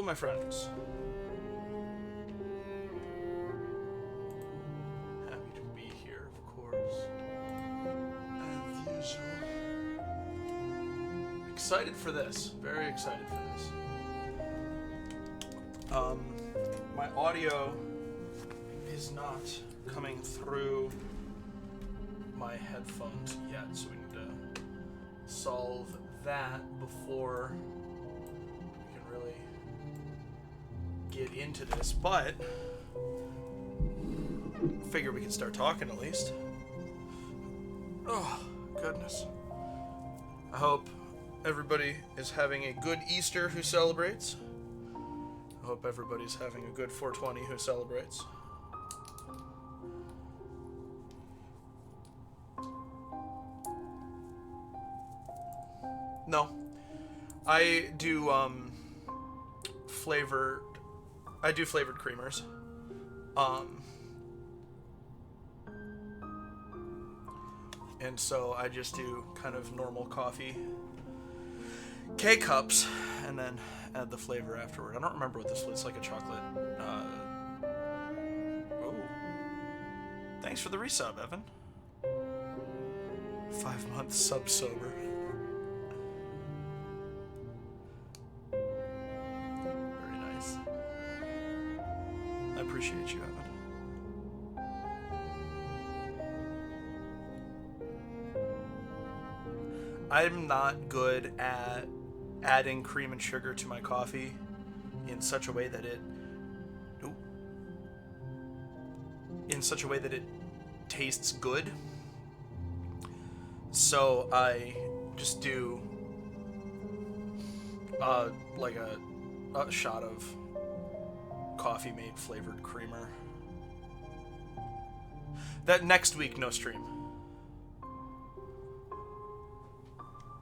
my friends. Happy to be here, of course. As usual. Excited for this. Very excited for this. My audio is not coming through my headphones yet, so we need to solve that before we can really get into this, but figure we can start talking at least. Oh, goodness. I hope everybody is having a good Easter who celebrates. I hope everybody's having a good 420 who celebrates. No. I do flavored creamers. And so I just do kind of normal coffee K-cups and then add the flavor afterward. I don't remember what this was. It's like a chocolate. Oh. Thanks for the resub, Evan. 5 months sub sober. Very nice. I appreciate you, Evan. I'm not good at adding cream and sugar to my coffee in such a way that it tastes good. So I just do like a shot of coffee mate flavored creamer. That next week, no stream.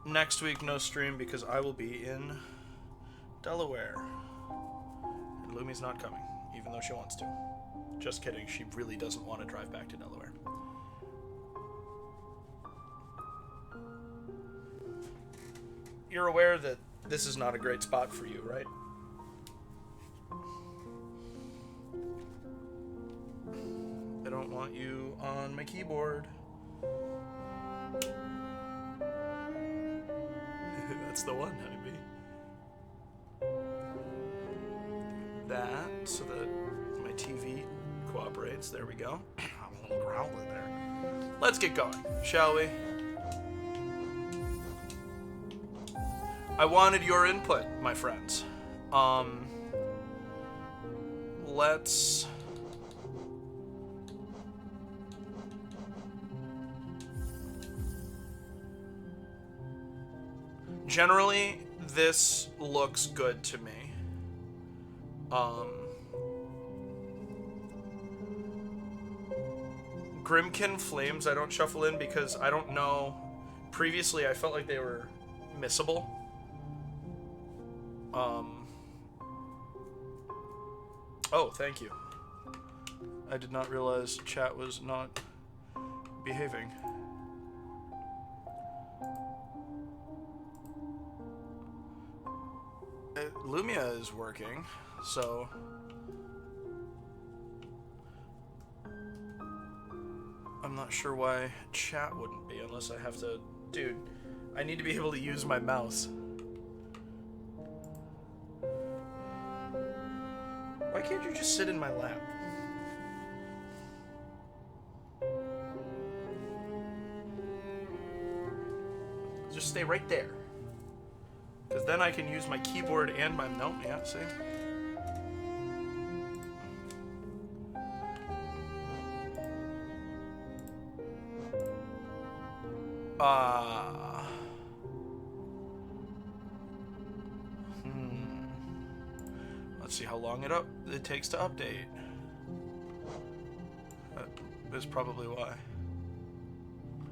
Next week, no stream because I will be in Delaware. And Lumi's not coming, even though she wants to. Just kidding, she really doesn't want to drive back to Delaware. You're aware that this is not a great spot for you, right? I don't want you on my keyboard. That's the one, honeybee. That, so that my TV cooperates. There we go. I'm a little growler there. Let's get going, shall we? I wanted your input, my friends. Let's... Generally, this looks good to me. Grimkin Flames I don't shuffle in because I don't know. Previously, I felt like they were missable. Oh, thank you. I did not realize chat was not behaving. Lumia is working, so I'm not sure why chat wouldn't be unless I have to... Dude, I need to be able to use my mouse. Why can't you just sit in my lap? Just stay right there. Because then I can use my keyboard and my... Nope, yeah, see? Let's see how long it takes to update. That is probably why.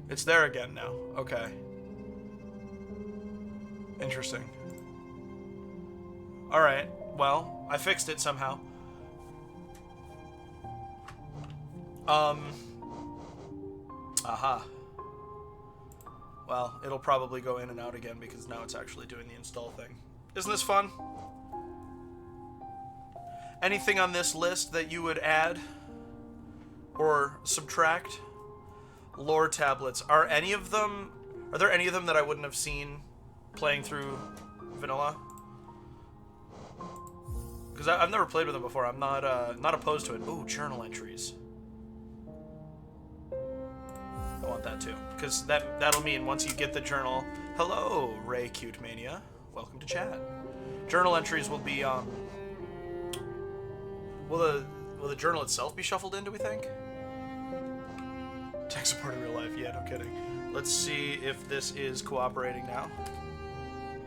It's there again now. Okay. Interesting. Alright, well, I fixed it somehow. Aha. Well, it'll probably go in and out again because now it's actually doing the install thing. Isn't this fun? Anything on this list that you would add or subtract? Lore tablets. Are there any of them that I wouldn't have seen playing through vanilla? Because I've never played with them before. I'm not opposed to it. Ooh, journal entries. I want that too, because that'll mean once you get the journal. Hello, Ray Cute Mania. Welcome to chat. Journal entries will be Will the journal itself be shuffled in? Do we think? Tech support in real life. Yeah, no kidding. Let's see if this is cooperating now.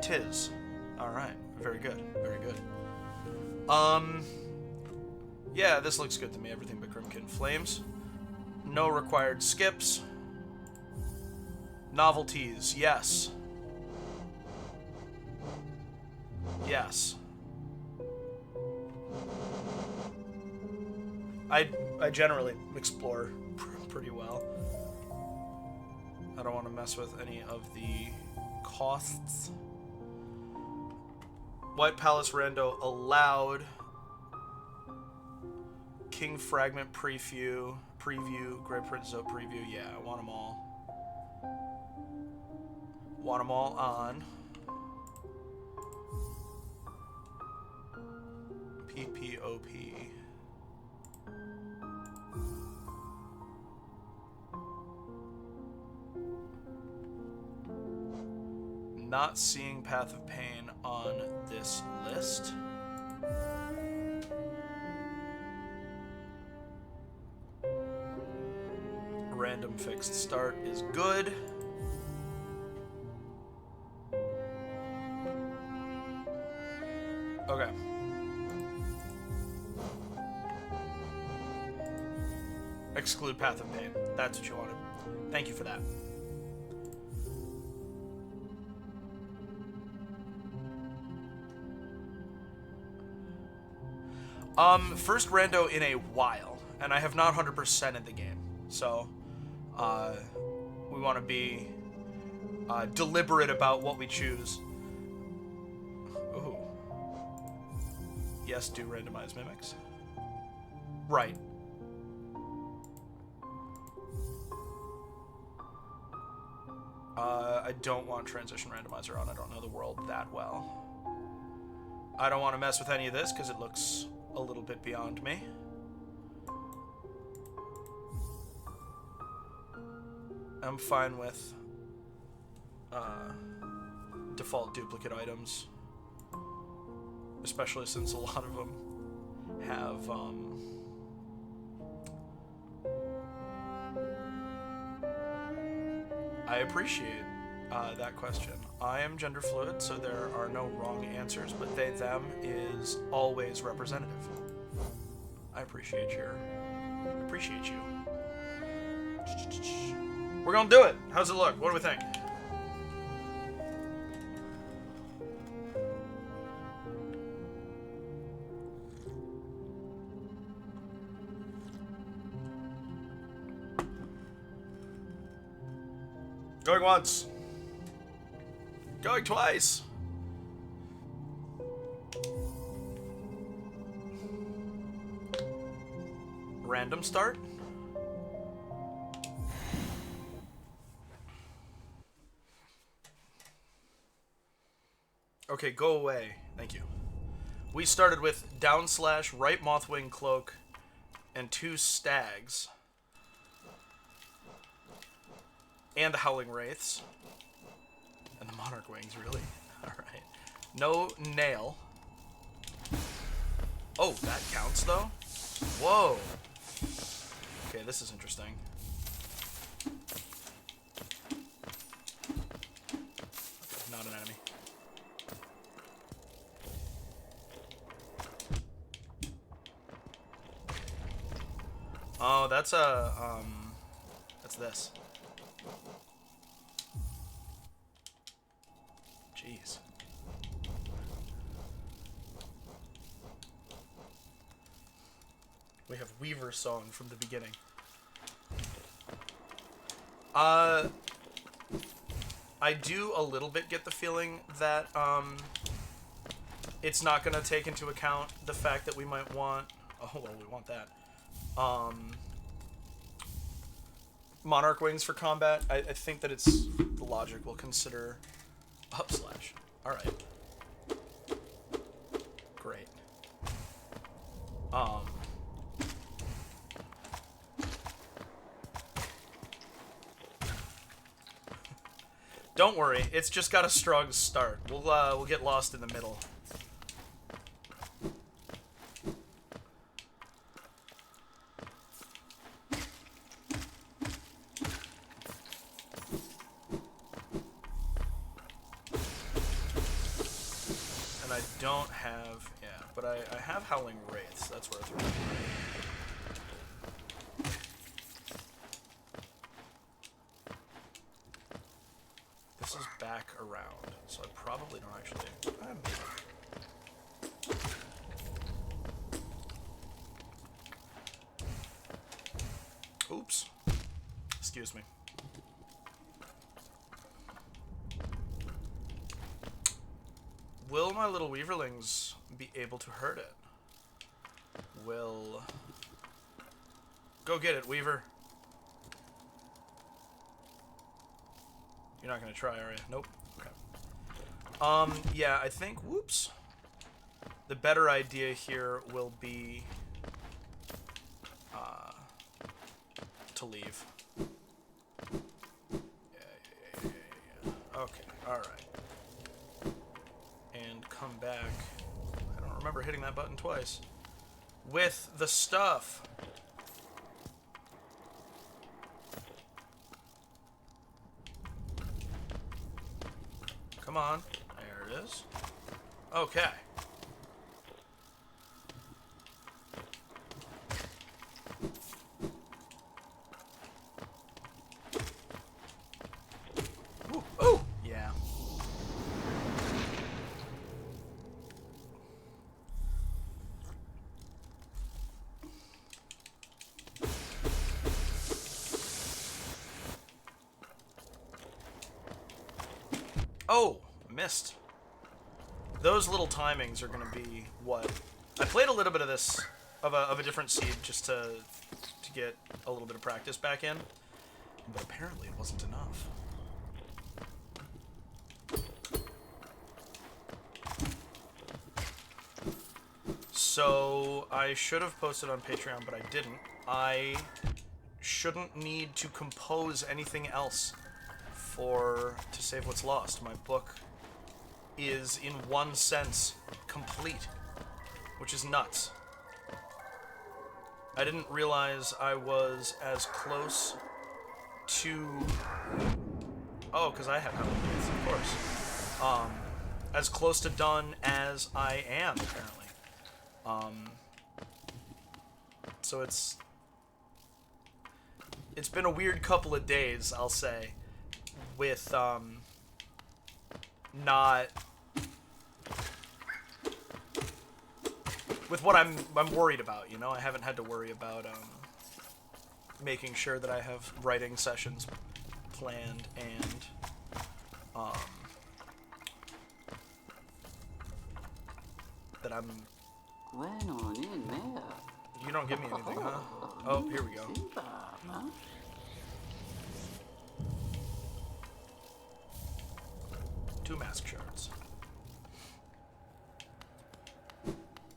Tis. All right. Very good. Very good. Yeah, this looks good to me. Everything but Grimkin Flames. No required skips. Novelties, yes. Yes. I generally explore pretty well. I don't want to mess with any of the costs. White Palace Rando allowed. King Fragment preview, Great Prince Zoe preview. Yeah, I want them all. Want them all on. PPOP. Not seeing Path of Pain on this list. Random fixed start is good. Okay. Exclude Path of Pain. That's what you wanted. Thank you for that. First rando in a while, and I have not 100%ed the game, so we want to be deliberate about what we choose. Ooh. Yes, do randomize mimics. Right. I don't want transition randomizer on. I don't know the world that well. I don't want to mess with any of this because it looks a little bit beyond me. I'm fine with default duplicate items, especially since a lot of them have I appreciate that question. I am gender fluid, so there are no wrong answers, but they, them is always representative. I appreciate you. We're gonna do it. How's it look? What do we think? Going once. Going twice. Random start. Okay, go away. Thank you. We started with down slash, right Mothwing Cloak, and 2 stags. And the Howling Wraiths. And the Monarch Wings, really? Alright. No nail. Oh, that counts, though? Whoa. Okay, this is interesting. Okay, not an enemy. Oh, that's a, that's this. Jeez. We have Weaver song from the beginning. I do a little bit get the feeling that, it's not going to take into account the fact that we might want... Oh, well, we want that. Monarch Wings for combat. I think that it's... The logic will consider... Up slash. Alright. Great. Don't worry, it's just got a strong start. We'll get lost in the middle. And I don't have, yeah, but I have Howling Wraiths. That's worth it. This is back around, so I probably don't actually... Oops. Excuse me. Will my little Weaverlings be able to hurt it? Will... Go get it, Weaver. You're not gonna try, are you? Nope. Okay. Yeah, I think... Whoops. The better idea here will be... to leave. Yeah. Okay, alright. And come back. I don't remember hitting that button twice. With the stuff. Come on. There it is. Okay. Ooh, ooh. Yeah. Oh, missed. Those little timings are going to be what... I played a little bit of this, of a different seed, just to get a little bit of practice back in. But apparently it wasn't enough. So, I should have posted on Patreon, but I didn't. I shouldn't need to compose anything else to save what's lost. My book is, in one sense, complete, which is nuts. I didn't realize I was as close to... Oh, because I have Howling Wraiths, of course. As close to done as I am, apparently. So it's been a weird couple of days, I'll say, with, not... With what I'm worried about, you know? I haven't had to worry about, making sure that I have writing sessions planned and, that I'm... You don't give me anything, huh? Oh, here we go. Two mask shards.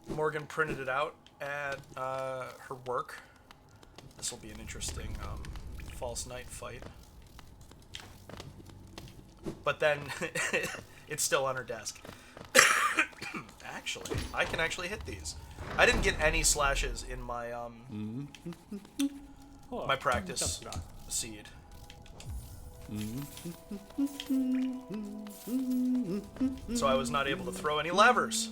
Morgan printed it out at her work. This will be an interesting false night fight. But then it's still on her desk. Actually, I can actually hit these. I didn't get any slashes in my my practice seed. So I was not able to throw any levers.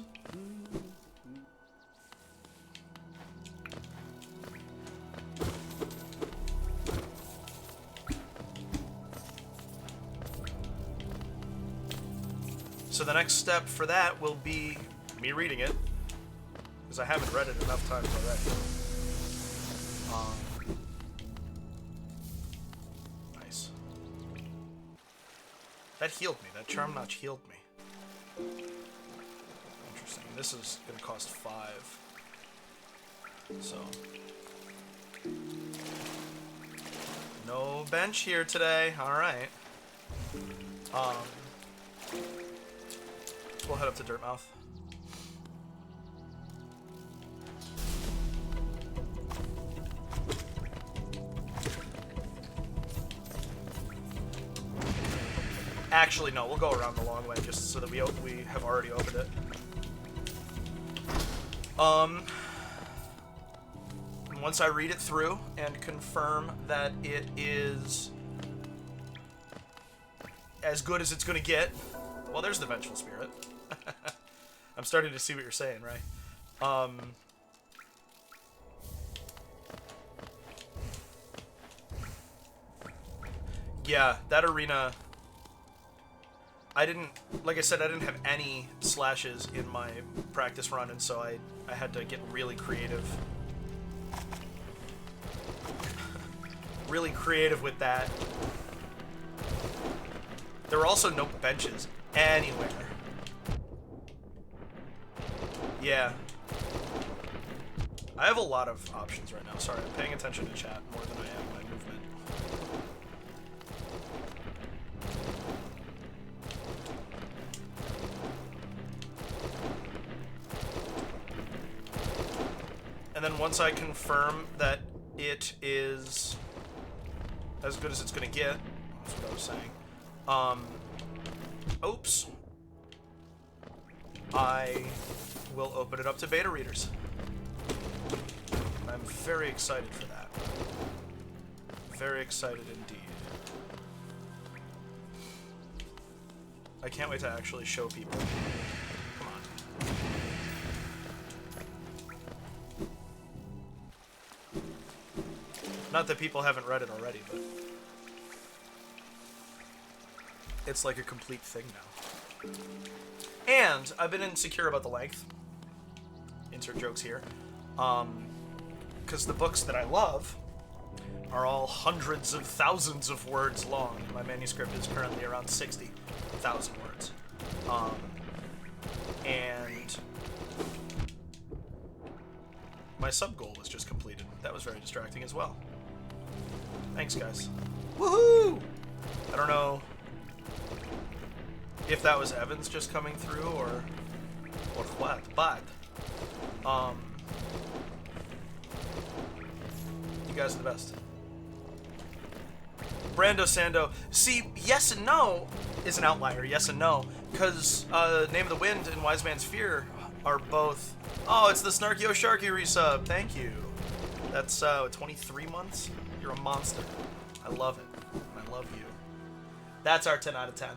So the next step for that will be me reading it, because I haven't read it enough times already. Nice. That healed me. That charm notch healed me. Interesting. this is gonna cost 5. So no bench here today. All right. We'll head up to Dirtmouth. Actually, no, we'll go around the long way just so that we have already opened it. Once I read it through and confirm that it is as good as it's gonna get, well, there's the Vengeful Spirit. I'm starting to see what you're saying, right? Yeah, that arena, I didn't, like I said, I didn't have any slashes in my practice run, and so I had to get really creative. Really creative with that. There were also no benches anywhere. Yeah. I have a lot of options right now. Sorry, I'm paying attention to chat more than I am my movement. And then once I confirm that it is as good as it's gonna get, that's what I was saying. Oops. I will open it up to beta readers. I'm very excited for that. Very excited indeed. I can't wait to actually show people. Come on. Not that people haven't read it already, but it's like a complete thing now. And I've been insecure about the length. Insert jokes here. Because the books that I love are all hundreds of thousands of words long. My manuscript is currently around 60,000 words. And my sub goal was just completed. That was very distracting as well. Thanks, guys. Woohoo! I don't know if that was Evans just coming through or what, but you guys are the best. Brando Sando. See, yes and no is an outlier. Yes and no, because Name of the Wind and Wise Man's Fear are both. Oh, it's the Snarky O'Sharky resub. Thank you. That's 23 months. You're a monster. I love it. I love you. That's our 10 out of 10.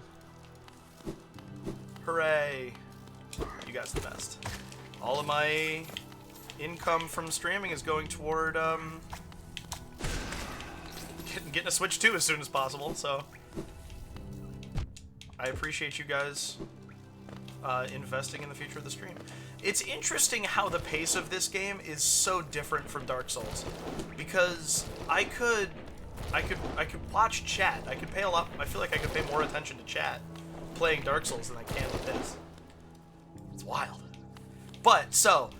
Hooray. You guys are the best. All of my income from streaming is going toward getting a Switch 2 as soon as possible, so I appreciate you guys investing in the future of the stream. It's interesting how the pace of this game is so different from Dark Souls, because I could watch chat. I could pay a lot. I feel like I could pay more attention to chat playing Dark Souls than I can with this. It's wild. But so,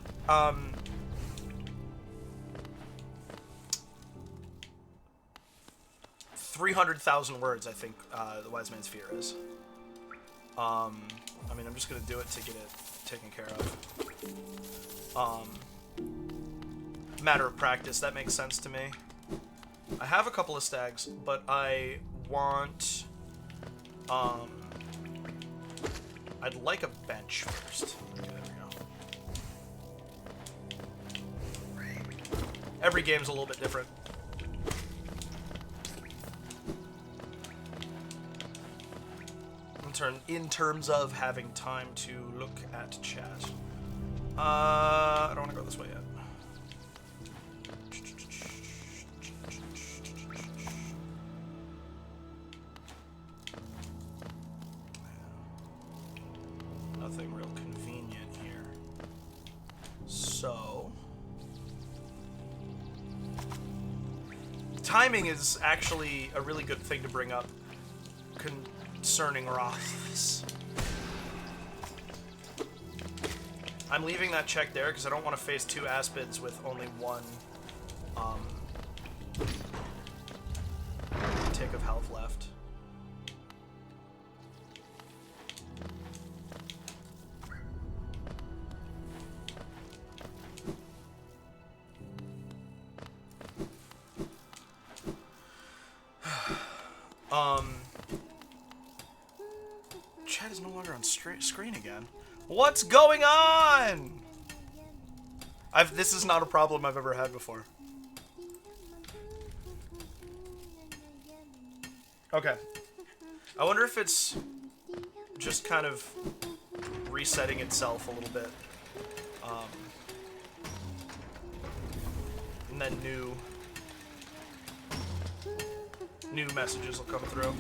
300,000 words, I think the Wise Man's Fear is. I mean, I'm just gonna do it to get it taken care of. Matter of practice, that makes sense to me. I have a couple of stags, but I want, I'd like a bench first. Okay, there we go. Every game's a little bit different. In terms of having time to look at chat. I don't want to go this way yet. Nothing real convenient here. So, timing is actually a really good thing to bring up concerning Roths. I'm leaving that check there because I don't want to face 2 aspids with only 1 tick of health left. Chat is no longer on screen again. What's going on? This is not a problem I've ever had before. Okay. I wonder if it's just kind of resetting itself a little bit. And then new messages will come through.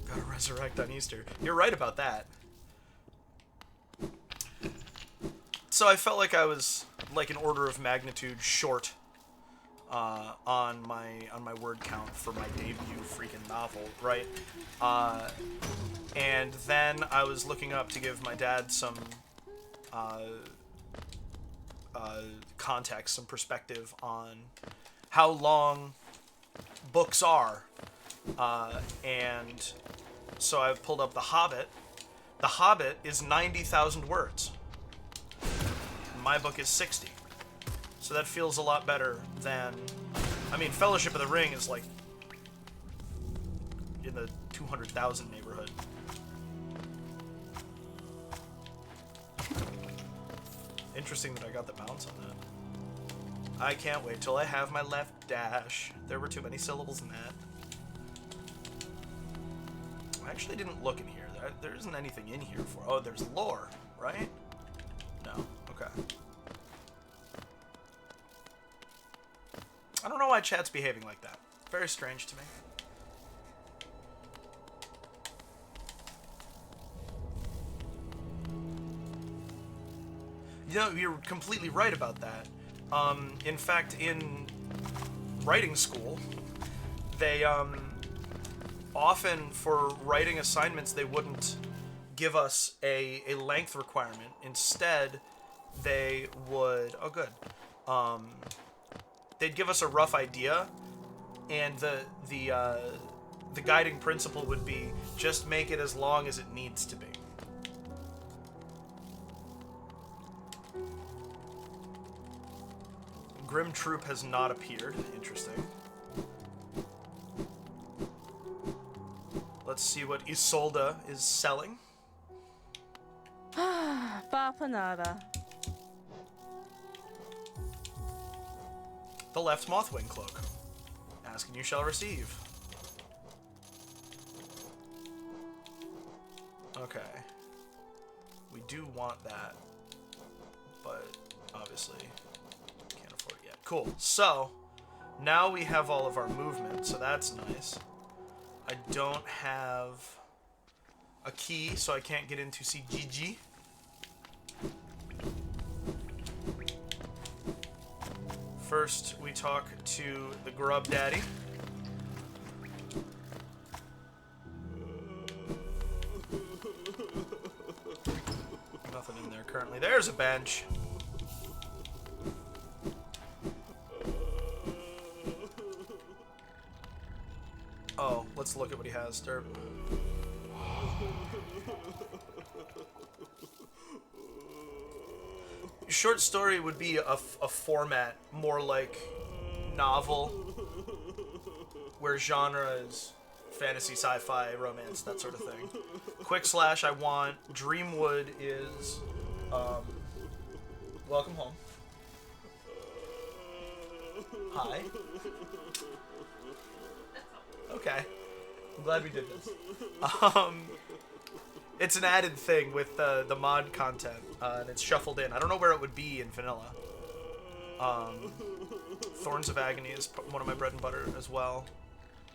Gotta resurrect on Easter. You're right about that. So I felt like I was like an order of magnitude short on my word count for my debut freaking novel, right? And then I was looking up to give my dad some context, some perspective on how long books are, and so I've pulled up The Hobbit. The Hobbit is 90,000 words. My book is 60. So that feels a lot better than... I mean, Fellowship of the Ring is like in the 200,000 neighborhood. Interesting that I got the bounce on that. I can't wait till I have my left dash. There were too many syllables in that. I actually didn't look in here. There isn't anything in here for... Oh, there's lore, right? No. Okay. I don't know why chat's behaving like that. Very strange to me. You know, you're completely right about that. In fact, in writing school, they, often for writing assignments, they wouldn't give us a length requirement. Instead, they would... Oh, good. They'd give us a rough idea, and the guiding principle would be just make it as long as it needs to be. Grim Troop has not appeared. Interesting. Let's see what Isolde is selling. Bapanada. The left Mothwing Cloak. Ask and you shall receive. Okay. We do want that, but obviously can't afford it yet. Cool. So, now we have all of our movement, so that's nice. I don't have a key, so I can't get into CGG. First, we talk to the Grub Daddy. Nothing in there currently. There's a bench. Oh, let's look at what he has, Derp. Short story would be a format more like novel, where genre is fantasy, sci-fi, romance, that sort of thing. Quick slash I want. Dreamwood is welcome home. Hi. Okay. I'm glad we did this. It's an added thing with the mod content, and it's shuffled in. I don't know where it would be in vanilla. Thorns of Agony is one of my bread and butter as well.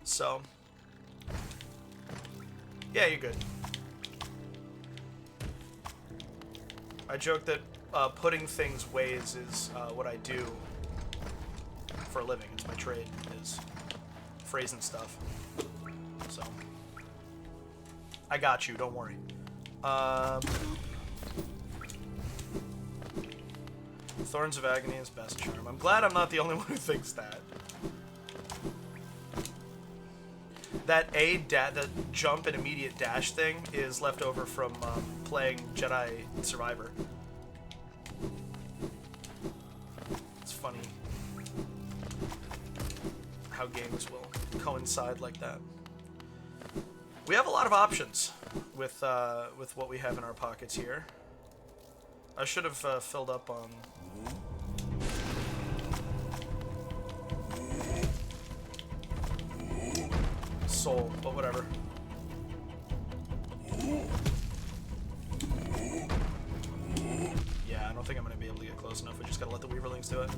So, yeah, you're good. I joke that putting things ways is what I do for a living. It's my trade, is phrasing stuff. So, I got you, don't worry. Thorns of Agony is best charm. I'm glad I'm not the only one who thinks that. The jump and immediate dash thing is left over from playing Jedi Survivor. It's funny how games will coincide like that. We have a lot of options with what we have in our pockets here. I should have filled up on... soul, but whatever. Yeah, I don't think I'm going to be able to get close enough. We just got to let the Weaverlings do it.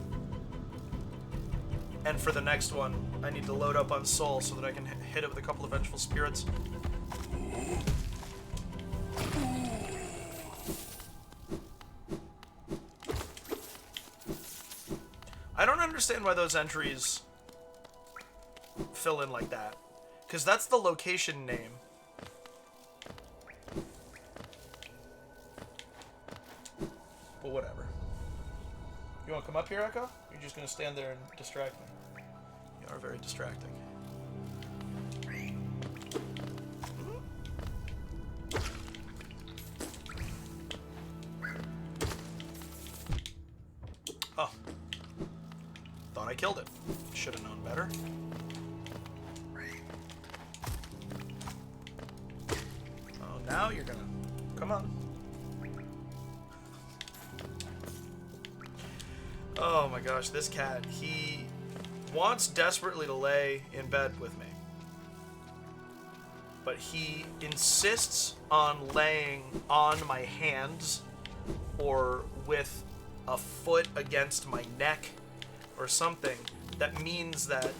And for the next one, I need to load up on soul so that I can hit it with a couple of Vengeful Spirits. I don't understand why those entries fill in like that. Because that's the location name. But whatever. You want to come up here, Echo? You're just going to stand there and distract me. You are very distracting. Oh. Thought I killed it. Should have known better. Now you're gonna... Come on. Oh my gosh, this cat. He wants desperately to lay in bed with me. But he insists on laying on my hands or with a foot against my neck or something that means that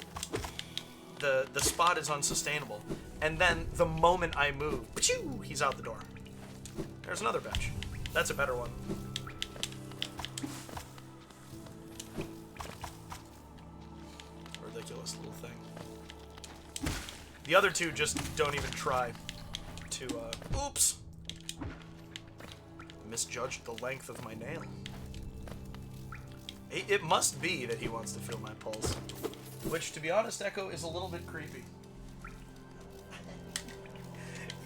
the spot is unsustainable. And then the moment I move, he's out the door. There's another bench. That's a better one. Ridiculous little thing. The other two just don't even try to, oops! Misjudged the length of my nail. It must be that he wants to feel my pulse. Which, to be honest, Echo, is a little bit creepy. I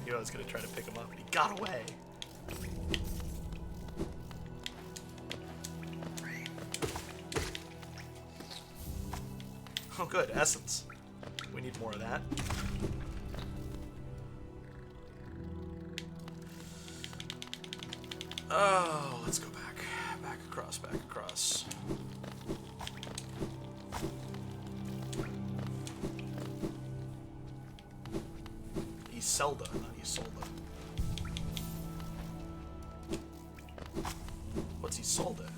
knew I was going to try to pick him up, but he got away. Oh, good. Essence. We need more of that. Oh, let's go back. Back across, back across. Iselda, not Isolda. What's Isolda?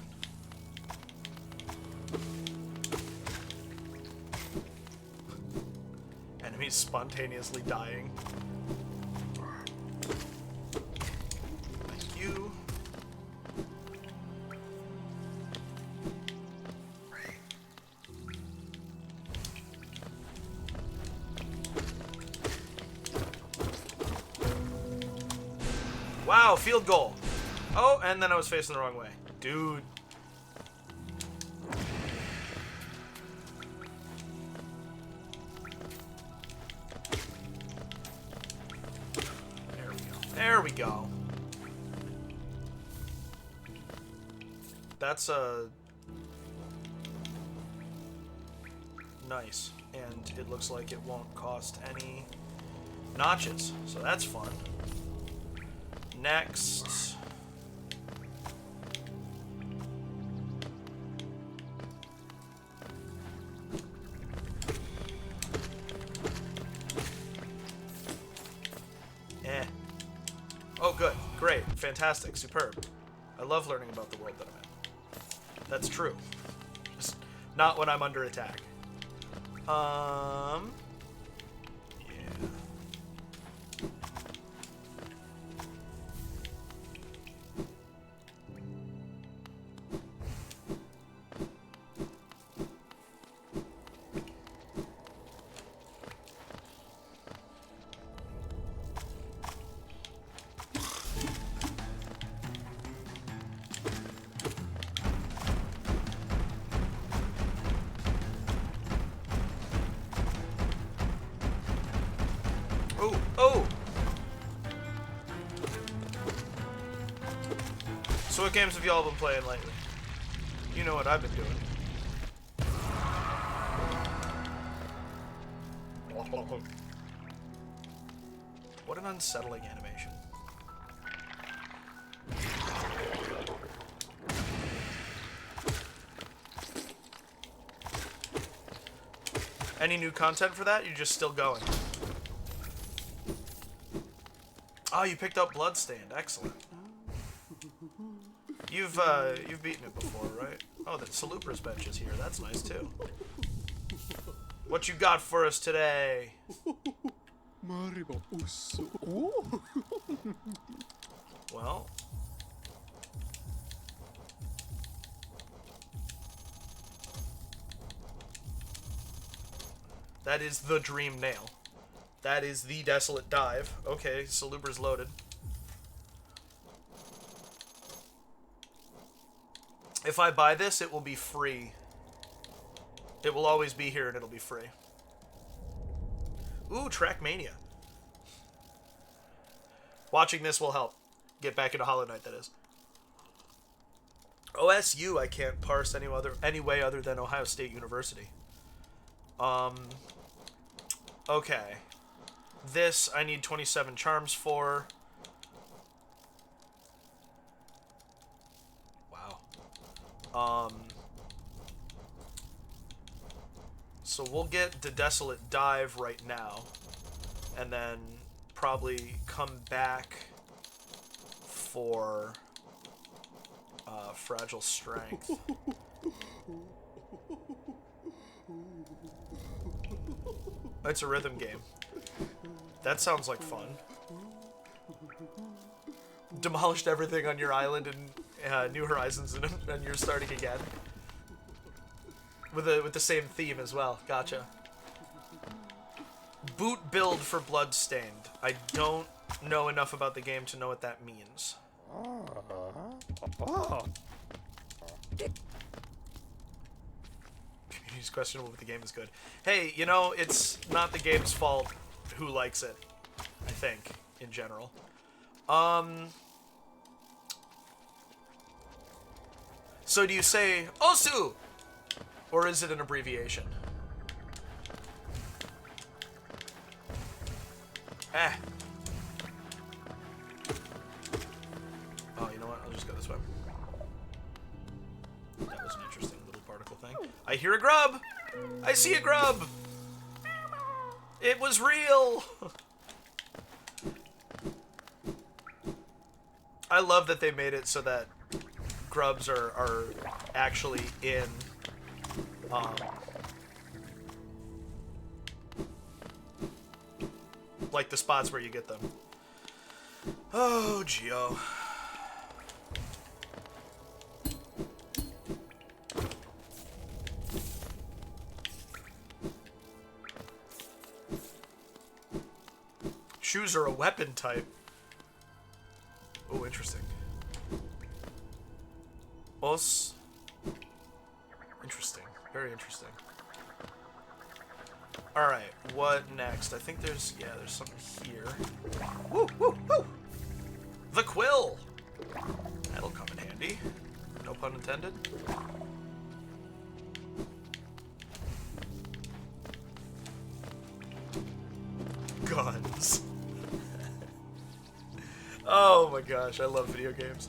Enemies spontaneously dying. Thank you. Wow, field goal. Oh, and then I was facing the wrong way. Dude. There we go. There we go. That's nice. And it looks like it won't cost any notches. So that's fun. Next. Oh, good. Great. Fantastic. Superb. I love learning about the world that I'm in. That's true. Just not when I'm under attack. Yeah. What games have y'all been playing lately? You know what I've been doing. What an unsettling animation. Any new content for that? You're just still going. Oh, you picked up Bloodstained. Excellent. You've beaten it before, right? Oh, the Salupra's bench is here. That's nice too. What you got for us today? Well, that is the Dream Nail. That is the Desolate Dive. Okay, Salubra's loaded. If I buy this, it will be free. It will always be here and it'll be free. Ooh, Trackmania. Watching this will help. Get back into Hollow Knight, that is. OSU I can't parse any way other than Ohio State University. Okay. This I need 27 charms for. Wow. So we'll get the Desolate Dive right now, and then probably come back for Fragile Strength. It's a rhythm game. That sounds like fun. Demolished everything on your island in New Horizons, and you're starting again. With the same theme as well. Gotcha. Boot build for Bloodstained. I don't know enough about the game to know what that means. Community's questionable, but the game is good. Hey, you know, it's not the game's fault who likes it, I think, in general. So do you say Osu? Or is it an abbreviation? Eh. Oh, you know what? I'll just go this way. That was an interesting little particle thing. I hear a grub! I see a grub! It was real! I love that they made it so that grubs are actually in like the spots where you get them. Oh, Geo. Shoes are a weapon type. Oh, interesting. Os. Interesting. Very interesting. Alright, what next? I think there's something here. Woo, woo, woo! The quill! That'll come in handy. No pun intended. Guns. Oh my gosh, I love video games.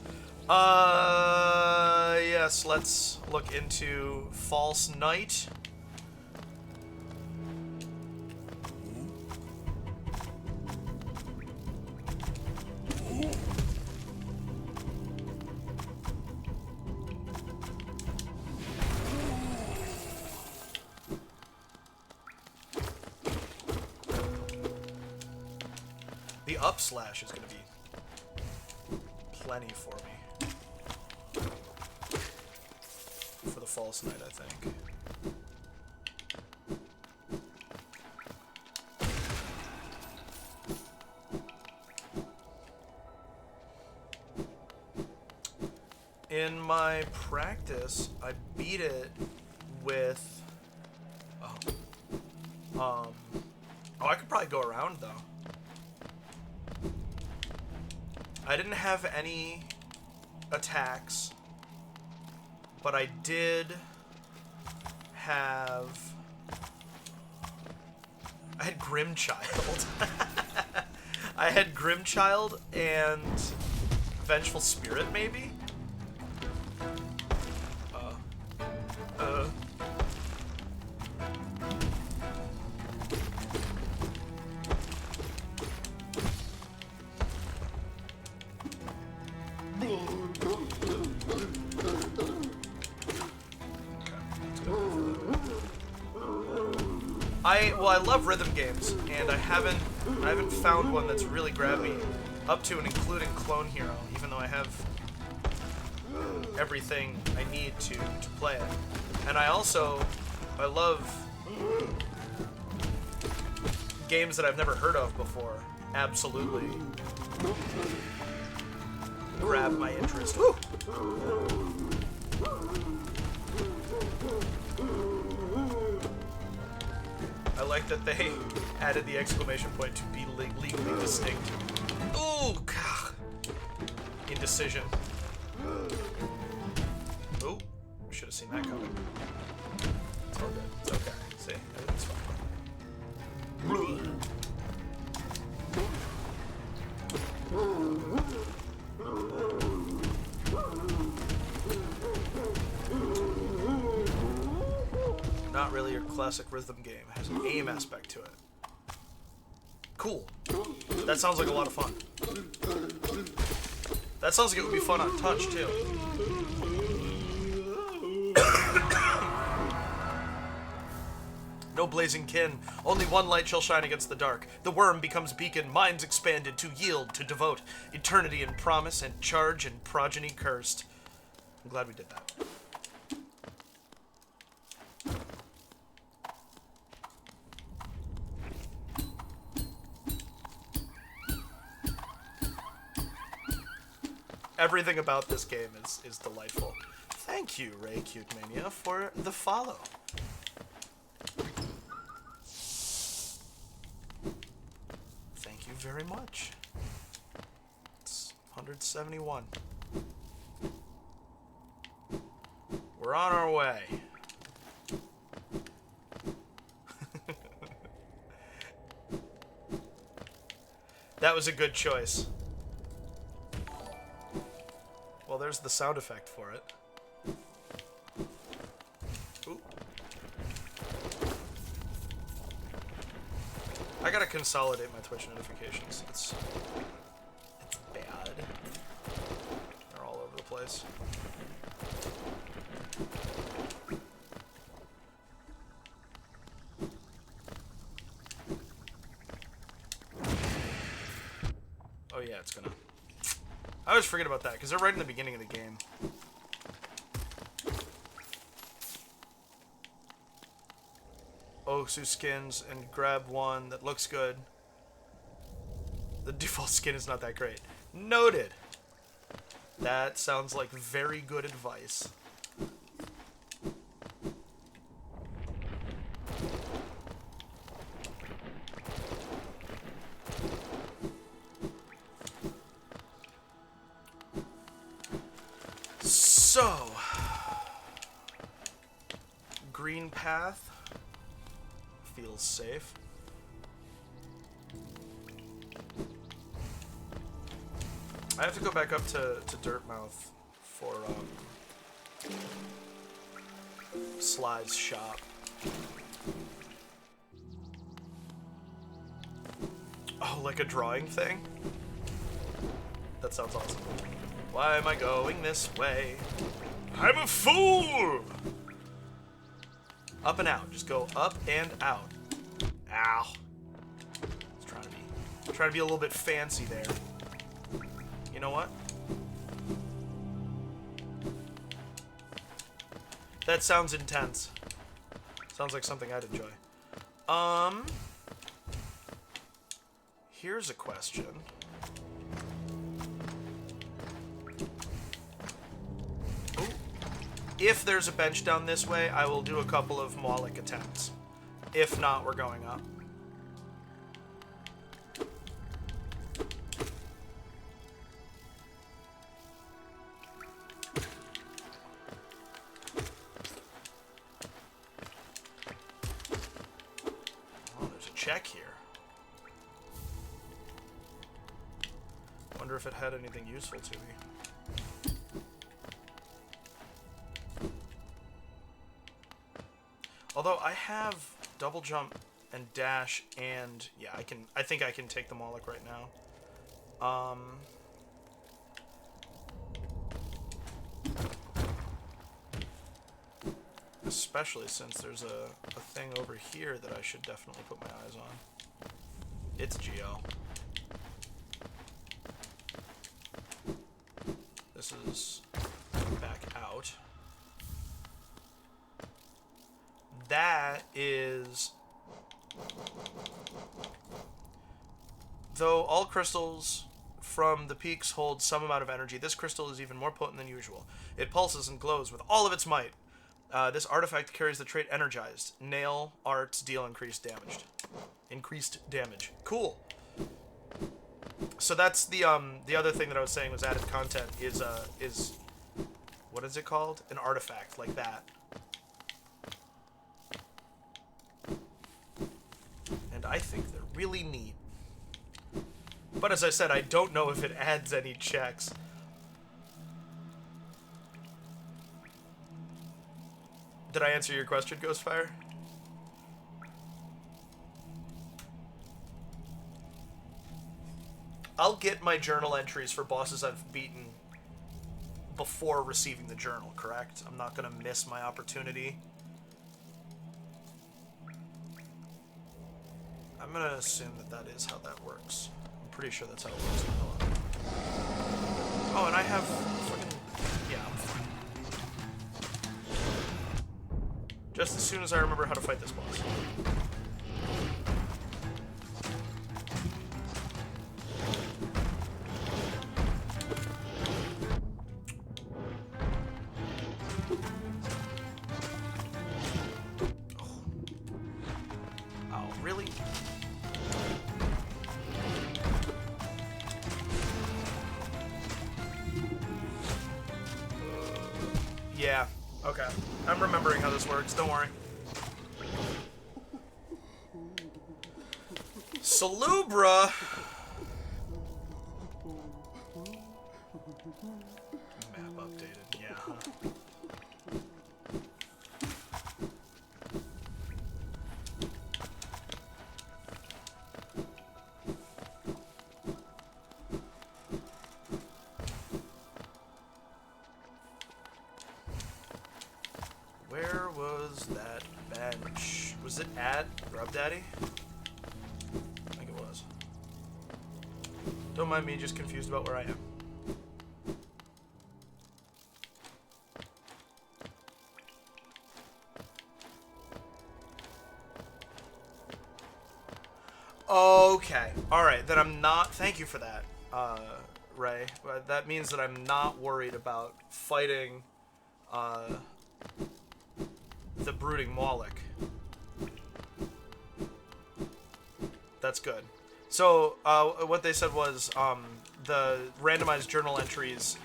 Yes, let's look into False Knight. The up slash is going to be plenty for me. For the False Knight, I think. In my practice, I beat it with... Oh, I could probably go around, though. I didn't have any attacks, but I did have... I had Grimchild. I had Grimchild and Vengeful Spirit, maybe? I love rhythm games, and I haven't found one that's really grabbed me up to and including Clone Hero, even though I have everything I need to play it. And I love games that I've never heard of before. Absolutely grab my interest. Woo! I like that they added the exclamation point to be legally distinct. Ooh, God. Indecision. Ooh, should have seen that coming. It's all good. It's okay. See, everything's fine. Not really your classic rhythm game. It has an aim aspect to it. Cool. That sounds like a lot of fun. That sounds like it would be fun on touch, too. No blazing kin. Only one light shall shine against the dark. The worm becomes beacon, minds expanded to yield, to devote. Eternity in promise, and charge and progeny cursed. I'm glad we did that. Everything about this game is delightful. Thank you, Ray Cute Mania, for the follow. Thank you very much. It's 171. We're on our way. That was a good choice. Well, there's the sound effect for it. Ooh. I gotta consolidate my Twitch notifications. It's bad. They're all over the place. Oh yeah, it's gonna... I always forget about that, because they're right in the beginning of the game. Osu skins, and grab one that looks good. The default skin is not that great. Noted! That sounds like very good advice. So, green path feels safe. I have to go back up to Dirtmouth for Sly's shop. Oh, like a drawing thing? That sounds awesome. Why am I going this way? I'm a fool! Up and out. Just go up and out. Ow. Trying to be a little bit fancy there. You know what? That sounds intense. Sounds like something I'd enjoy. Here's a question. If there's a bench down this way, I will do a couple of Maulic attempts. If not, we're going up. check here. Wonder if it had anything useful to me. Although I have double jump and dash and yeah, I think I can take the Moloch right now. Especially since there's a thing over here that I should definitely put my eyes on. It's GL. This is back out. That is... Though all crystals from the peaks hold some amount of energy, this crystal is even more potent than usual. It pulses and glows with all of its might. This artifact carries the trait Energized. Nail arts deal increased damage. Cool. So that's the other thing that I was saying was added content is what is it called? An artifact like that. And I think they're really neat. But as I said, I don't know if it adds any checks. Did I answer your question, Ghostfire? I'll get my journal entries for bosses I've beaten before receiving the journal, correct? I'm not going to miss my opportunity. I'm going to assume that that is how that works. I'm pretty sure that's how it works. Oh, and I have fucking... Yeah, I'm fine. Just as soon as I remember how to fight this boss. Oh, really? Yeah, okay. I'm remembering how this works, don't worry. Salubra! Map updated, yeah, huh? Where was that bench? Was it at Rub Daddy? I think it was. Don't mind me, just confused about where I am. Okay. Alright, then I'm not... Thank you for that, Ray. But that means that I'm not worried about fighting, the Brooding Moloch. That's good. So, what they said was, the randomized journal entries,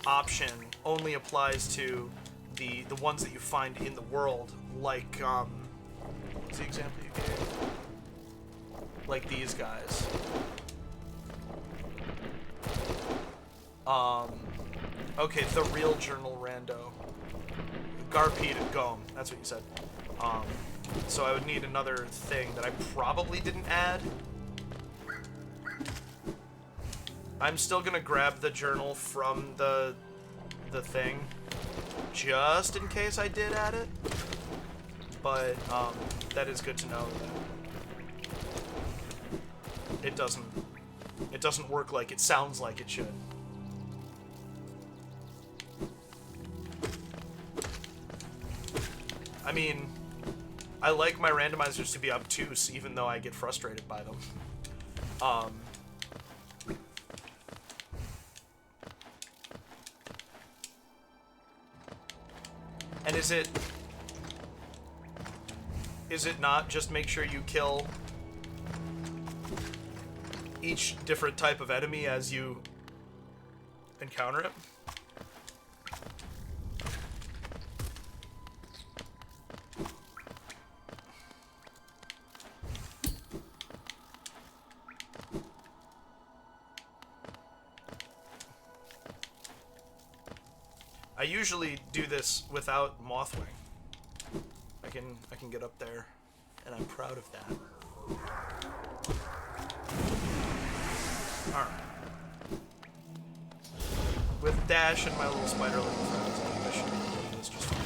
option only applies to the ones that you find in the world, like, what's the example you gave? Like these guys. Okay, the real journal rando. Garpede and Gome, that's what you said. So I would need another thing that I probably didn't add. I'm still gonna grab the journal from the thing, just in case I did add it. But, that is good to know that it doesn't work like it sounds like it should. I mean, I like my randomizers to be obtuse, even though I get frustrated by them. And is it not just make sure you kill each different type of enemy as you encounter it? usually do this without Mothwing. I can get up there, and I'm proud of that. Alright. With Dash and my little spider-like friends, I think I should be able to do this just fine.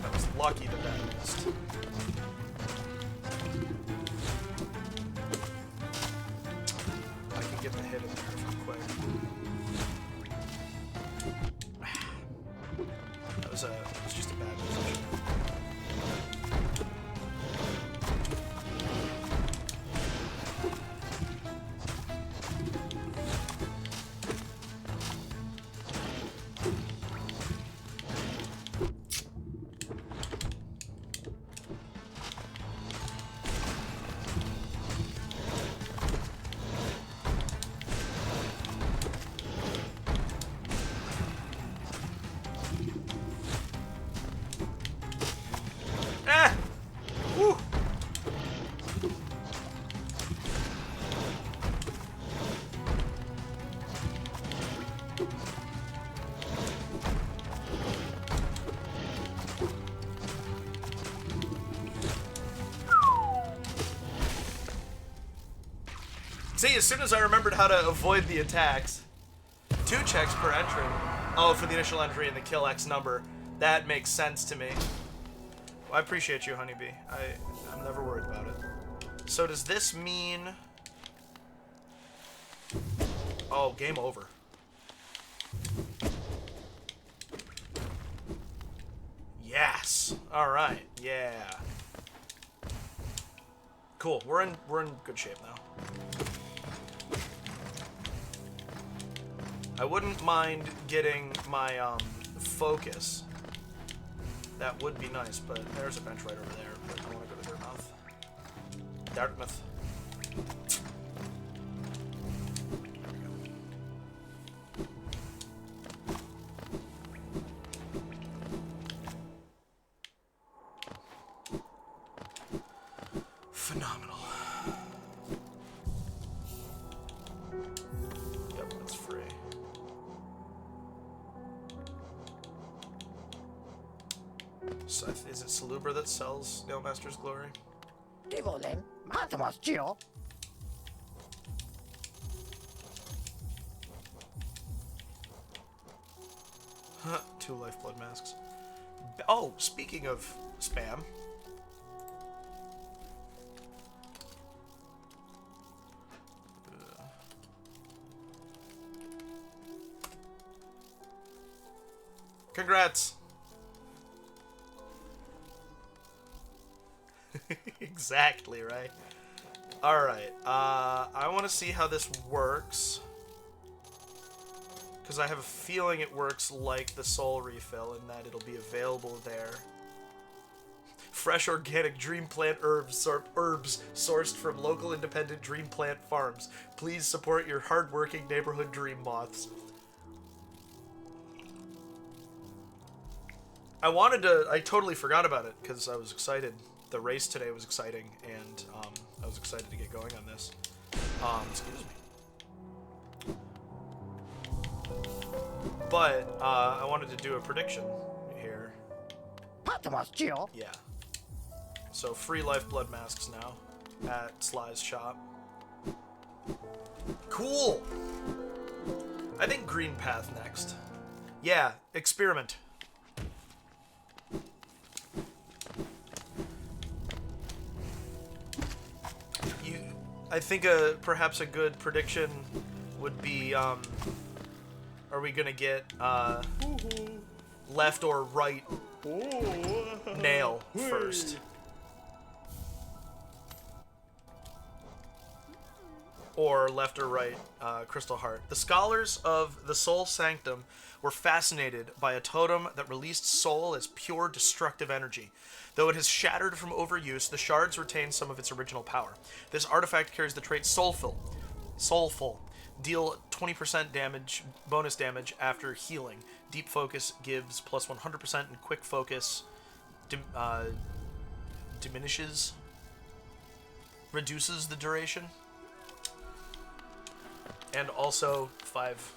That was lucky that that missed. I can get the hit in there if I'm quick. That was just a bad position. See, as soon as I remembered how to avoid the attacks, 2 checks per entry. Oh, for the initial entry and the kill X number. That makes sense to me. Well, I appreciate you, Honeybee. I'm never worried about it. So does this mean... Oh, game over. Yes. All right. Yeah. Cool. We're in good shape now. I wouldn't mind getting my focus. That would be nice, but there's a bench right over there. But I want to go to Dartmouth. Dartmouth. Phenomenal. Yep, it's free. So, is it Salubra that sells Nailmaster's Glory? Huh, 2 lifeblood masks. Oh, speaking of spam. Congrats! Exactly, right? Alright, I want to see how this works. Because I have a feeling it works like the soul refill in that it'll be available there. Fresh organic dream plant herbs sourced from local independent dream plant farms. Please support your hardworking neighborhood dream moths. I totally forgot about it because I was excited. The race today was exciting, and I was excited to get going on this. Excuse me. But I wanted to do a prediction here. Yeah. So free lifeblood masks now at Sly's shop. Cool. I think Green Path next. Yeah, experiment. I think perhaps a good prediction would be, are we gonna get left or right nail first? Or left or right Crystal Heart. The scholars of the Soul Sanctum were fascinated by a totem that released soul as pure destructive energy. Though it has shattered from overuse, the shards retain some of its original power. This artifact carries the trait Soulful. Deal 20% damage, bonus damage after healing. Deep Focus gives plus 100%, and Quick Focus reduces the duration. And also 5.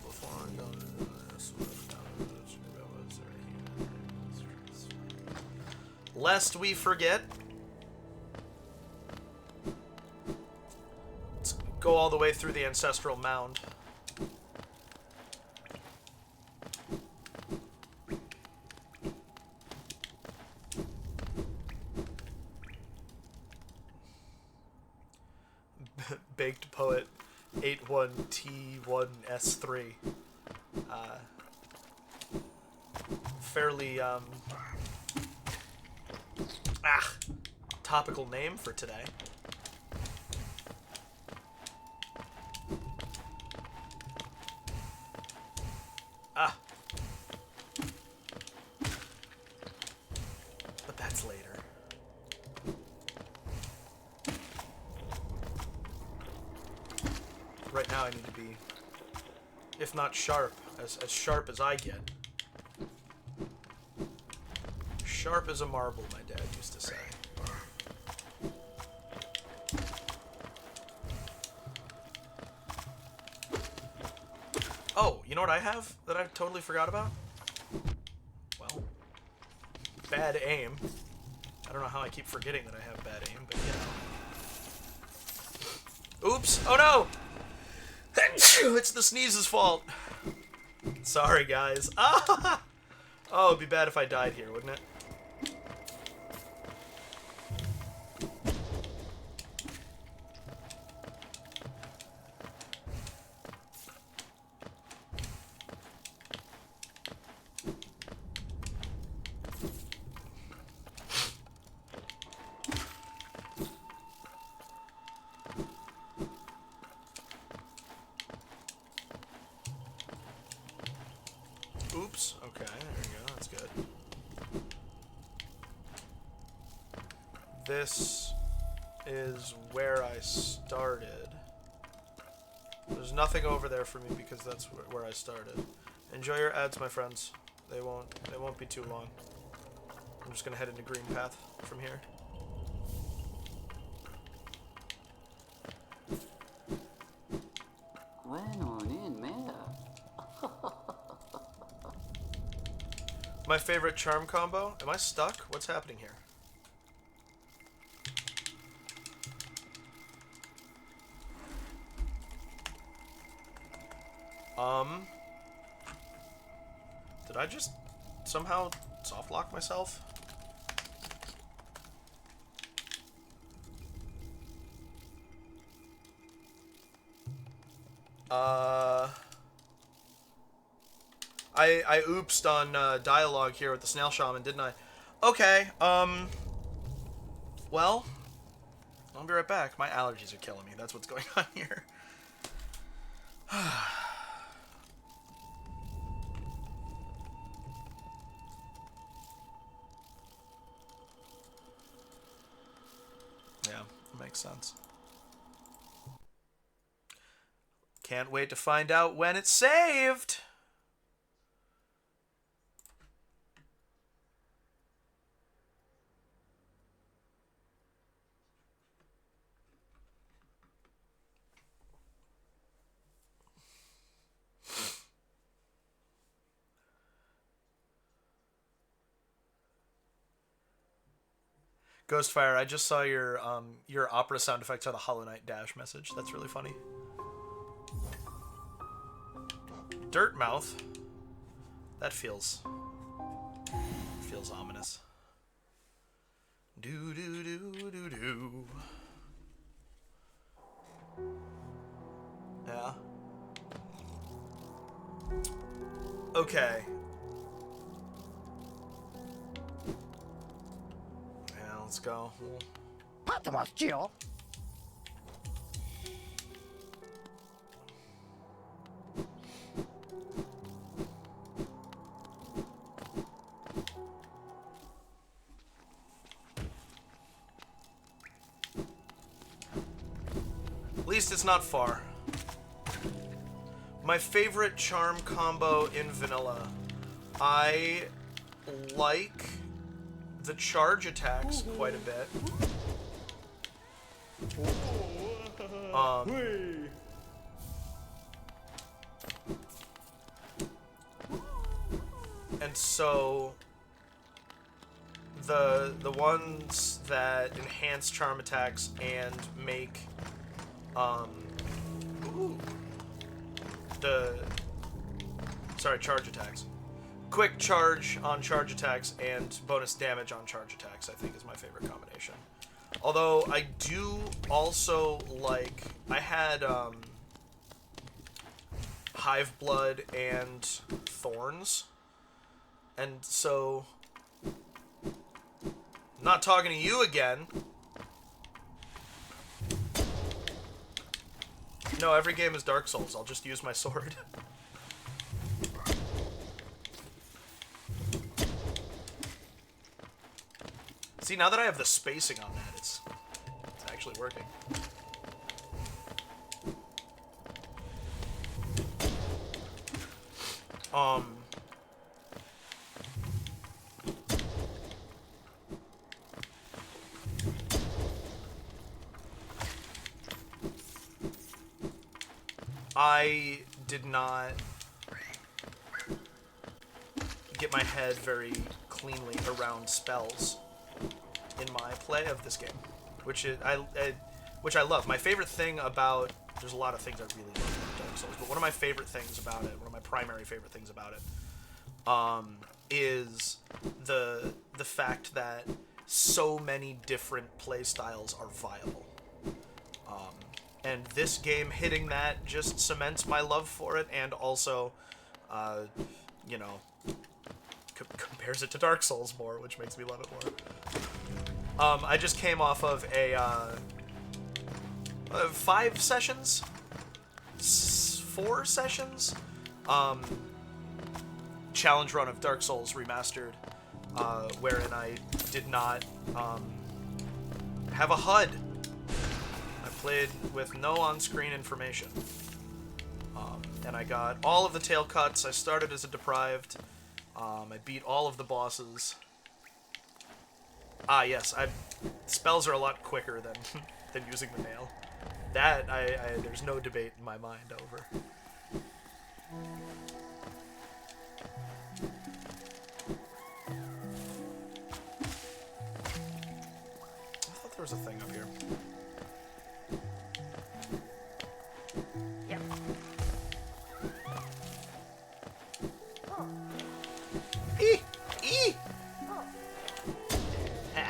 Before I go to this, lest we forget, let's go all the way through the ancestral mound. Baked Poet 81T1S3. Fairly topical name for today. But that's later. Right now I need to be, if not sharp, as sharp as I get. Sharp as a marble, my dad used to say. Oh, you know what I have that I totally forgot about? Well, bad aim. I don't know how I keep forgetting that I have bad aim, but you know. Oops! Oh no! It's the sneeze's fault. Sorry, guys. Ah! Oh, it'd be bad if I died here, wouldn't it? Oops. Okay, there we go. That's good. This is where I started. There's nothing over there for me because that's where I started. Enjoy your ads, my friends. They won't be too long. I'm just gonna head into green path from here. My favorite charm combo? Am I stuck? What's happening here? Did I just somehow soft lock myself? I oopsed on dialogue here with the snail shaman, didn't I? Okay, well, I'll be right back. My allergies are killing me. That's what's going on here. Yeah, makes sense. Can't wait to find out when it's saved. Ghostfire, I just saw your opera sound effects on the Hollow Knight Dash message. That's really funny. Dirtmouth. That feels ominous. Do do do do do. Yeah. Okay. Yeah, let's go. least it's not far. My favorite charm combo in vanilla. I like the charge attacks quite a bit. And so the ones that enhance charm attacks and make charge attacks. Quick charge on charge attacks and bonus damage on charge attacks, I think, is my favorite combination. Although I do also like, I had Hive Blood and Thorns, and so not talking to you again. No, every game is Dark Souls. I'll just use my sword. See, now that I have the spacing on that, it's actually working. I did not get my head very cleanly around spells in my play of this game, which I love. My favorite thing about, there's a lot of things I really love about Dark Souls, but one of my favorite things about it, one of my primary favorite things about it, is the fact that so many different play styles are viable. And this game hitting that just cements my love for it, and also, you know, compares it to Dark Souls more, which makes me love it more. I just came off of a 5 sessions, 4 sessions, challenge run of Dark Souls Remastered, wherein I did not have a HUD. I played with no on-screen information, and I got all of the tail cuts. I started as a deprived. I beat all of the bosses. Ah, yes, spells are a lot quicker than using the nail. That, there's no debate in my mind over. I thought there was a thing up here. Yep. Oh. Eee! Eee! Oh. Ha.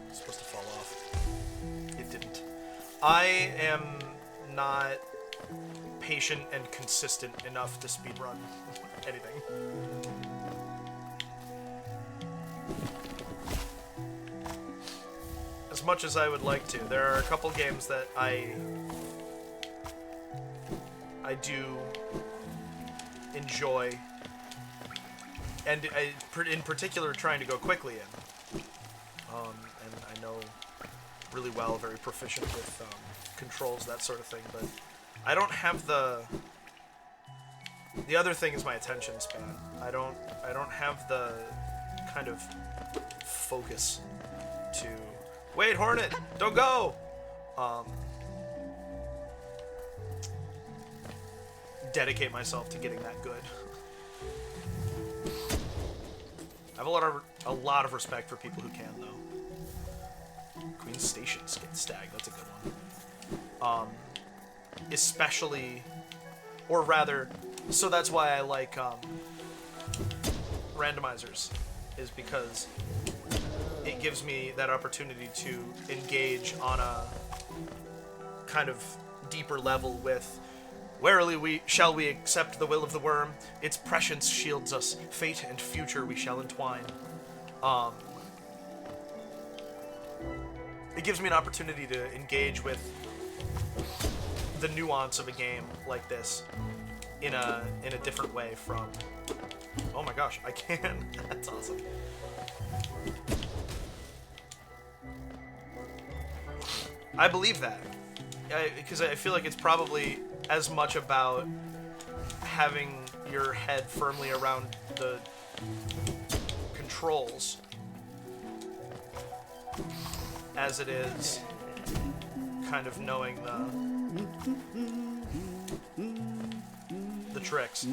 It's supposed to fall off. It didn't. I am not patient and consistent enough to speedrun anything. As much as I would like to. There are a couple games that I do enjoy, and in particular trying to go quickly in. And I know really well, very proficient with controls, that sort of thing, but I don't have the other thing is my attention span. I don't have the kind of focus to wait, Hornet, don't go. Dedicate myself to getting that good. I have a lot of respect for people who can, though. Queen's Station Stag, that's a good one. Especially, or rather, so that's why I like randomizers, is because it gives me that opportunity to engage on a kind of deeper level with, warily shall we accept the will of the worm, its prescience shields us, fate and future we shall entwine. It gives me an opportunity to engage with the nuance of a game like this in a different way from, oh my gosh, I can. That's awesome. I believe that. Because I feel like it's probably as much about having your head firmly around the controls as it is kind of knowing the tricks.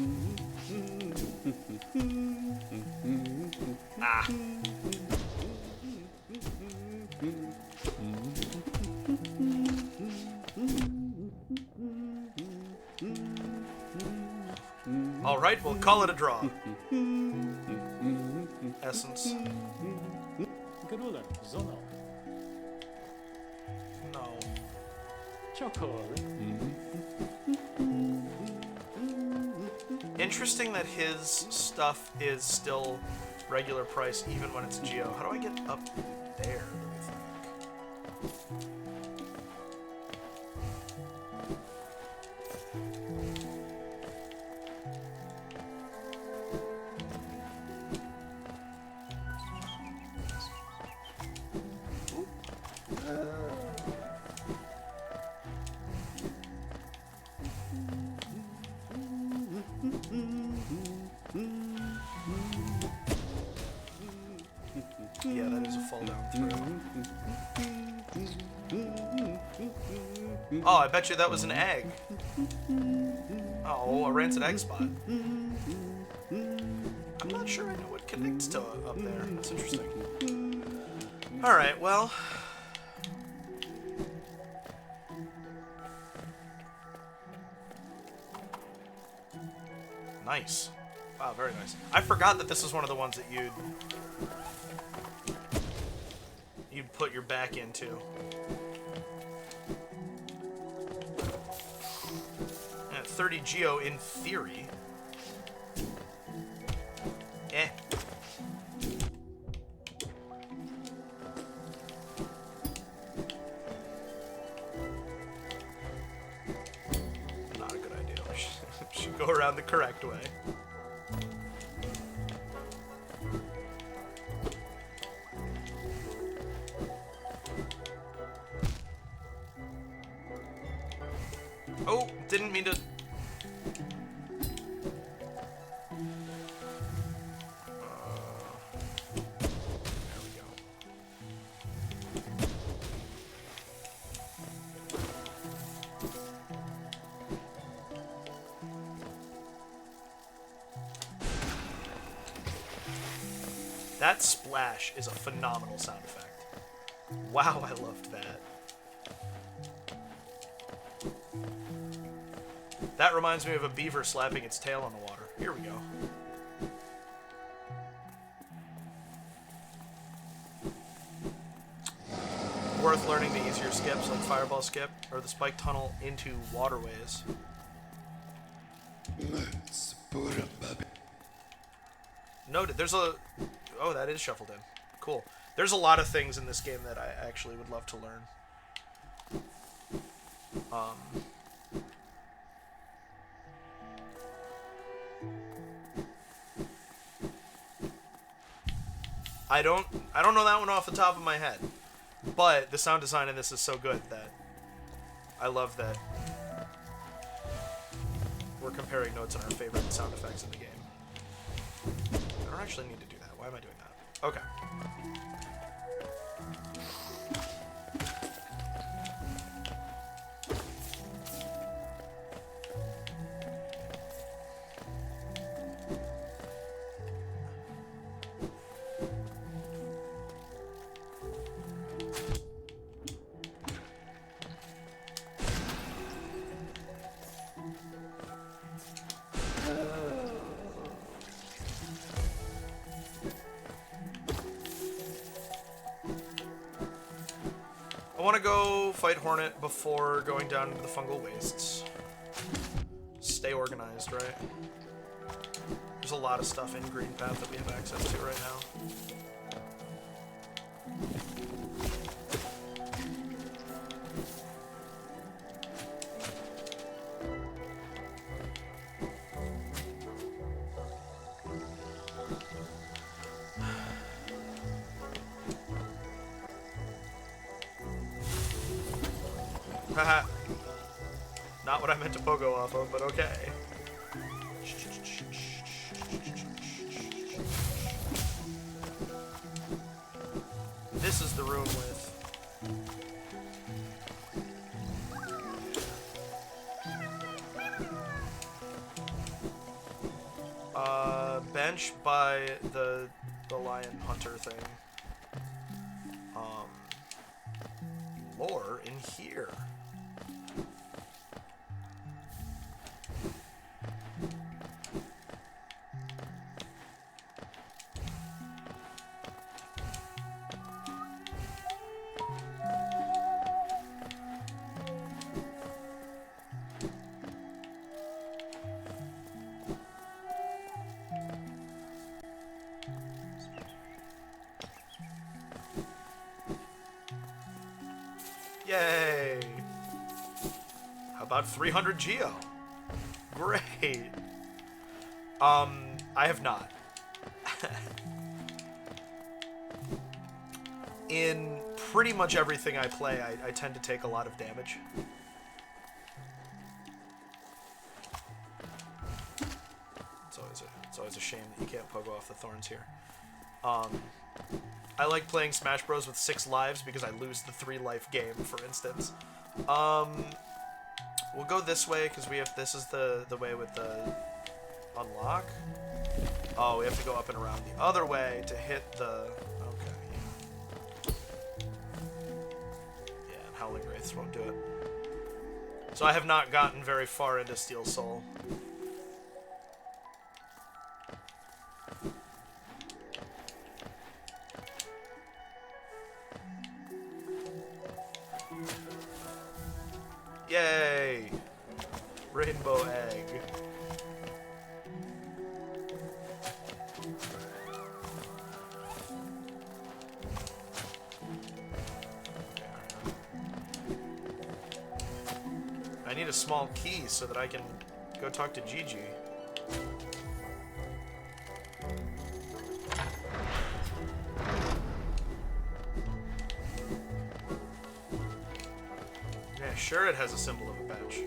Ah. All right, we'll call it a draw. Essence. No. Interesting that his stuff is still regular price even when it's Geo. How do I get up there, do we think? Yeah, that is a fall down through. Oh, I bet you that was an egg. Oh, a rancid egg spot. I'm not sure I know what connects to up there. That's interesting. Alright, well. Nice. Wow, very nice. I forgot that this is one of the ones that you'd put your back into. And at 30 Geo in theory. Eh. Not a good idea. We should go around the correct way. Oh, didn't mean to. There we go. That splash is a phenomenal sound effect. Wow, I loved that. That reminds me of a beaver slapping its tail on the water. Here we go. Worth learning the easier skips like Fireball Skip or the Spike Tunnel into waterways. Noted. There's a... Oh, that is shuffled in. Cool. There's a lot of things in this game that I actually would love to learn. I don't know that one off the top of my head, but the sound design in this is so good that I love that we're comparing notes on our favorite sound effects in the game. I don't actually need to do that. Why am I doing that? Okay. I want to go fight Hornet before going down into the fungal wastes. Stay organized, right? There's a lot of stuff in Green Path that we have access to right now. Haha. Not what I meant to pogo off of, but okay. This is the room with... bench by the lion hunter thing. Lore in here. Yay! How about 300 Geo? Great! I have not. In pretty much everything I play, I tend to take a lot of damage. It's always a shame that you can't pogo off the thorns here. I like playing Smash Bros with 6 lives because I lose the 3 life game, for instance. We'll go this way because we have. This is the way with the unlock. Oh, we have to go up and around the other way to hit the. Okay. Yeah, and Howling Wraiths won't do it. So I have not gotten very far into Steel Soul. Yay! Rainbow egg. I need a small key so that I can go talk to Gigi. Sure, it has a symbol of a bench.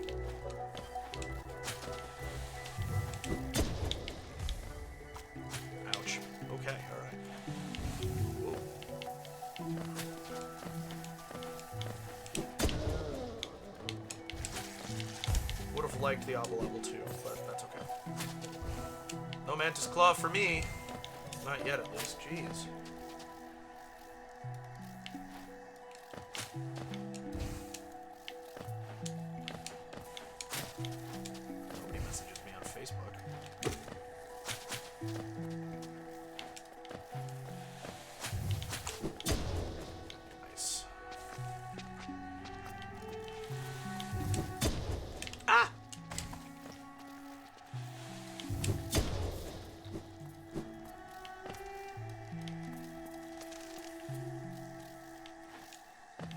Ouch. Okay, alright. Would have liked the Obble Obble too, but that's okay. No Mantis Claw for me. Not yet, at least. Jeez.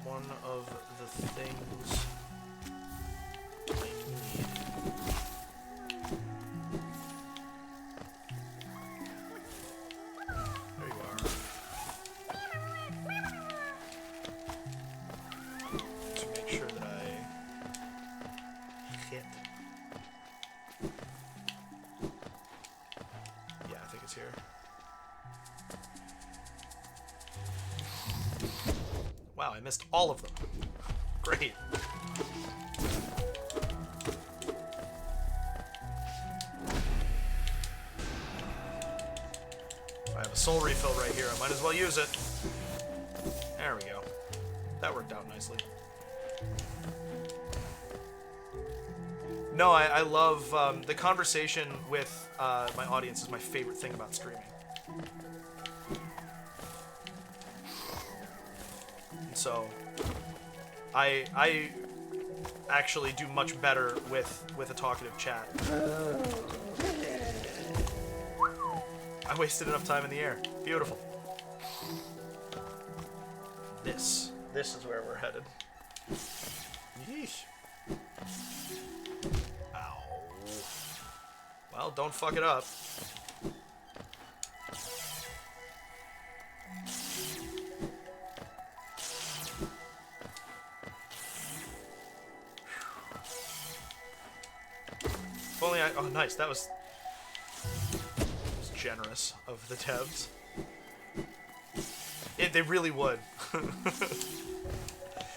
One of the things I need. There you are. To make sure that I hit. Yeah, I think it's here. Wow, I missed all of them. Great. If I have a soul refill right here, I might as well use it. There we go. That worked out nicely. No, I love the conversation with my audience is my favorite thing about streaming. So, I actually do much better with a talkative chat. I wasted enough time in the air. Beautiful. This is where we're headed. Yeesh. Ow. Well, don't fuck it up. Oh, nice. That was generous of the devs. They really would.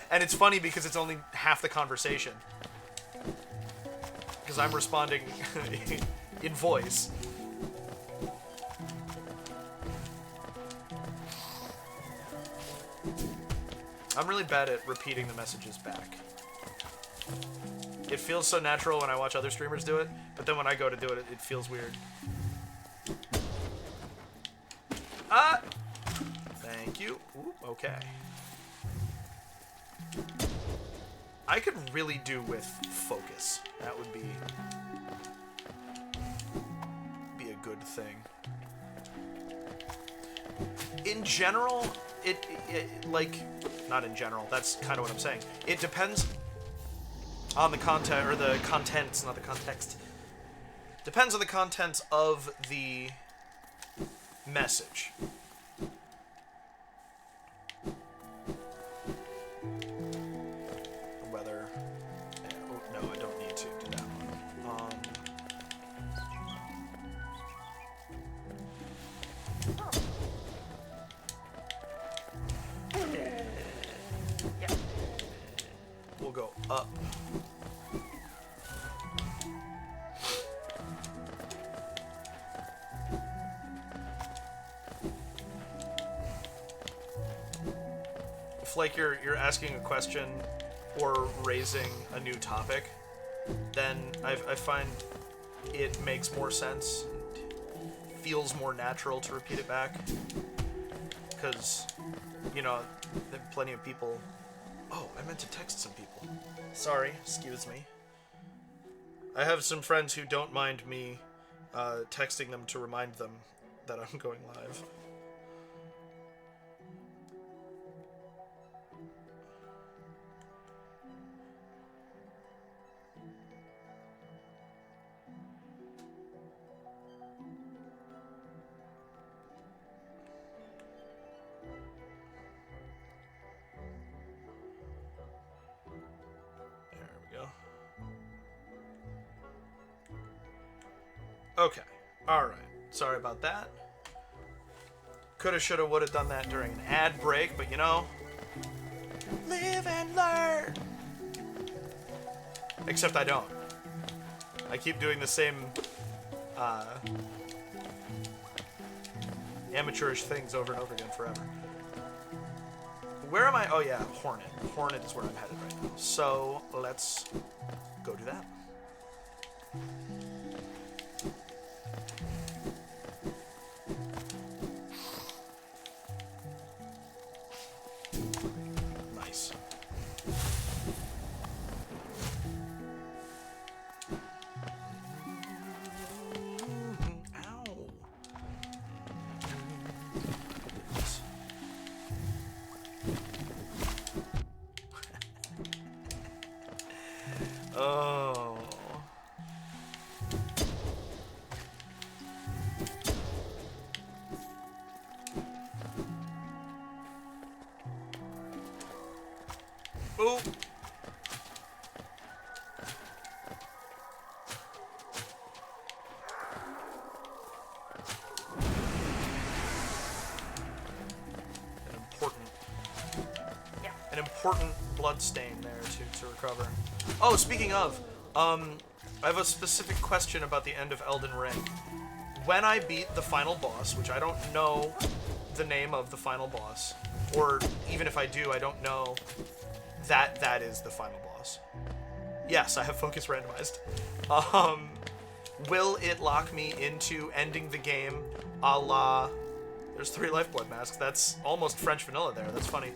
And it's funny because it's only half the conversation. Because I'm responding in voice. I'm really bad at repeating the messages back. It feels so natural when I watch other streamers do it, but then when I go to do it, it feels weird. Ah! Thank you. Ooh, okay. I could really do with focus. That would be a good thing. In general, it like, not in general, that's kind of what I'm saying. It depends on the content, or the contents, not the context. Depends on the contents of the message. Whether... oh, no, I don't need to do that one. Yeah. We'll go up. If, like, you're asking a question or raising a new topic, then I find it makes more sense, feels more natural to repeat it back, because, you know, there are plenty of people... Oh, I meant to text some people. Sorry, excuse me. I have some friends who don't mind me texting them to remind them that I'm going live. Okay. Alright. Sorry about that. Coulda, shoulda, woulda done that during an ad break, but you know... Live and learn! Except I don't. I keep doing the same, amateurish things over and over again forever. Where am I? Oh yeah, Hornet. Hornet is where I'm headed right now. So, let's go do that. Nice. Ow. Oh. Ooh. An important blood stain there to recover. Oh, speaking of, I have a specific question about the end of Elden Ring. When I beat the final boss, which I don't know the name of the final boss, or even if I do, I don't know that that is the final boss. Yes, I have focus randomized. Will it lock me into ending the game a la... There's 3 Lifeblood masks. That's almost French vanilla there. That's funny.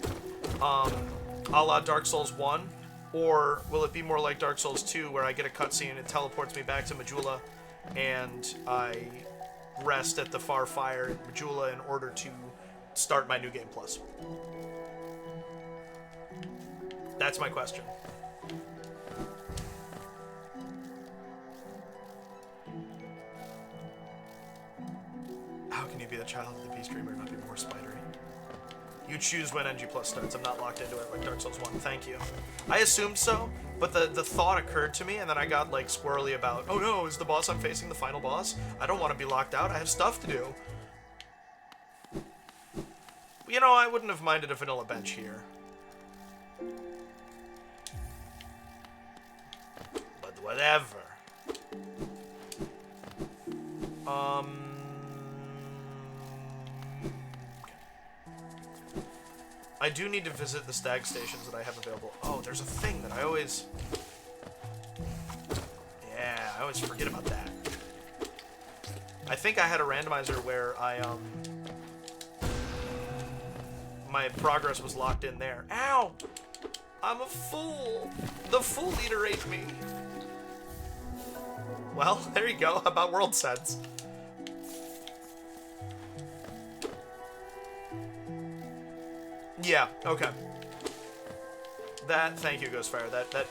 A la Dark Souls 1? Or will it be more like Dark Souls 2 where I get a cutscene and it teleports me back to Majula and I rest at the Far Fire in Majula in order to start my New Game Plus? That's my question. How can you be the child of the Peace Dreamer and not be more spidery? You choose when NG Plus starts. I'm not locked into it like Dark Souls 1. Thank you. I assumed so, but the thought occurred to me, and then I got, like, squirrely about, oh no, is the boss I'm facing the final boss? I don't want to be locked out. I have stuff to do. You know, I wouldn't have minded a vanilla bench here. But whatever. I do need to visit the stag stations that I have available. Oh, there's a thing that I always... Yeah, I always forget about that. I think I had a randomizer where my progress was locked in there. Ow! I'm a fool! The fool eater ate me! Well, there you go. How about world sense? Yeah, okay. Thank you, Ghostfire. That...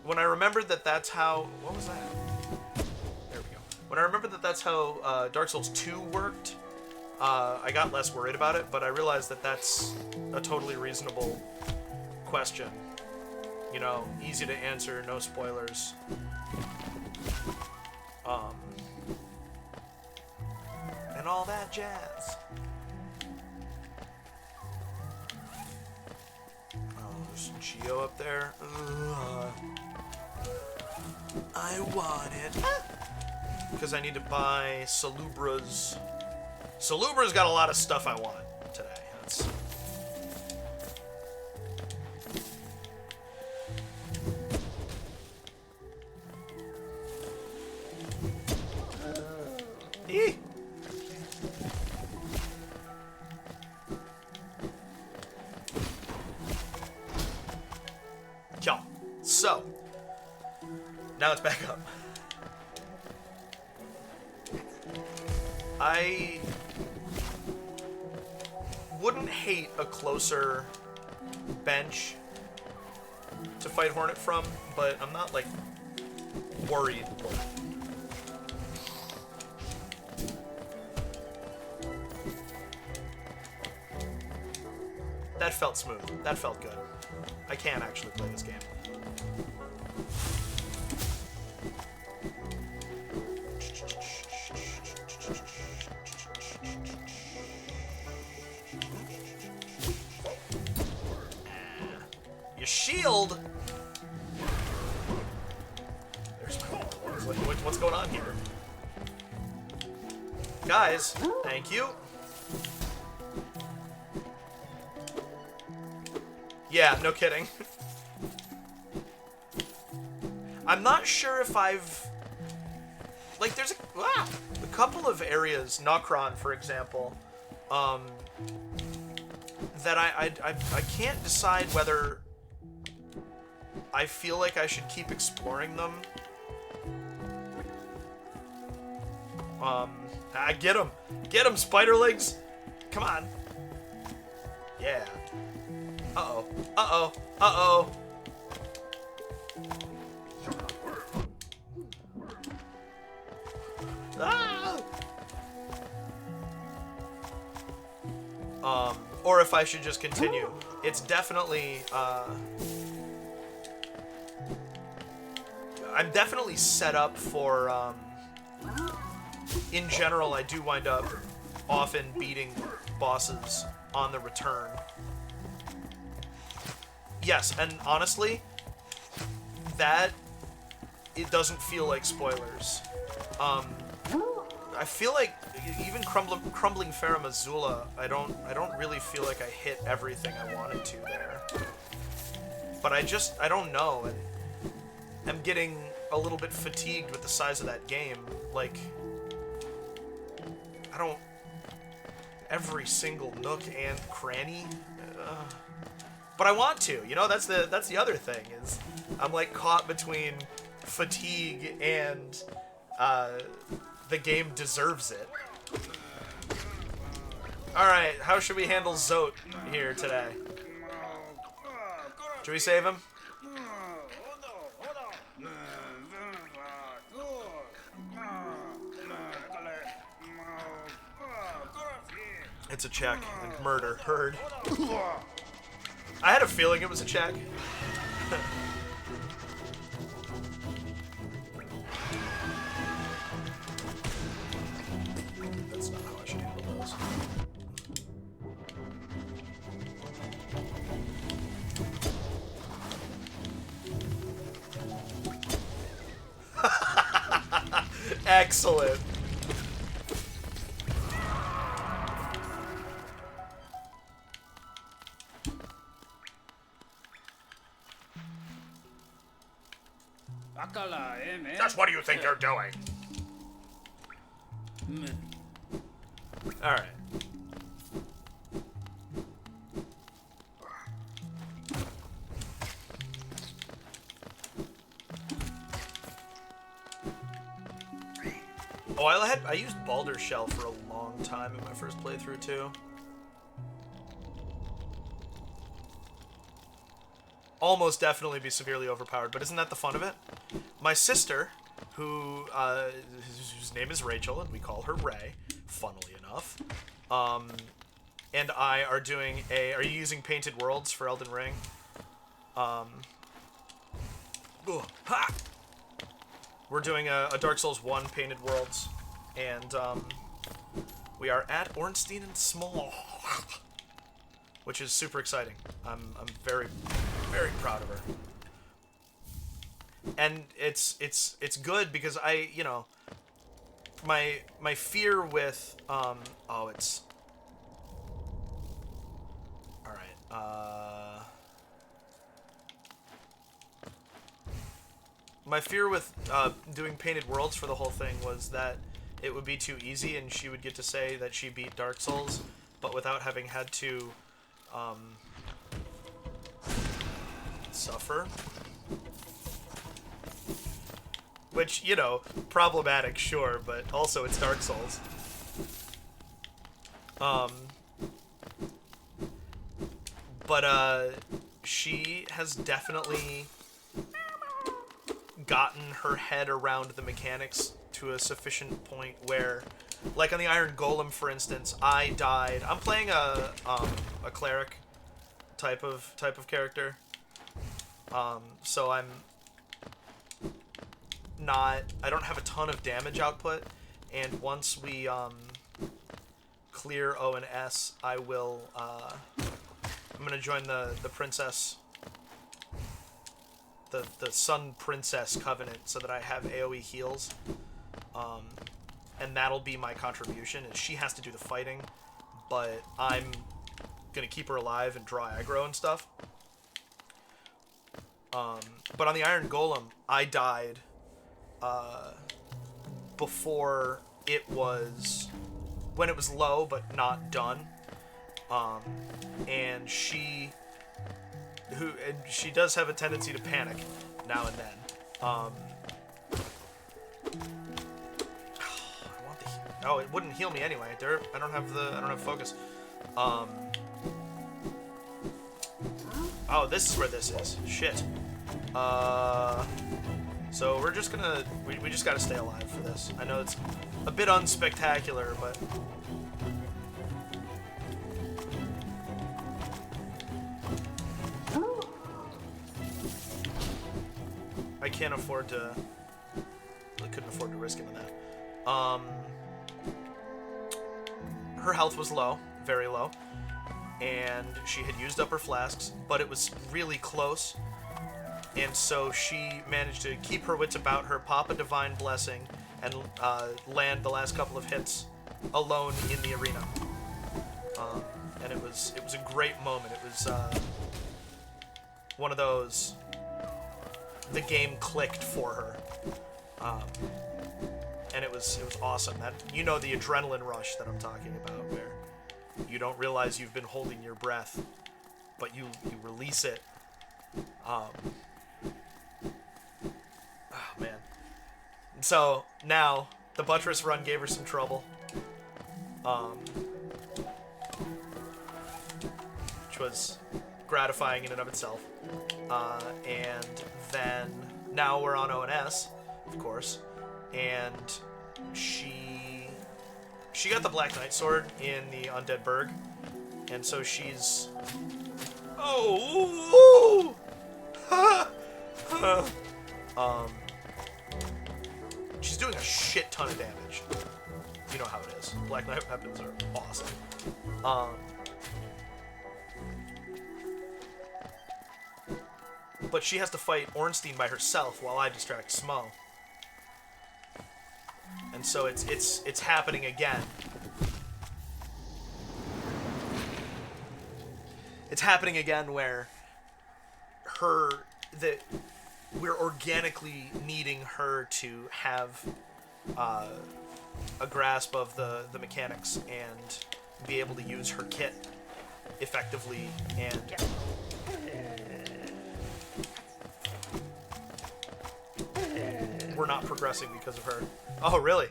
When I remembered that that's how... What was that? There we go. When I remembered that that's how Dark Souls 2 worked, I got less worried about it, but I realized that that's a totally reasonable question. You know, easy to answer, no spoilers. And all that jazz. There's Geo up there. Ugh. I want it. Because I need to buy Salubra's. Salubra's got a lot of stuff I want today. That's... Eee! So, now it's back up. I wouldn't hate a closer bench to fight Hornet from, but I'm not, like, worried. That felt smooth. That felt good. I can actually play this game. Your shield. There's what's going on here, guys? Thank you. Yeah, no kidding. I'm not sure if I've... Like, there's a couple of areas, Nokron, for example, that I can't decide whether I feel like I should keep exploring them. Get him! Get him, Spiderlegs! Come on! Yeah. Uh-oh. Uh-oh. Uh-oh. Ah! Or if I should just continue. It's definitely, I'm definitely set up for, in general, I do wind up often beating bosses on the return. Yes, and honestly, it doesn't feel like spoilers. I feel like even Crumbling Farum Azula, I don't really feel like I hit everything I wanted to there. But I don't know, and I'm getting a little bit fatigued with the size of that game. Like, every single nook and cranny. But I want to, you know, that's the other thing, is I'm like caught between fatigue and the game deserves it. Alright, how should we handle Zote here today? Should we save him? It's a check, and murder, heard. I had a feeling it was a check. That's not how I should handle those. Excellent. Man. Just what do you think you're doing? Alright. Oh, I used Baldur's Shell for a long time in my first playthrough too. Almost definitely be severely overpowered, but isn't that the fun of it? My sister, whose name is Rachel, and we call her Ray, funnily enough, and I are doing a... Are you using Painted Worlds for Elden Ring? We're doing a Dark Souls 1 Painted Worlds, and we are at Ornstein and Small, which is super exciting. I'm very, very proud of her. And it's good because I, you know, my fear with it's all right. My fear with doing Painted Worlds for the whole thing was that it would be too easy and she would get to say that she beat Dark Souls, but without having had to suffer. Which, you know, problematic, sure, but also it's Dark Souls. But she has definitely gotten her head around the mechanics to a sufficient point where, like on the Iron Golem, for instance, I died. I'm playing a cleric type of character, so I don't have a ton of damage output, and once we clear O and S, I will I'm gonna join the princess, the Sun Princess Covenant, so that I have AoE heals, and that'll be my contribution. And she has to do the fighting, but I'm gonna keep her alive and draw aggro and stuff. But on the Iron Golem, I died before it was, when it was low but not done, and she does have a tendency to panic now and then. It wouldn't heal me anyway. I don't have focus. Oh, this is where this is. Shit. So we're just gonna... We just gotta stay alive for this. I know it's a bit unspectacular, but... I can't afford to... I couldn't afford to risk into that. Her health was low. Very low. And she had used up her flasks, but it was really close. And so she managed to keep her wits about her, pop a Divine Blessing, and land the last couple of hits alone in the arena. And it was a great moment. It was one of those, the game clicked for her, and it was awesome. That, you know, the adrenaline rush that I'm talking about, where you don't realize you've been holding your breath, but you release it. Oh man. So now the buttress run gave her some trouble, which was gratifying in and of itself. And then now we're on ONS, of course, and she she got the Black Knight sword in the Undead Burg, and so she's... Oh! She's doing a shit ton of damage. You know how it is. Black Knight weapons are awesome. But she has to fight Ornstein by herself while I distract Smo. And so it's happening again. It's happening again where we're organically needing her to have a grasp of the mechanics and be able to use her kit effectively, and we're not progressing because of her. Oh, really?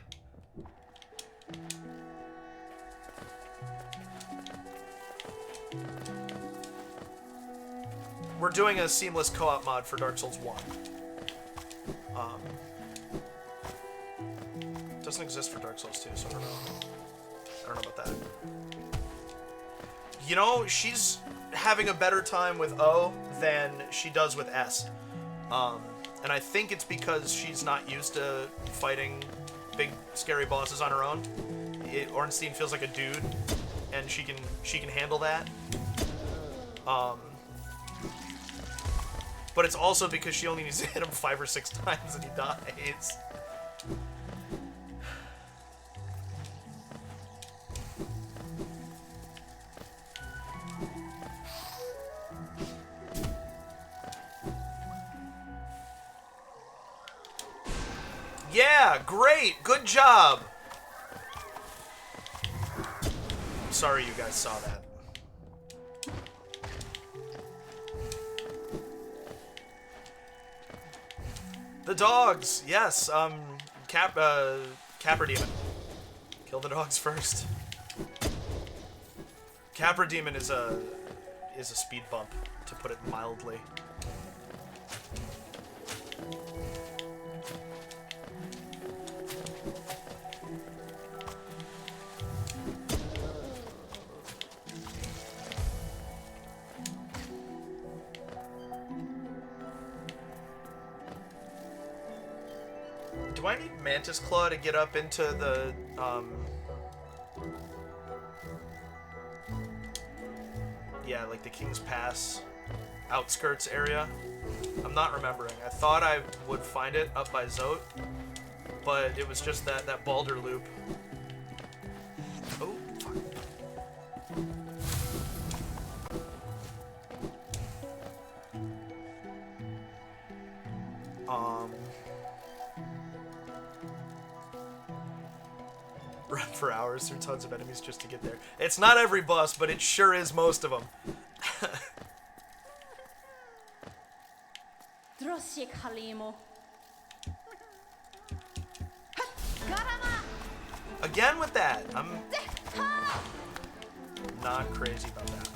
We're doing a seamless co-op mod for Dark Souls 1. Doesn't exist for Dark Souls 2, so I don't know about that. You know, she's having a better time with O than she does with S. And I think it's because she's not used to fighting big, scary bosses on her own. Ornstein feels like a dude, and she can handle that. But it's also because she only needs to hit him 5 or 6 times and he dies. Yeah, great, good job. Sorry you guys saw that. The dogs, yes. Capra Demon. Kill the dogs first. Capra Demon is a speed bump, to put it mildly. Do I need Mantis Claw to get up into the, yeah, like the King's Pass outskirts area? I'm not remembering. I thought I would find it up by Zote, but it was just that Balder loop. Oh, fuck. Run for hours through tons of enemies just to get there. It's not every boss, but it sure is most of them. Again with that. I'm not crazy about that.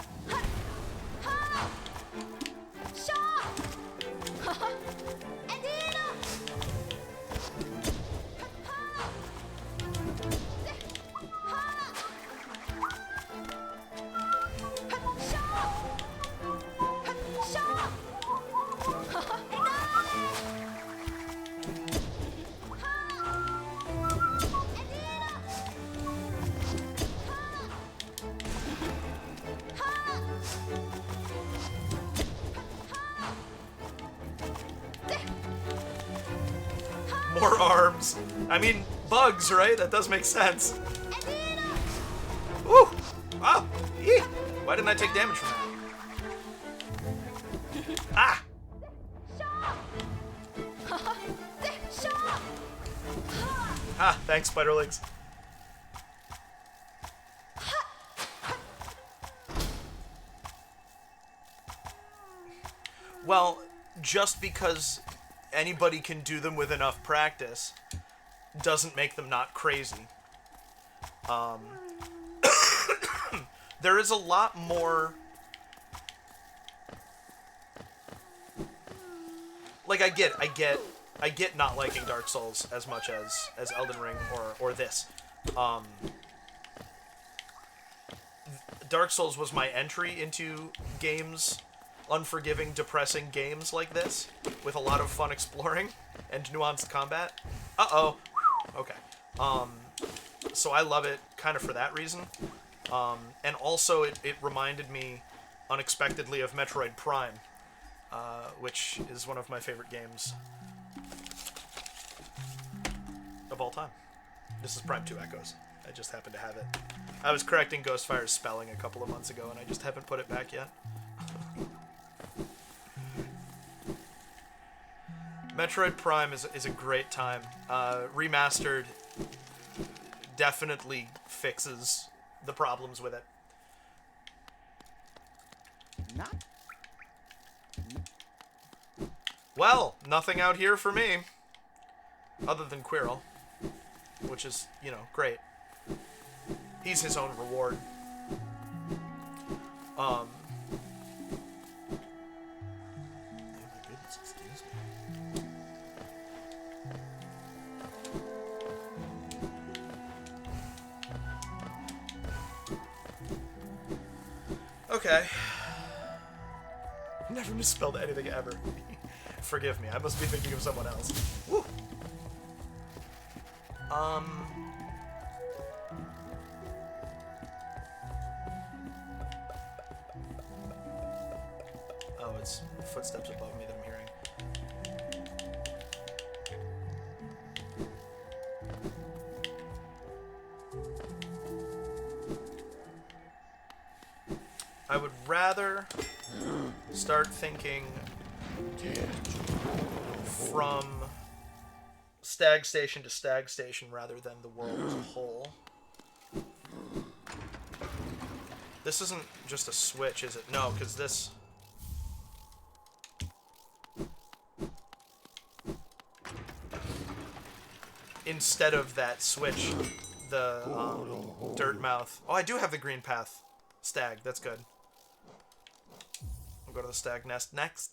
More arms. I mean, bugs, right? That does make sense. Woo! Wow! Eee! Why didn't I take damage from that? Ah! Ah, thanks, Spiderlegs. Well, just because anybody can do them with enough practice doesn't make them not crazy. There is a lot more... Like, I get not liking Dark Souls as much as Elden Ring or this. Dark Souls was my entry into games, unforgiving, depressing games like this, with a lot of fun exploring and nuanced combat. Uh-oh. Okay. So I love it kind of for that reason. And also it reminded me unexpectedly of Metroid Prime, which is one of my favorite games of all time. This is Prime 2 Echoes. I just happened to have it. I was correcting Ghostfire's spelling a couple of months ago, and I just haven't put it back yet. Metroid Prime is a great time. Remastered definitely fixes the problems with it. Not. Well, nothing out here for me. Other than Quirrell. Which is, you know, great. He's his own reward. Oh my goodness, excuse me. Okay. Never misspelled anything ever. Forgive me, I must be thinking of someone else. Woo! Oh, it's footsteps above me that I'm hearing. I would rather start thinking from stag station to stag station rather than the world as a whole. This isn't just a switch, is it? No, because this... Instead of that switch, the dirt mouth... Oh, I do have the green path stag. That's good. I'll go to the stag nest next.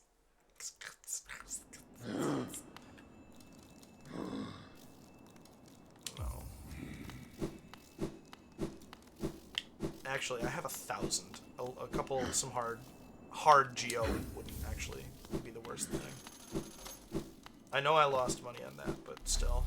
No. Actually, I have 1,000. A couple, some hard geo wouldn't actually be the worst thing. I know I lost money on that, but still.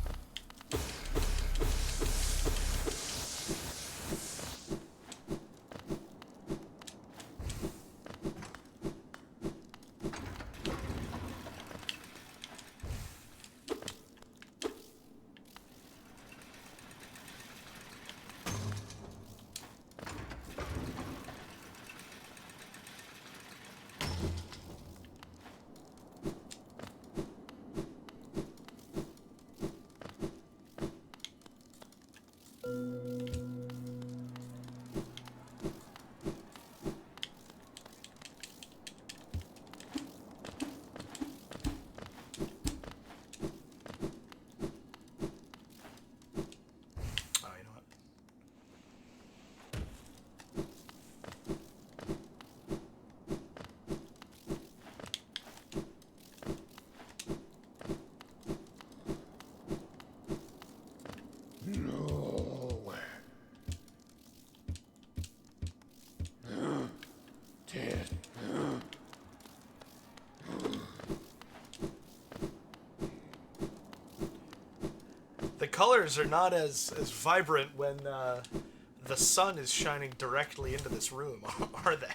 The colors are not as vibrant when the sun is shining directly into this room, are they?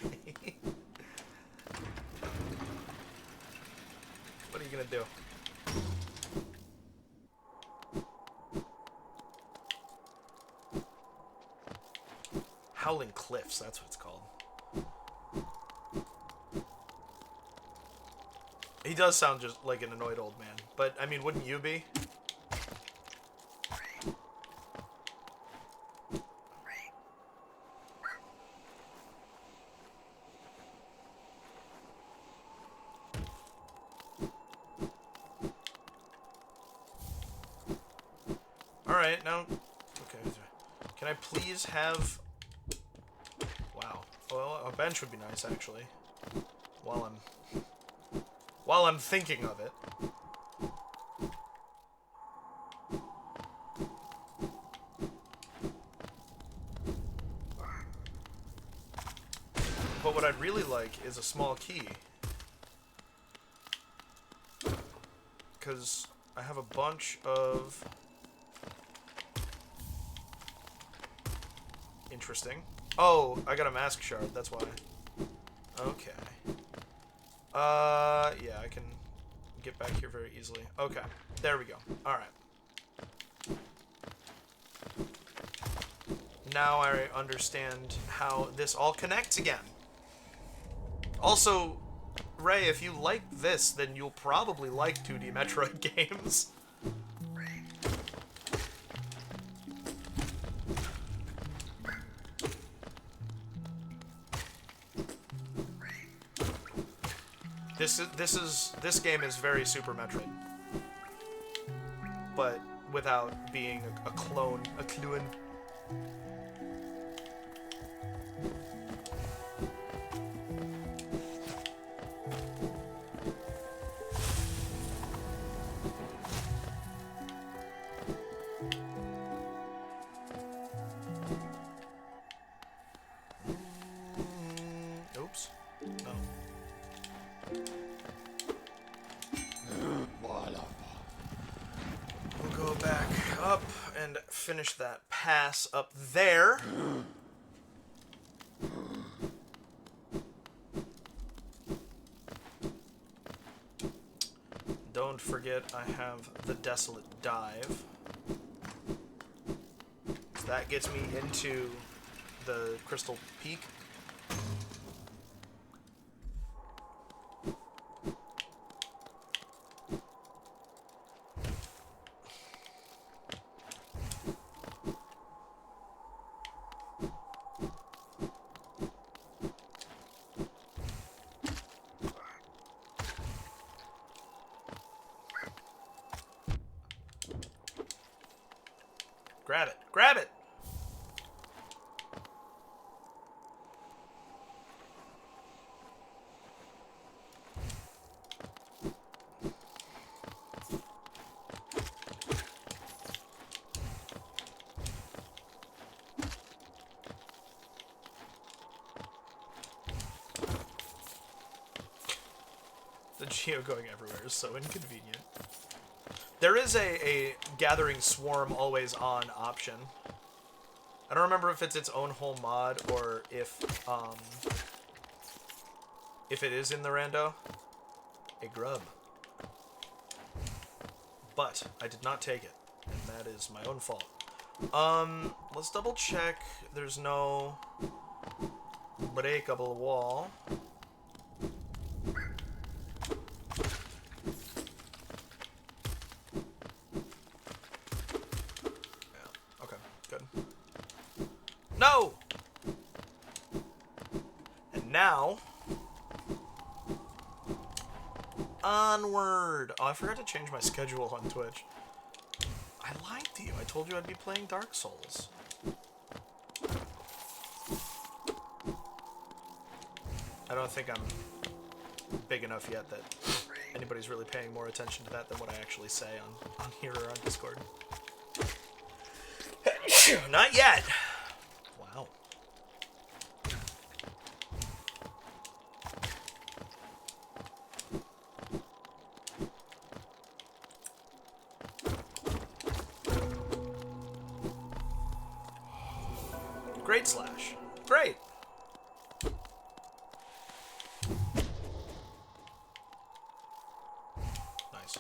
What are you gonna do? Howling Cliffs, that's what it's called. He does sound just like an annoyed old man, but I mean, wouldn't you be? Alright, now... Okay. Can I please have... Wow. Well, a bench would be nice, actually. While I'm thinking of it. really like is a small key. Because I have a bunch of... Interesting. Oh, I got a mask shard, that's why. Okay. Yeah, I can get back here very easily. Okay, there we go. Alright. Now I understand how this all connects again. Also, Ray, if you like this, then you'll probably like 2D Metroid games. This game is very Super Metroid, but without being a clone, a clone. Oops. No. We'll go back up and finish that pass up there. Don't forget I have the Desolate Dive. So that gets me into the Crystal Peak. Grab it! Grab it! The Geo going everywhere is so inconvenient. There is a gathering swarm always on option. I don't remember if it's its own whole mod or if it is in the rando. A grub. But I did not take it, and that is my own fault. Let's double check there's no breakable wall. No! And now... onward! Oh, I forgot to change my schedule on Twitch. I lied to you. I told you I'd be playing Dark Souls. I don't think I'm big enough yet that anybody's really paying more attention to that than what I actually say on here or on Discord. Not yet! Wow. Great slash. Great. Nice.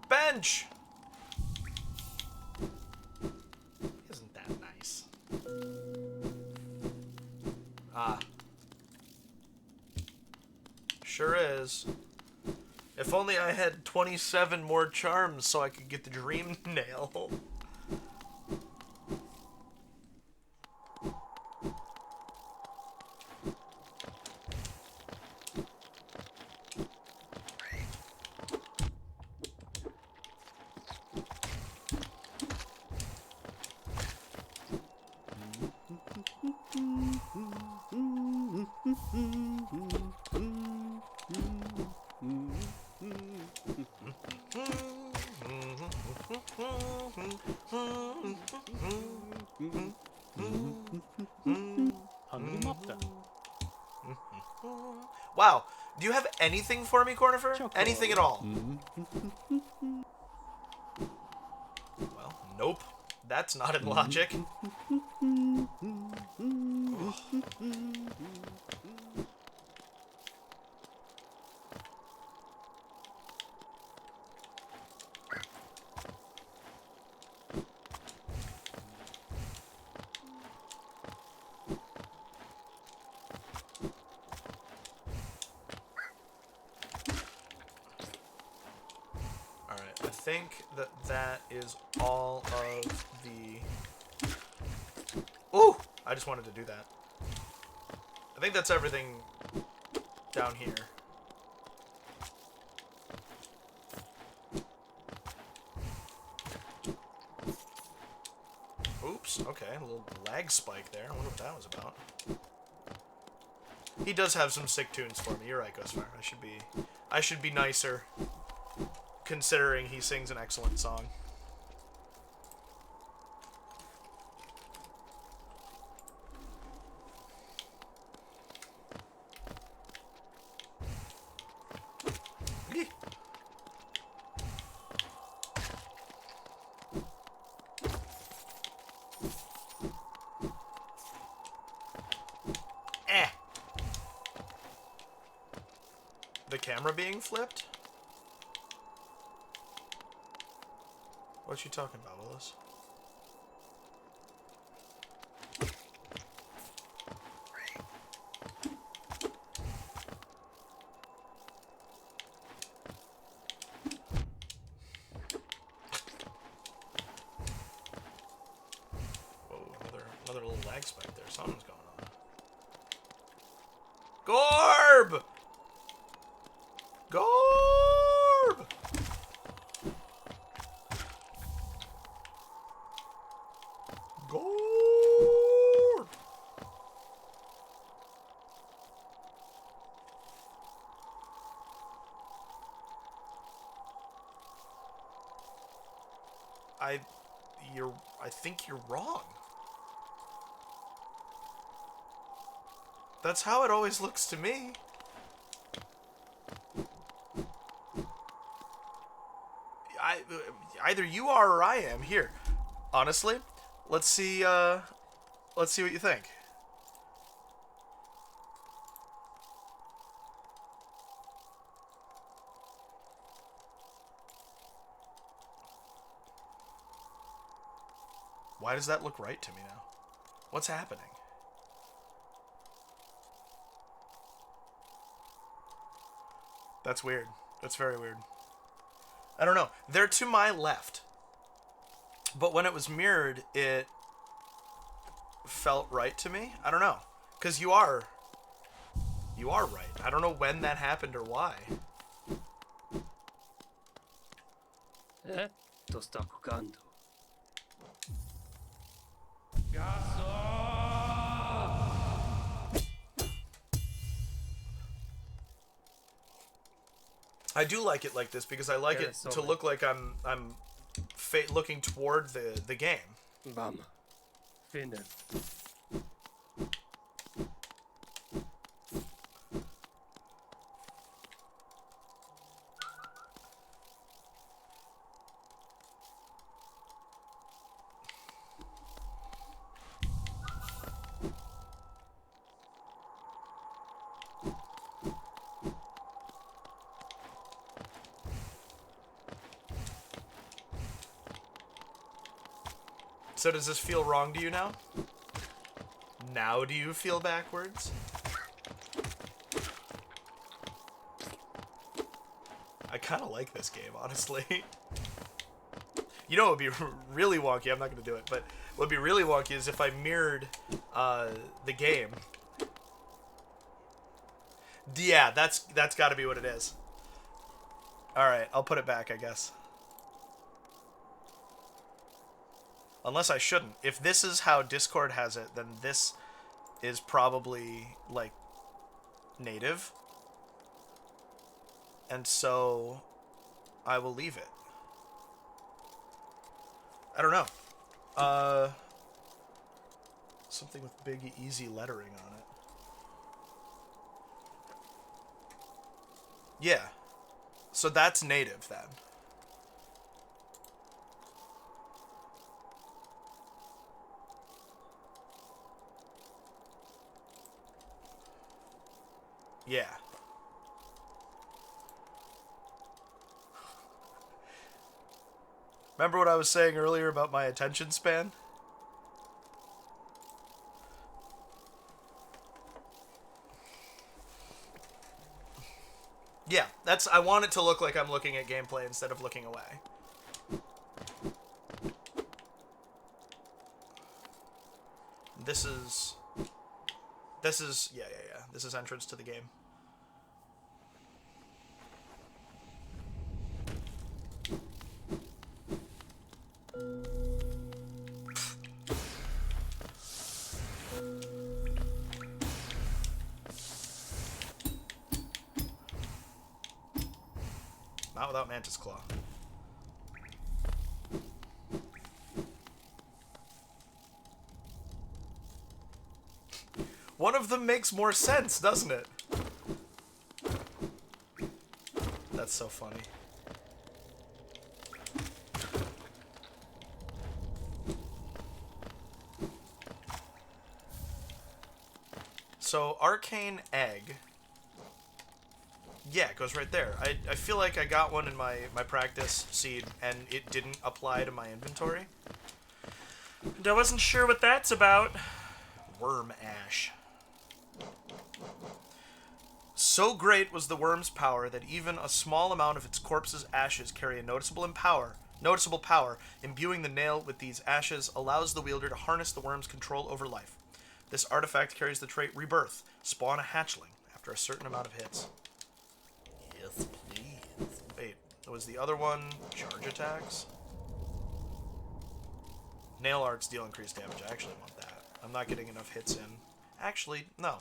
Bench! Isn't that nice? Ah. Sure is. If only I had 27 more charms so I could get the dream nail. 하늘이 맑다. Wow. Do you have anything for me, Cornifer? Anything at all? Well, nope. That's not in logic. Alright, I think that is all of the... Ooh! I just wanted to do that. I think that's everything down here. Oops, okay, a little lag spike there. I wonder what that was about. He does have some sick tunes for me. You're right, Ghostfire. I should be nicer, considering he sings an excellent song. Eeh. Eh. The camera being flipped? What's she talking about, Willis? Whoa, another little lag spike there. Something's going on. Gorb! Gorb! Gorb! I think you're wrong. That's how it always looks to me. Either you are or I am. Here, honestly, let's see what you think. Why does that look right to me now? What's happening? That's weird. That's very weird. I don't know. They're to my left. But when it was mirrored, it felt right to me. I don't know. Because you are right. I don't know when that happened or why. Tô sta jugando. I do like it like this because I like it to look like I'm looking toward the game. Vamos. Finden. So does this feel wrong to you now? Now do you feel backwards? I kind of like this game, honestly. You know what would be really wonky? I'm not going to do it, but what would be really wonky is if I mirrored the game. Yeah, that's got to be what it is. Alright, I'll put it back, I guess. Unless I shouldn't. If this is how Discord has it, then this is probably, like, native. And so I will leave it. I don't know. Something with big, easy lettering on it. Yeah. So that's native, then. Yeah. Remember what I was saying earlier about my attention span? Yeah, I want it to look like I'm looking at gameplay instead of looking away. This is, yeah. This is entrance to the game. Not without Mantis Claw. One of them makes more sense, doesn't it? That's so funny. So, Arcane Egg. Yeah, it goes right there. I feel like I got one in my practice seed, and it didn't apply to my inventory. And I wasn't sure what that's about. Worm Ash. So great was the worm's power that even a small amount of its corpse's ashes carry a noticeable power. Imbuing the nail with these ashes allows the wielder to harness the worm's control over life. This artifact carries the trait Rebirth, spawn a hatchling after a certain amount of hits. Yes, please. Wait, was the other one charge attacks? Nail arts deal increased damage. I actually want that. I'm not getting enough hits in. Actually, no.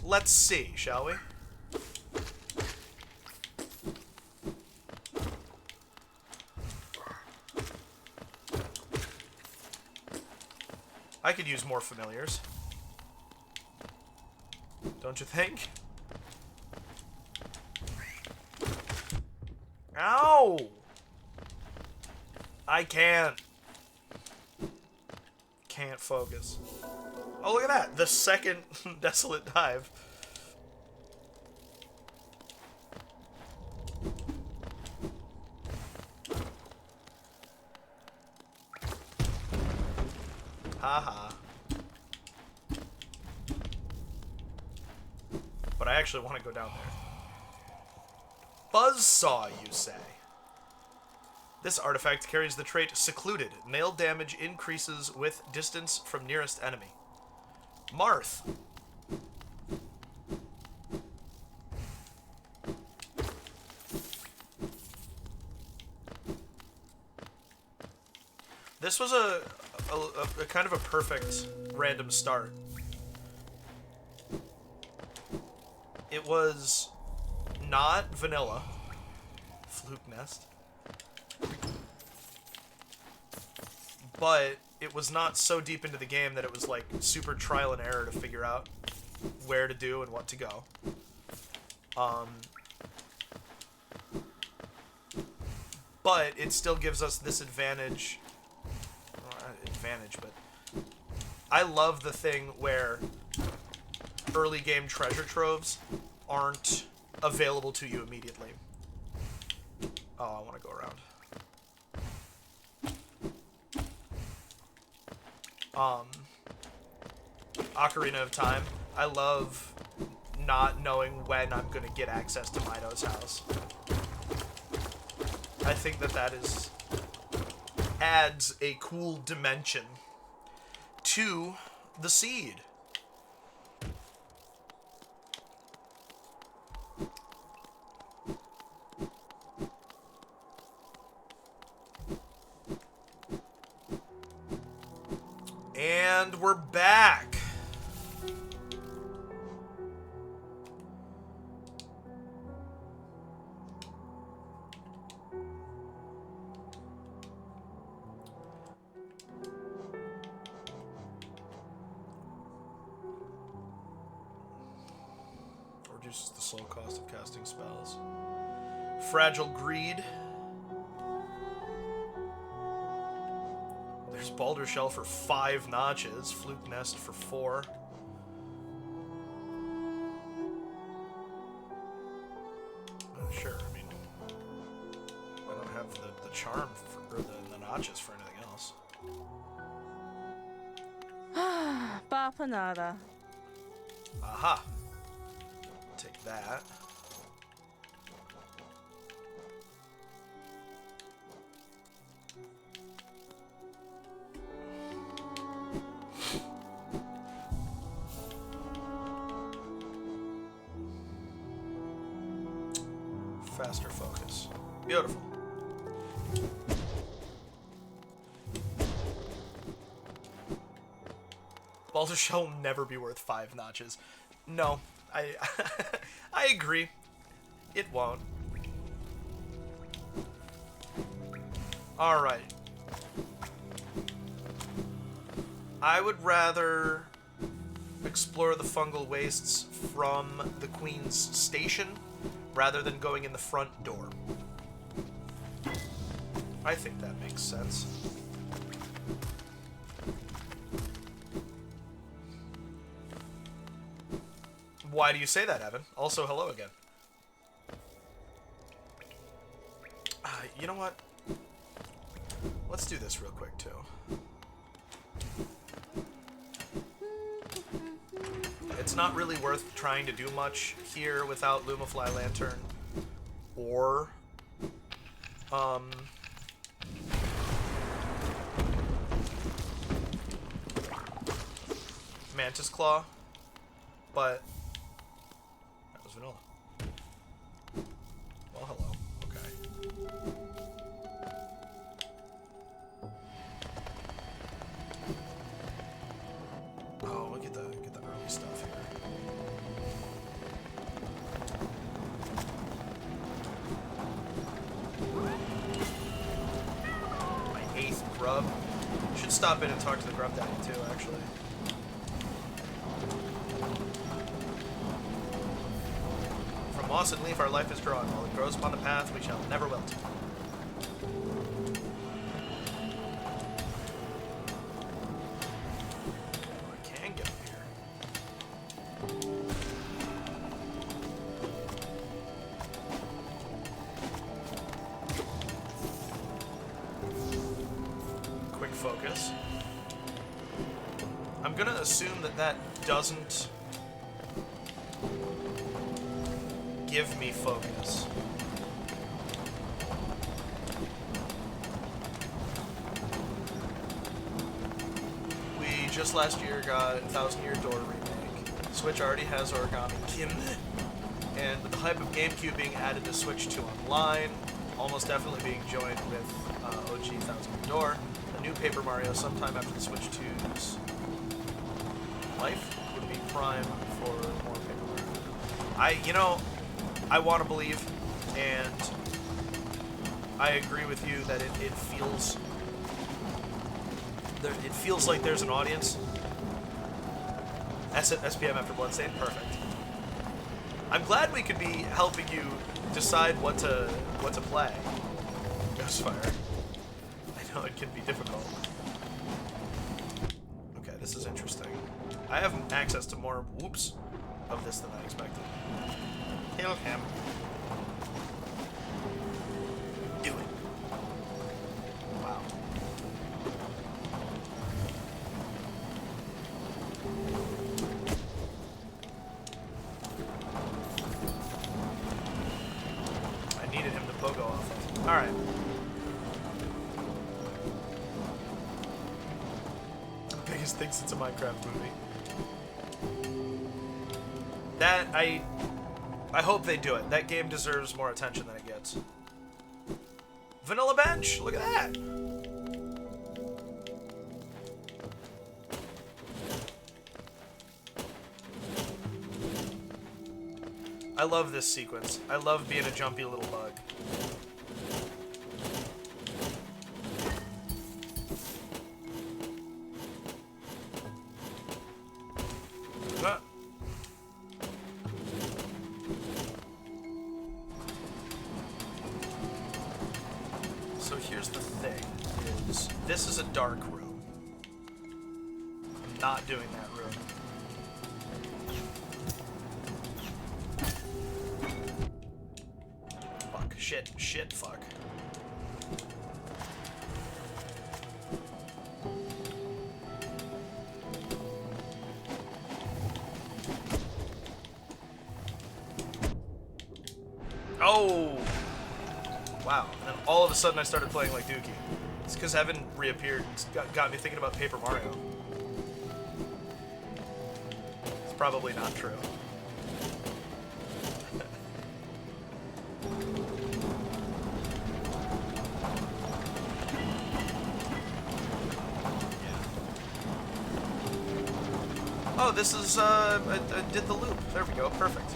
Let's see, shall we? I could use more familiars. Don't you think? Ow! I can't focus. Oh, look at that. The second Desolate Dive. Haha. But I actually want to go down there. Buzzsaw, you say? This artifact carries the trait Secluded. Nail damage increases with distance from nearest enemy. Marth. This was a kind of a perfect random start. It was not vanilla. Fluke Nest. But it was not so deep into the game that it was like super trial and error to figure out where to do and what to go. But it still gives us this advantage. Well, not advantage, but I love the thing where early game treasure troves aren't available to you immediately. Oh, I want to go around. Ocarina of Time. I love not knowing when I'm going to get access to Mido's house. I think that adds a cool dimension to the seed. And we're back. reduces the slow cost of casting spells. Fragile Greed. There's Balder Shell for 5 notches. Fluke Nest for 4. Oh, sure, I mean, I don't have the charm for, or the notches for anything else. Bapanada. Aha! Take that. Faster focus. Beautiful. Baldur Shell will never be worth 5 notches. No, I I agree. It won't. Alright. I would rather explore the fungal wastes from the Queen's station rather than going in the front door. I think that makes sense. Why do you say that, Evan? Also, hello again. You know what? Let's do this real quick, too. It's not really worth trying to do much here without Lumafly Lantern or Mantis Claw, but that was vanilla. Well, hello. Okay. Oh, we'll get the early stuff here. My 8th grub. Should stop in and talk to the grub daddy too, actually. From moss and leaf our life is drawn. While it grows upon the path, we shall never wilt. Focus. I'm gonna assume that that doesn't give me focus. We just last year got 1,000 Year Door remake. Switch already has Origami Kim, and with the hype of GameCube being added to Switch 2 Online, almost definitely being joined with OG 1,000 Year Door. New Paper Mario sometime after the Switch 2's life would be prime for more Paper Mario. I want to believe, and I agree with you that it feels like there's an audience. SPM after Bloodstained, perfect. I'm glad we could be helping you decide what to play. Ghostfire. I know it can be difficult. Okay, this is interesting. I have access to more whoops of this than I expected. Kill him. Do it. Wow. I needed him to pogo off of. Alright. Thinks it's a Minecraft movie. That I hope they do it. That game deserves more attention than it gets. Vanilla Bench, look at that. I love this sequence. I love being a jumpy little bug. here's the thing, is this is a dark room. I'm not doing that room. Fuck, shit, fuck. Oh! Wow. And then all of a sudden I started playing like Dookie. It's because Evan reappeared and got me thinking about Paper Mario. It's probably not true. Oh, this is, I did the loop. There we go. Perfect.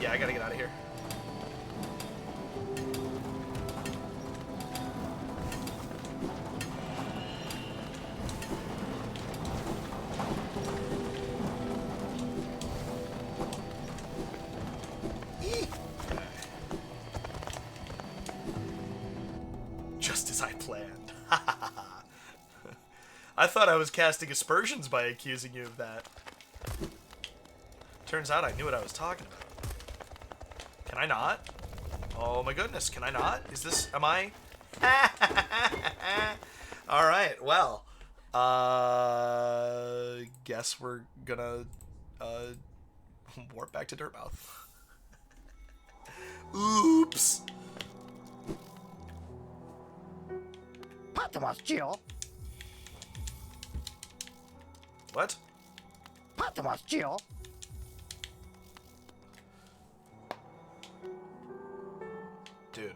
Yeah, I gotta get out of here. Just as I planned. I thought I was casting aspersions by accusing you of that. Turns out I knew what I was talking about. Can I not? Oh my goodness, can I not? Is this, am I? Alright, well. Guess we're gonna, warp back to Dirtmouth. Oops! What? Dude.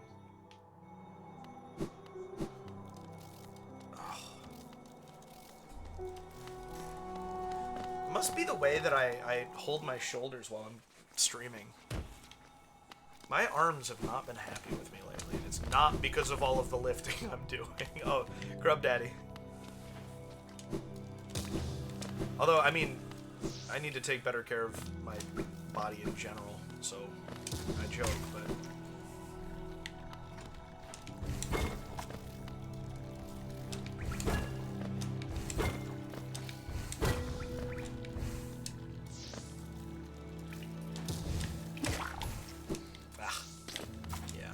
Oh. Must be the way that I hold my shoulders while I'm streaming. My arms have not been happy with me lately, and it's not because of all of the lifting I'm doing. Oh, Grub Daddy. Although, I mean, I need to take better care of my body in general, so I joke, but... Ah, yeah.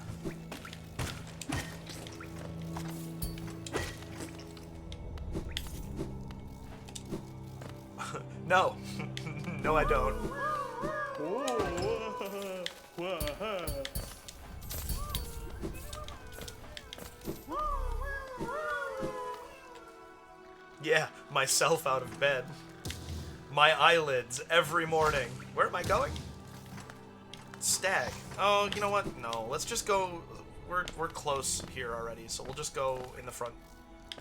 No. No, I don't. Yeah, myself out of bed. My eyelids every morning. Where am I going? Stag. Oh, you know what? No, let's just go. We're close here already, so we'll just go in the front.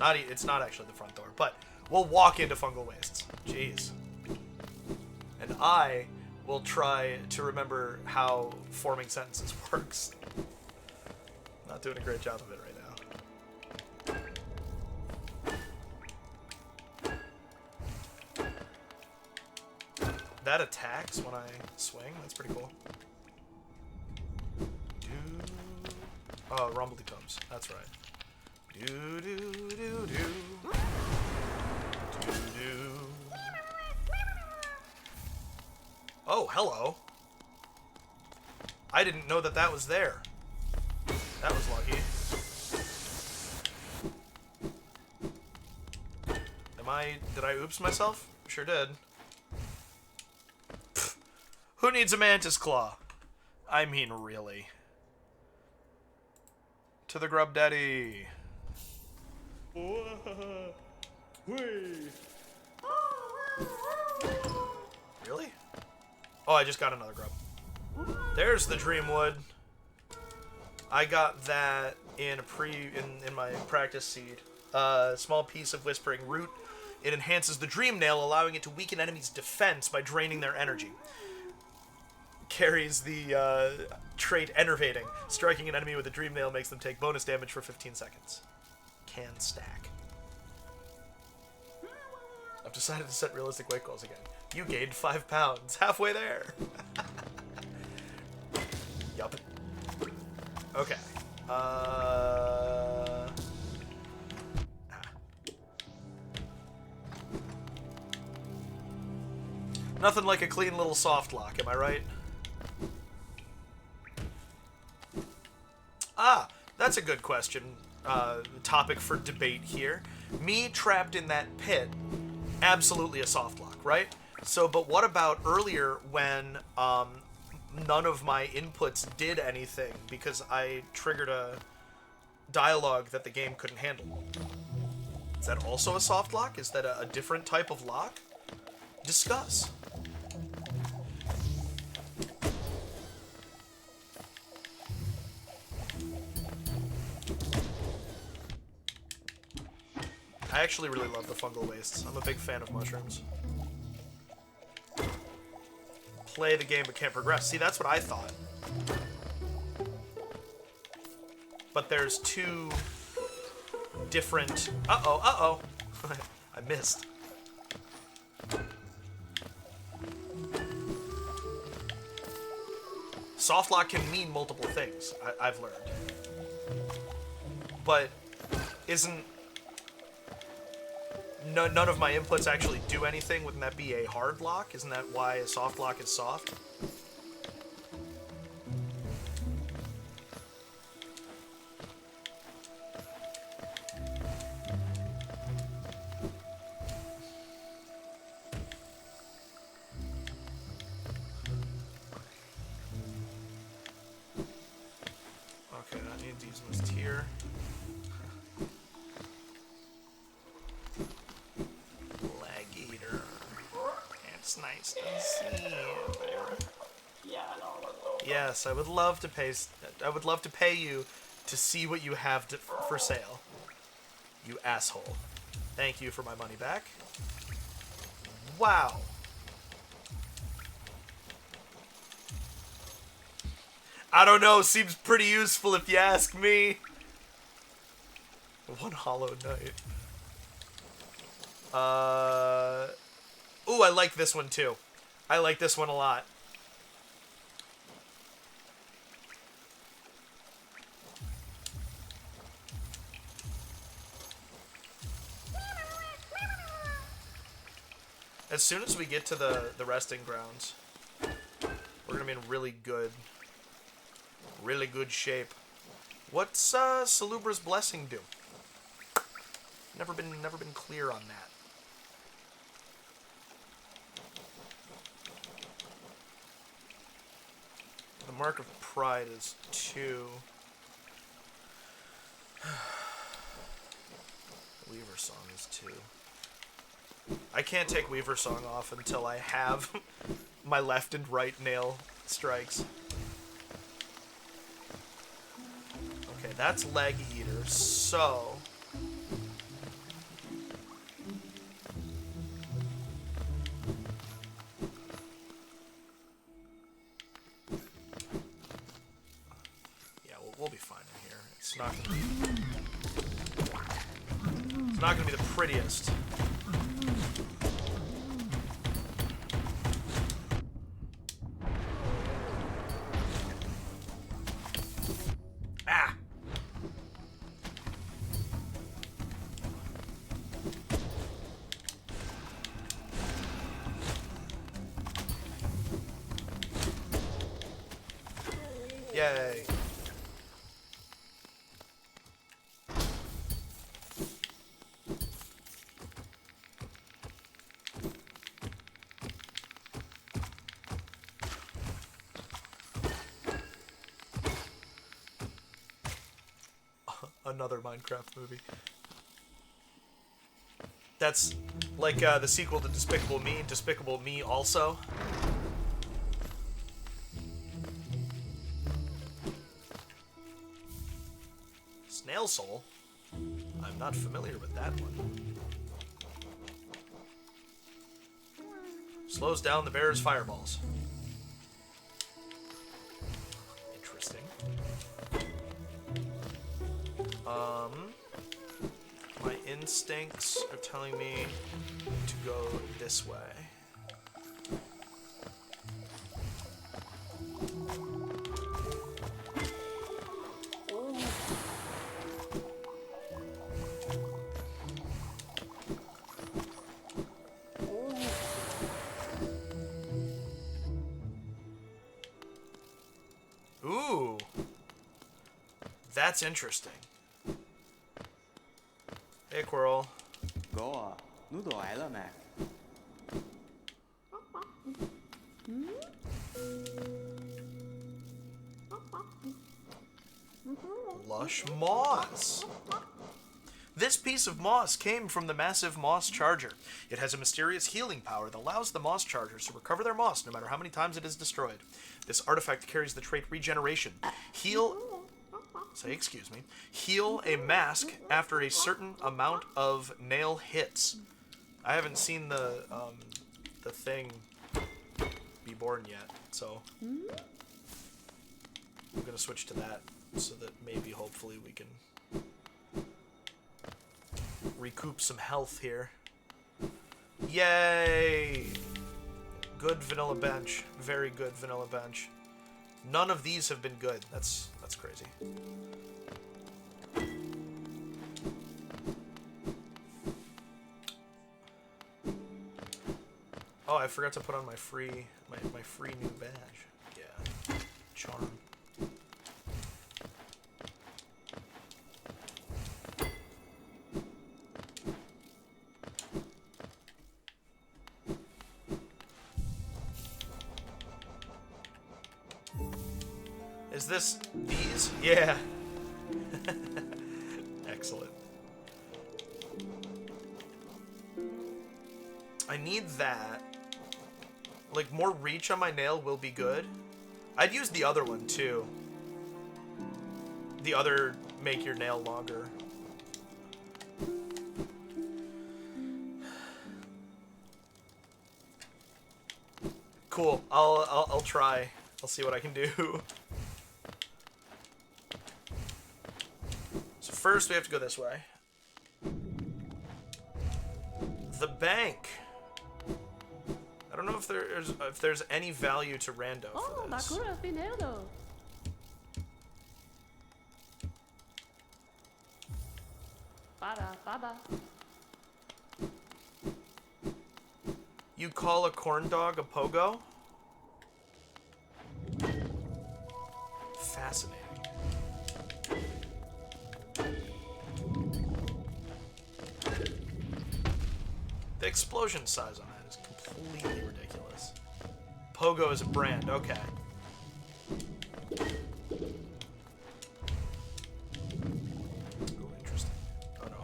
It's not actually the front door, but we'll walk into Fungal Wastes. Jeez. And I will try to remember how forming sentences works. Not doing a great job of it right now. That attacks when I swing. That's pretty cool. Oh, Rumbly Tubs. That's right. Do do do do. Do do. Oh, hello. I didn't know that that was there. That was lucky. Did I oops myself? Sure did. Pfft. Who needs a mantis claw? I mean, really. To the Grub Daddy. Really? Oh, I just got another grub. There's the Dreamwood. I got that in my practice seed. Small piece of Whispering Root. It enhances the Dream Nail, allowing it to weaken enemies' defense by draining their energy. Carries the trait Enervating. Striking an enemy with a Dream Nail makes them take bonus damage for 15 seconds. Can stack. I've decided to set realistic weight goals again. You gained 5 pounds. Halfway there. Yup. Okay. Nothing like a clean little soft lock, am I right? Ah, that's a good question. Topic for debate here. Me trapped in that pit, absolutely a soft lock, right? So, but what about earlier when none of my inputs did anything because I triggered a dialogue that the game couldn't handle? Is that also a soft lock? Is that a different type of lock? Discuss. I actually really love the fungal wastes. I'm a big fan of mushrooms. Play the game but can't progress. See, that's what I thought. But there's two different... Uh-oh. I missed. Soft lock can mean multiple things, I've learned. But isn't... none of my inputs actually do anything? Wouldn't that be a hard lock? Isn't that why a soft lock is soft? Okay, I need these in this tier. It's nice to see you. Yes, I would love to pay you to see what you have for sale. You asshole. Thank you for my money back. Wow. I don't know, seems pretty useful if you ask me. One Hollow Knight. Ooh, I like this one too. I like this one a lot. As soon as we get to the resting grounds, we're gonna be in really good shape. What's Salubra's Blessing do? Never been clear on that. The Mark of Pride is 2. Weaver Song is 2. I can't take Weaver Song off until I have my left and right nail strikes. Okay, that's Leg Eater, so... We'll be fine in here. It's not gonna be the prettiest. Ah! Yay. Another Minecraft movie. That's like the sequel to Despicable Me also. Snail Soul? I'm not familiar with that one. Slows down the bear's fireballs. Interesting. My instincts are telling me to go this way. Ooh. That's interesting. Hey, Quirrell. 哥啊，你都来了没？ Lush moss. This piece of moss came from the massive moss charger. It has a mysterious healing power that allows the moss chargers to recover their moss no matter how many times it is destroyed. This artifact carries the trait regeneration. Heal a mask after a certain amount of nail hits. I haven't seen the thing be born yet, so I'm gonna switch to that so that maybe hopefully we can recoup some health here. Yay! Good vanilla bench. Very good vanilla bench. None of these have been good. That's crazy. Oh, I forgot to put on my free new badge. Yeah. Charm. Is this these? Yeah. Excellent. I need that. Like, more reach on my nail will be good. I'd use the other one, too. The other make your nail longer. Cool. I'll try. I'll see what I can do. So first we have to go this way. The bank. I don't know if there's any value to rando for this. Bakura Finero. Bada. You call a corn dog a pogo? Fascinating. The explosion size on that is completely ridiculous. Pogo is a brand, okay. Ooh, interesting. Oh no,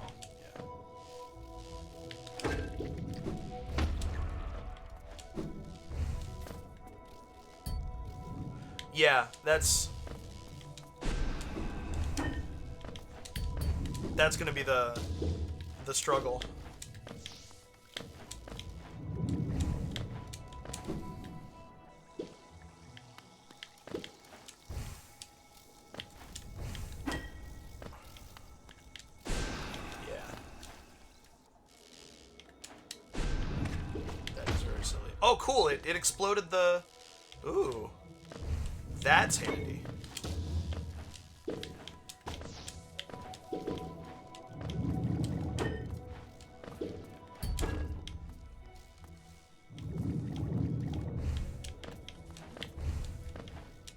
yeah. Yeah, that's gonna be the struggle. Oh, cool! It exploded the... Ooh. That's handy.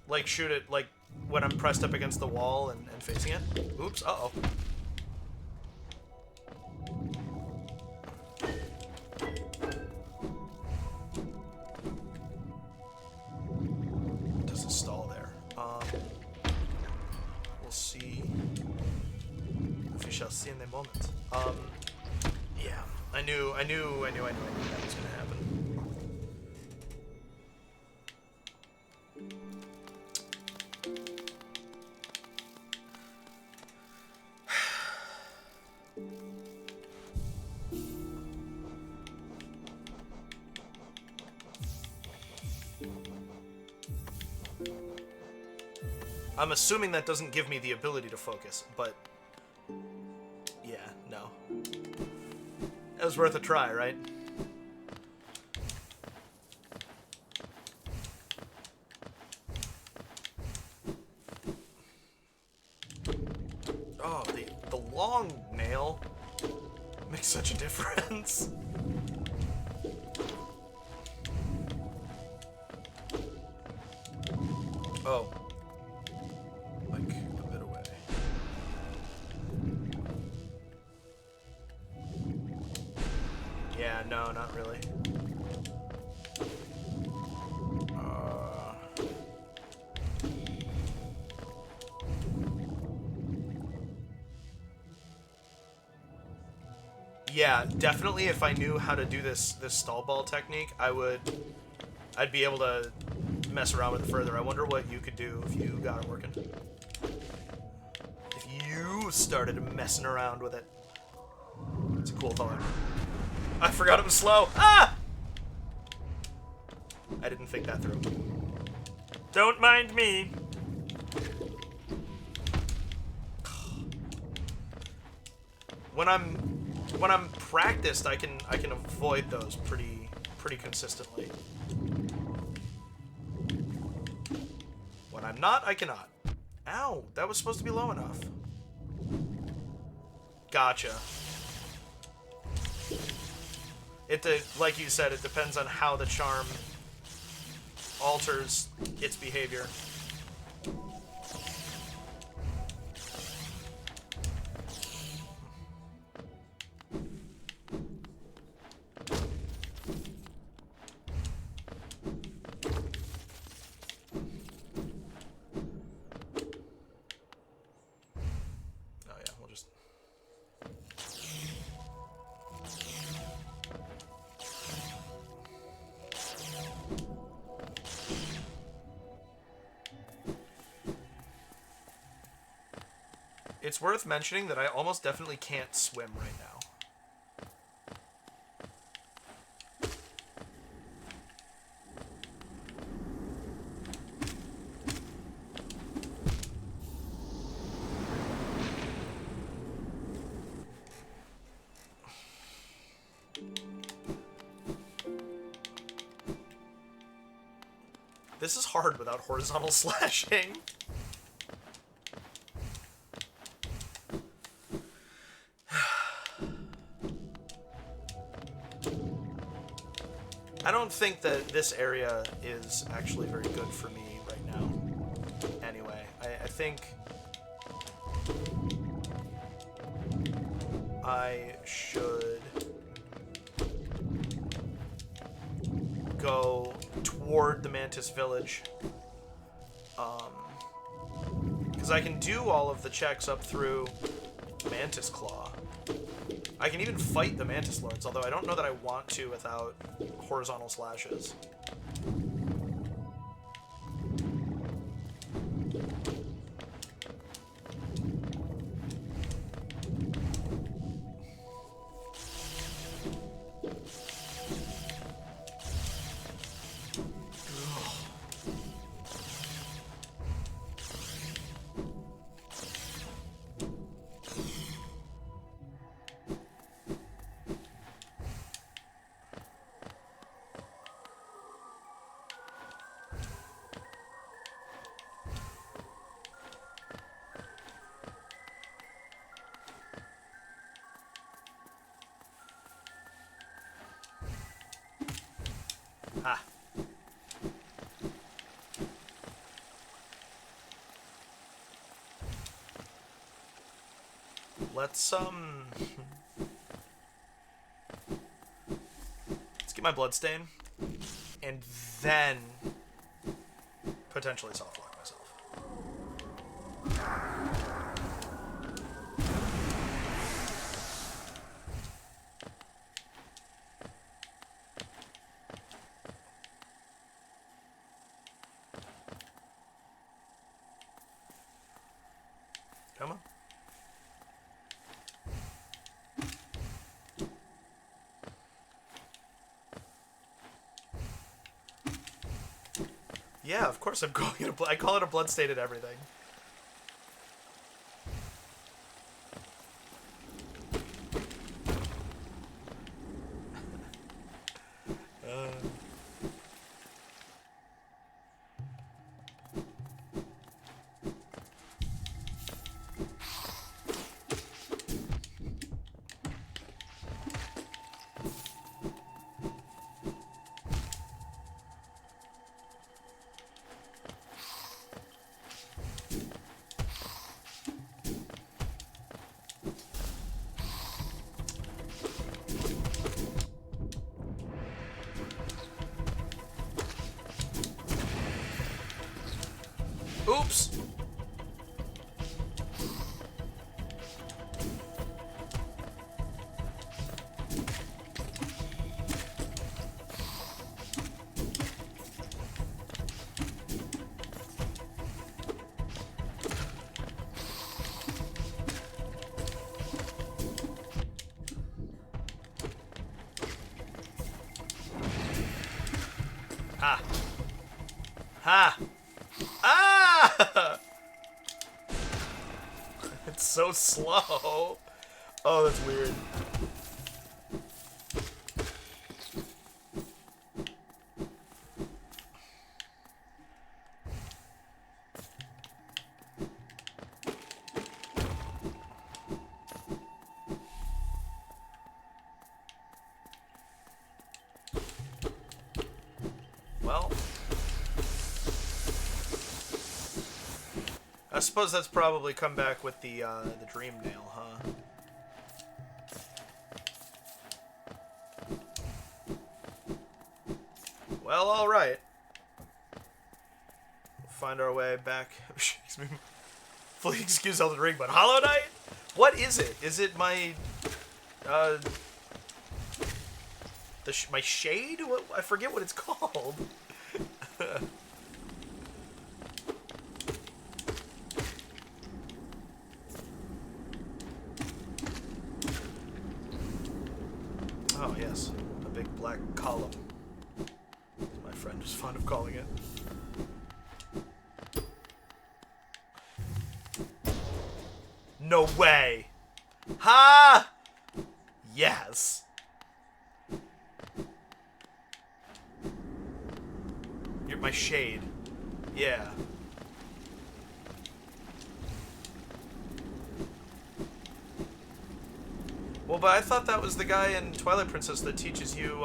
Like, shoot it, like, when I'm pressed up against the wall and facing it? Oops, uh-oh. See in the moment. Yeah, I knew that was gonna happen. I'm assuming that doesn't give me the ability to focus, but yeah, no. It was worth a try, right? Oh, the long nail makes such a difference. Oh. Yeah, no, not really. Yeah, definitely if I knew how to do this stall ball technique, I'd be able to mess around with it further. I wonder what you could do if you got it working. If you started messing around with it. It's a cool thought. I forgot it was slow. Ah! I didn't think that through. Don't mind me. When I'm practiced, I can avoid those pretty consistently. When I'm not, I cannot. Ow, that was supposed to be low enough. Gotcha. Like you said, it depends on how the charm alters its behavior. It's worth mentioning that I almost definitely can't swim right now. This is hard without horizontal slashing. I don't think that this area is actually very good for me right now. Anyway, I think I should go toward the Mantis Village. Because I can do all of the checks up through Mantis Claw. I can even fight the Mantis Lords, although I don't know that I want to without horizontal slashes. Ah. Let's get my bloodstain, and then potentially soft lock myself. Come on. Yeah, of course I'm calling it I call it a bloodstain and everything. Ha! Ah! It's so slow. Oh, that's weird. Well, I suppose that's probably come back with the dream nail, huh? Well, all right. We'll find our way back. Fully excuse Elden Ring, but Hollow Knight? What is it? Is it my my shade? What, I forget what it's called. Oh, yes. A big black column. My friend is fond of calling it. No way! Ha! Yes. You're my shade. Yeah. Well, but I thought that was the guy in Twilight Princess that teaches you,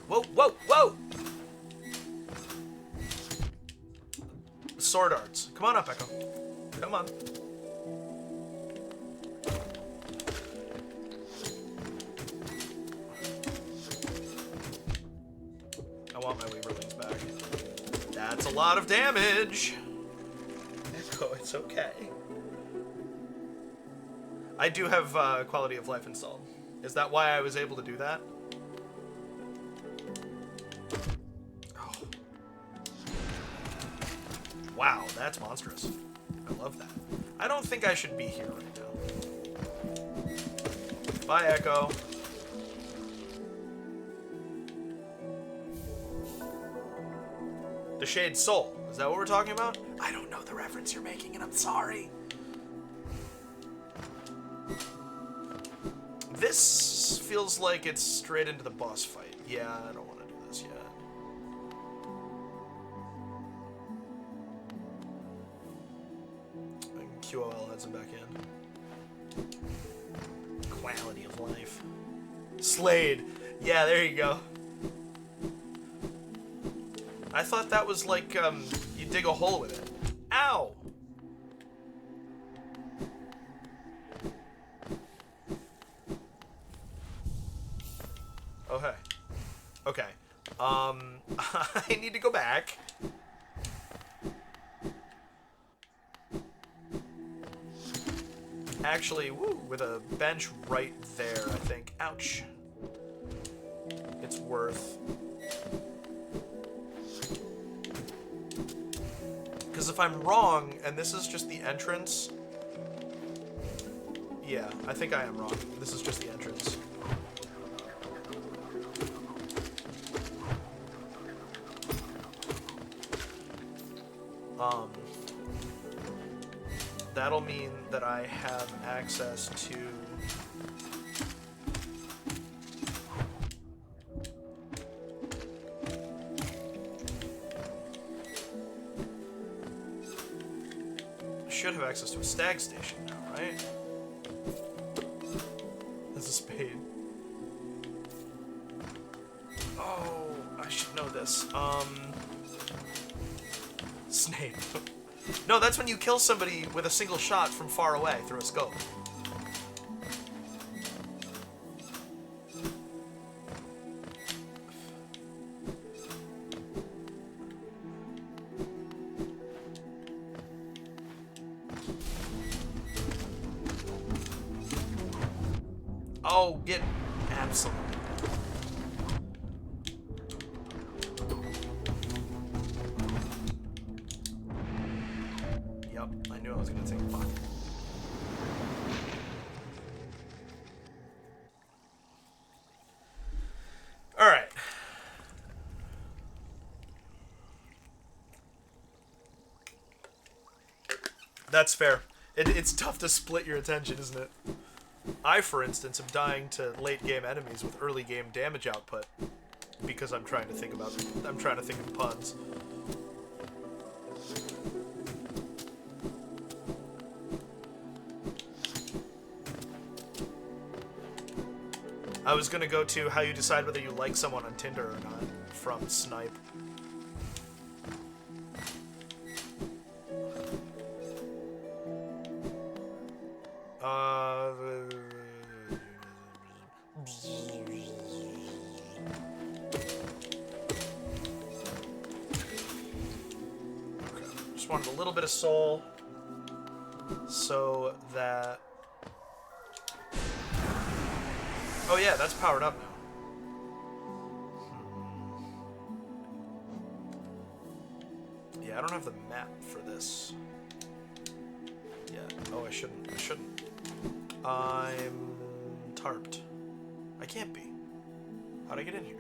Whoa, whoa, whoa! Sword arts. Come on up, Echo. Come on. I want my Weaverlings back. That's a lot of damage! Echo, it's okay. I do have quality of life installed. Is that why I was able to do that? Oh. Wow, that's monstrous. I love that. I don't think I should be here right now. Bye, Echo. The Shade Soul. Is that what we're talking about? I don't know the reference you're making, and I'm sorry. This feels like it's straight into the boss fight. Yeah, I don't want to do this yet. And QOL heads him back in. Quality of life. Slade. Yeah, there you go. I thought that was like, you dig a hole with it. Ow! Oh, hey. Okay. I need to go back. Actually, woo, with a bench right there, I think. Ouch. It's worth. Because if I'm wrong, and this is just the entrance... Yeah, I think I am wrong. This is just the entrance. That'll mean that I have access to... should have access to a stag station now, right? That's a spade. Oh, I should know this. Snape. No, that's when you kill somebody with a single shot from far away through a scope. Oh, get absolutely. Yep, I knew I was gonna take a fuck. Alright. That's fair. It's tough to split your attention, isn't it? I, for instance, am dying to late game enemies with early game damage output because I'm trying to think of puns. I was gonna go to how you decide whether you like someone on Tinder or not from Snipe. Just wanted a little bit of soul so that... Oh yeah, that's powered up now. Yeah, I don't have the map for this. Yeah. Oh, I shouldn't. I'm tarped. I can't be. How'd I get in here?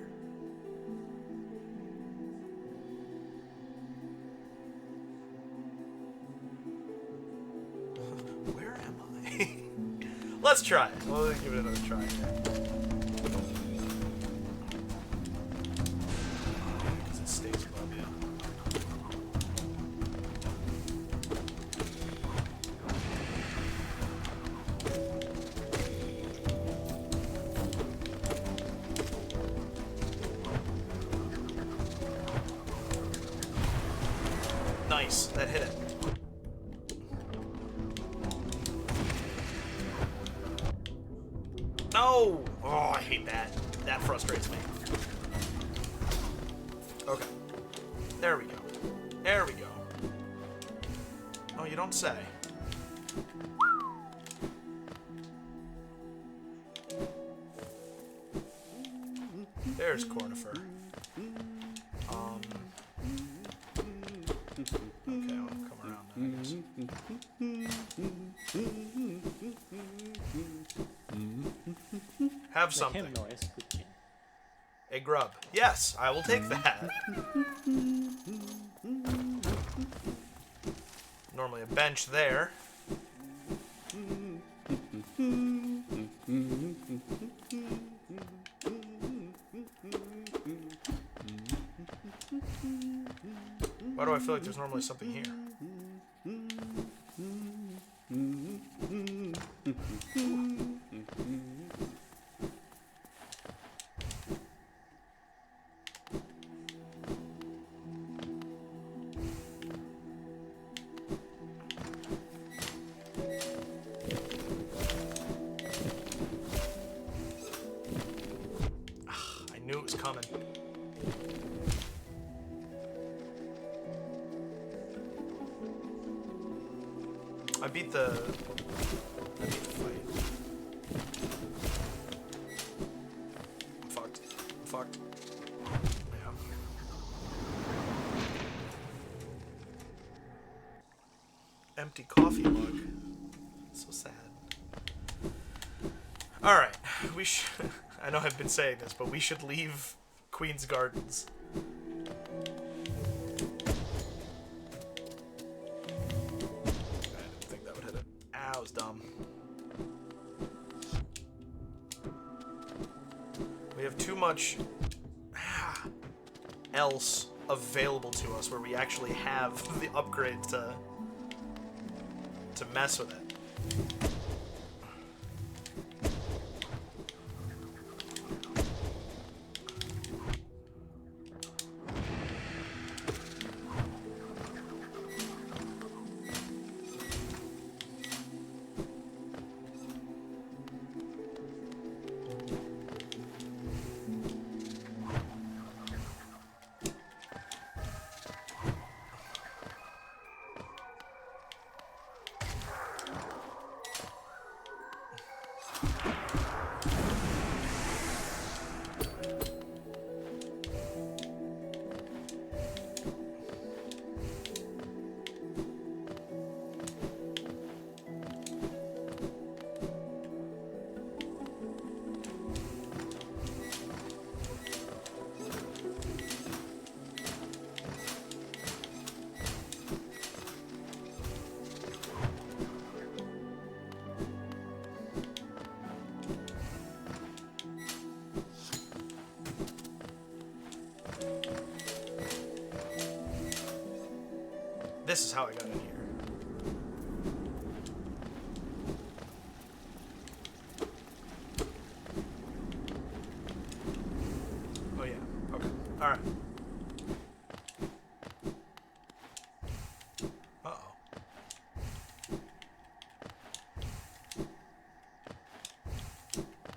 Where am I? Let's try it. We'll give it another try here. Because it stays above you. Nice, that hit it. No! Oh, I hate that. That frustrates me. Okay. There we go. There we go. Oh, you don't say. There's Cornifer. Okay, I'll come around then, I guess. Have something. A grub. Yes, I will take that. Normally a bench there. Why do I feel like there's normally something here? I knew it was coming. I beat the fight. I'm fucked. I'm fucked. Yeah. Empty coffee mug. So sad. Alright. We should... I know I've been saying this, but we should leave Queen's Gardens. Dumb. We have too much else available to us where we actually have the upgrade to mess with it. This is how I got in here. Oh yeah. Okay. All right. Uh-oh.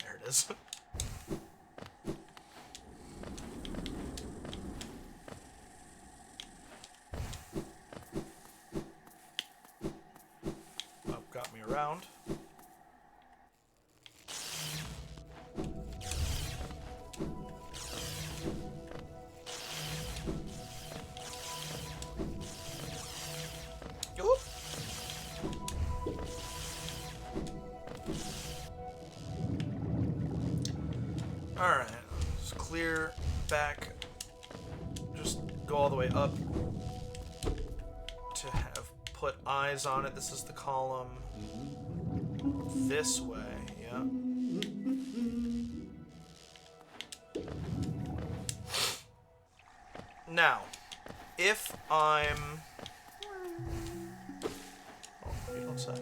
There it is. Got me around. Oop. Alright, just clear back. Just go all the way up to have put eyes on it. This is the column. This way, yeah. Now, if I'm... Oh, you don't say.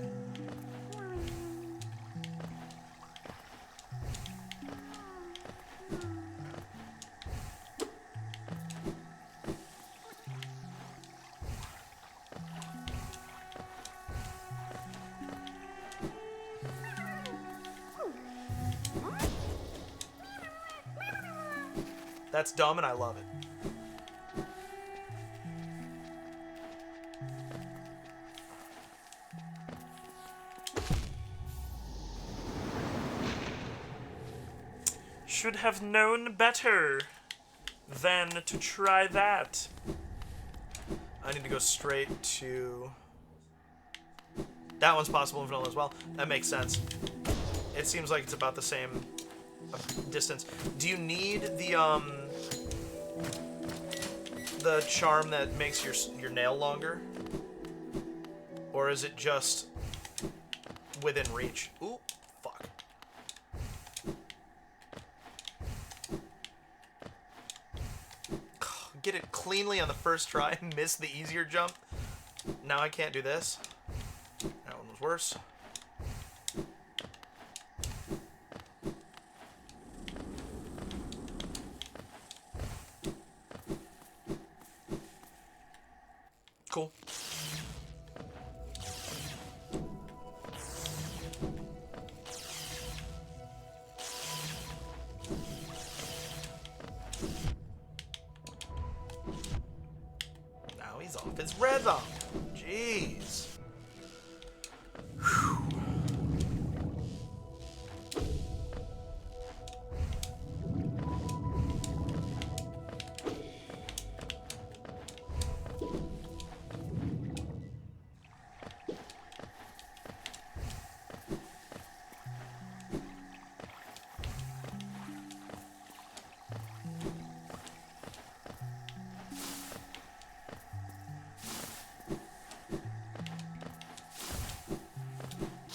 That's dumb and I love it. Should have known better than to try that. I need to go straight to... That one's possible in vanilla as well. That makes sense. It seems like it's about the same distance. Do you need the charm that makes your nail longer? Or is it just within reach? Ooh, fuck. Get it cleanly on the first try and miss the easier jump. Now I can't do this. That one was worse. Cool. Now he's off his rhythm. Jeez. Whew.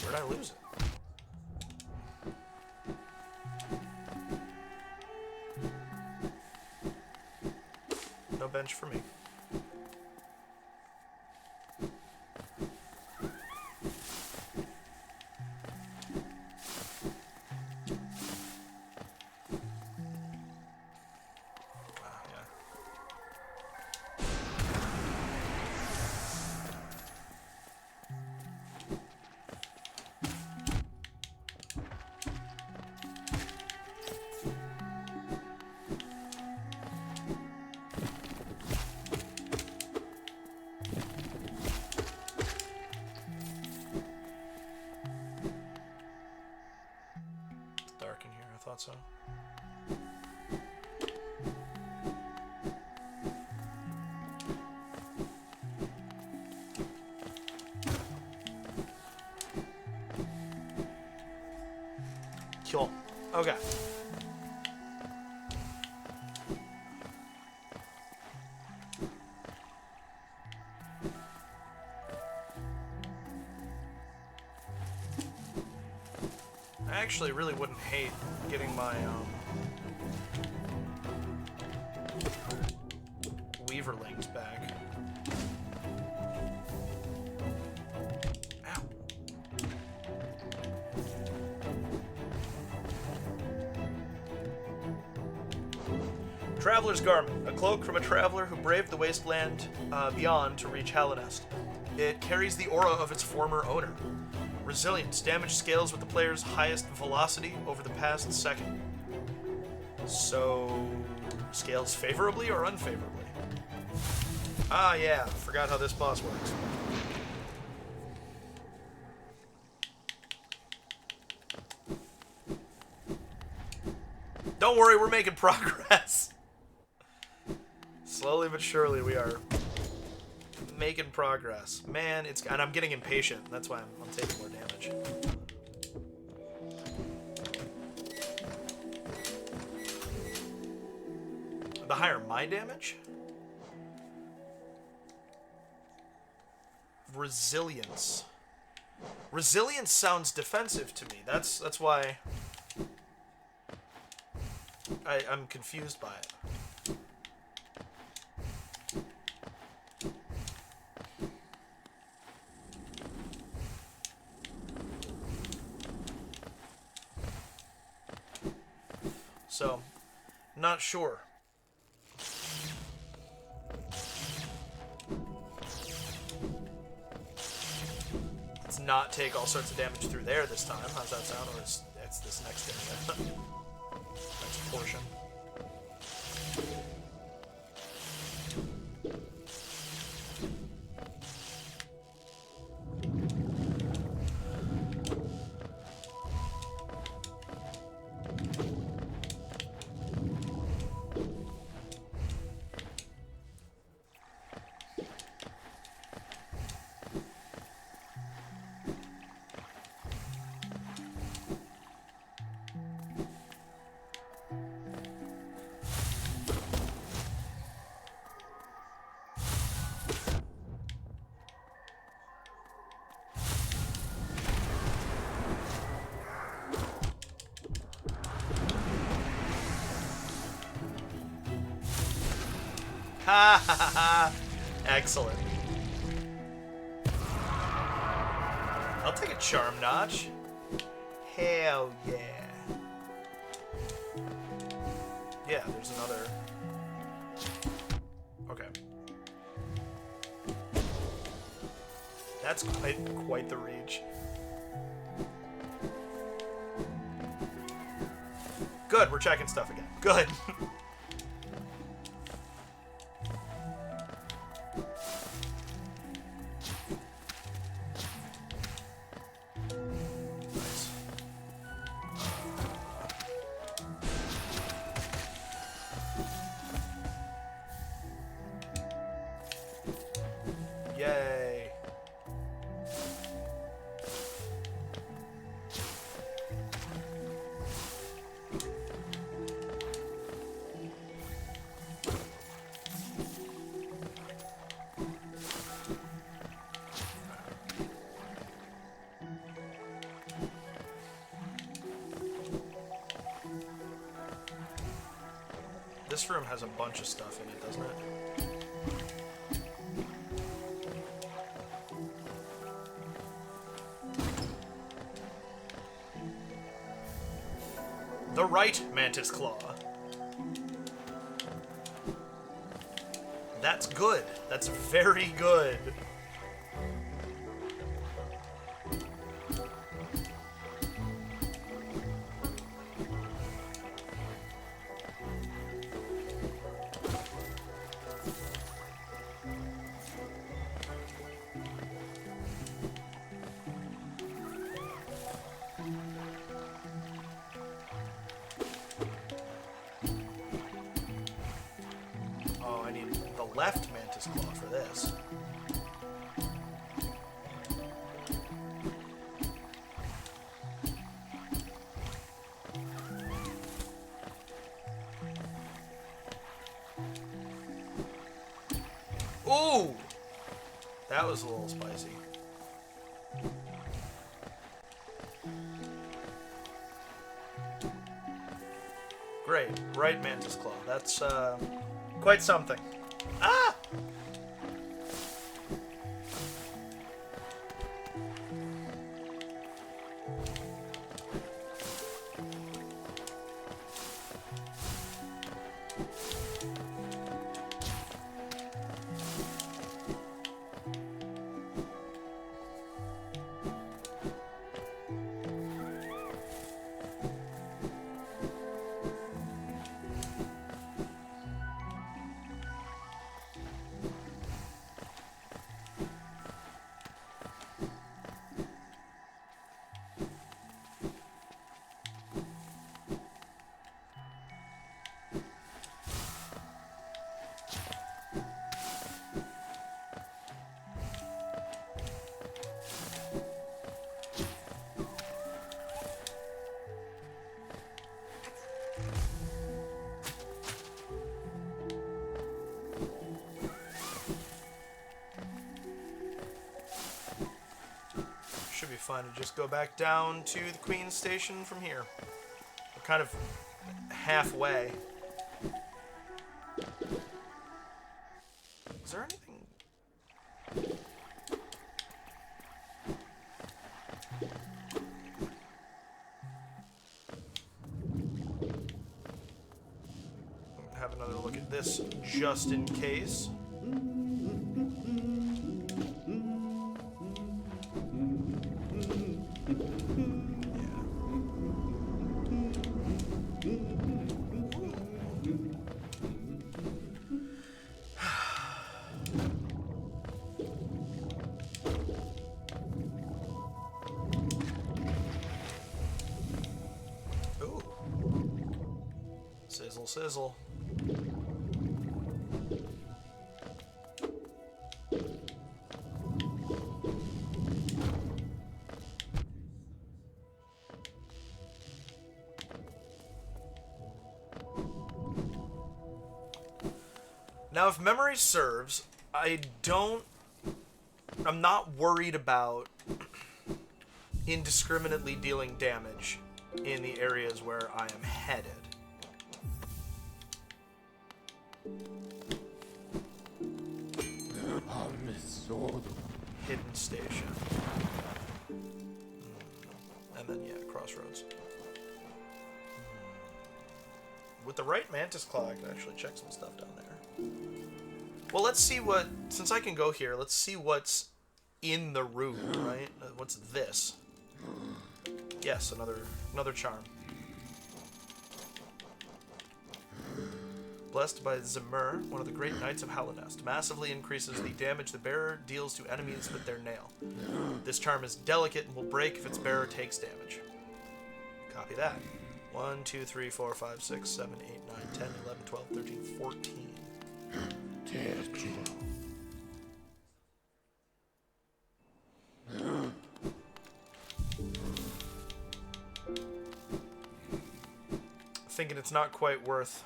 Where'd I lose it? No bench for me. Dark in here, I thought so. Cool. Okay. I actually really wouldn't hate getting my Weaverlings back. Traveler's Garment, a cloak from a traveler who braved the wasteland beyond to reach Hallinest. It carries the aura of its former owner. Resilience, damage scales with the player's highest velocity over the past second. So, scales favorably or unfavorably? Ah, yeah, forgot how this boss works. Don't worry, we're making progress. Slowly but surely, we are making progress. Man, and I'm getting impatient. That's why I'm taking more damage. The higher my damage? Resilience. Resilience sounds defensive to me. That's why I'm confused by it. So, not sure. Let's not take all sorts of damage through there this time. How's that sound? Or it's this next area. Next portion. Ha ha ha ha! Excellent. I'll take a charm notch. Hell yeah. Yeah, there's another. Okay. That's quite the reach. Good, we're checking stuff again. Good. Yay. This room has a bunch of stuff in it, doesn't it? The right mantis claw. That's good. That's very good. Oh, I need the left mantis claw for this. Ooh! That was a little spicy. Great. Right mantis claw. That's, quite something. Ah! fun to just go back down to the Queen's Station from here. We're kind of halfway. Is there anything? Have another look at this just in case. Ooh. Sizzle, sizzle. Now, if memory serves, I'm not worried about indiscriminately dealing damage in the areas where I am headed. Hidden station. And then, yeah, crossroads. With the right mantis claw, I can actually check some stuff down there. Well, let's see what... Since I can go here, let's see what's in the room, right? What's this? Yes, another charm. Blessed by Zemur, one of the great knights of Halonest, massively increases the damage the bearer deals to enemies with their nail. This charm is delicate and will break if its bearer takes damage. Copy that. 1, 2, 3, 4, 5, 6, 7, 8, 9, 10, 11, 12, 13, 14. Thinking it's not quite worth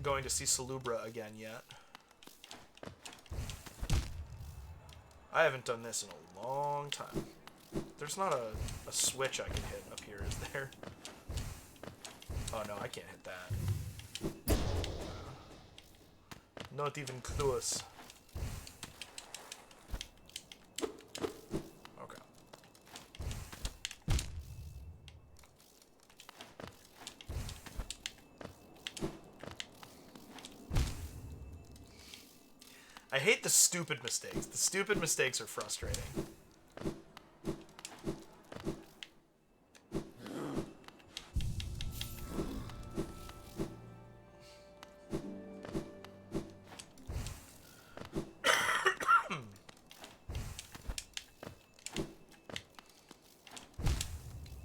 going to see Salubra again yet. I haven't done this in a long time. There's not a switch I can hit up here, is there? Oh no, I can't hit that. Not even close. Okay. I hate the stupid mistakes. The stupid mistakes are frustrating.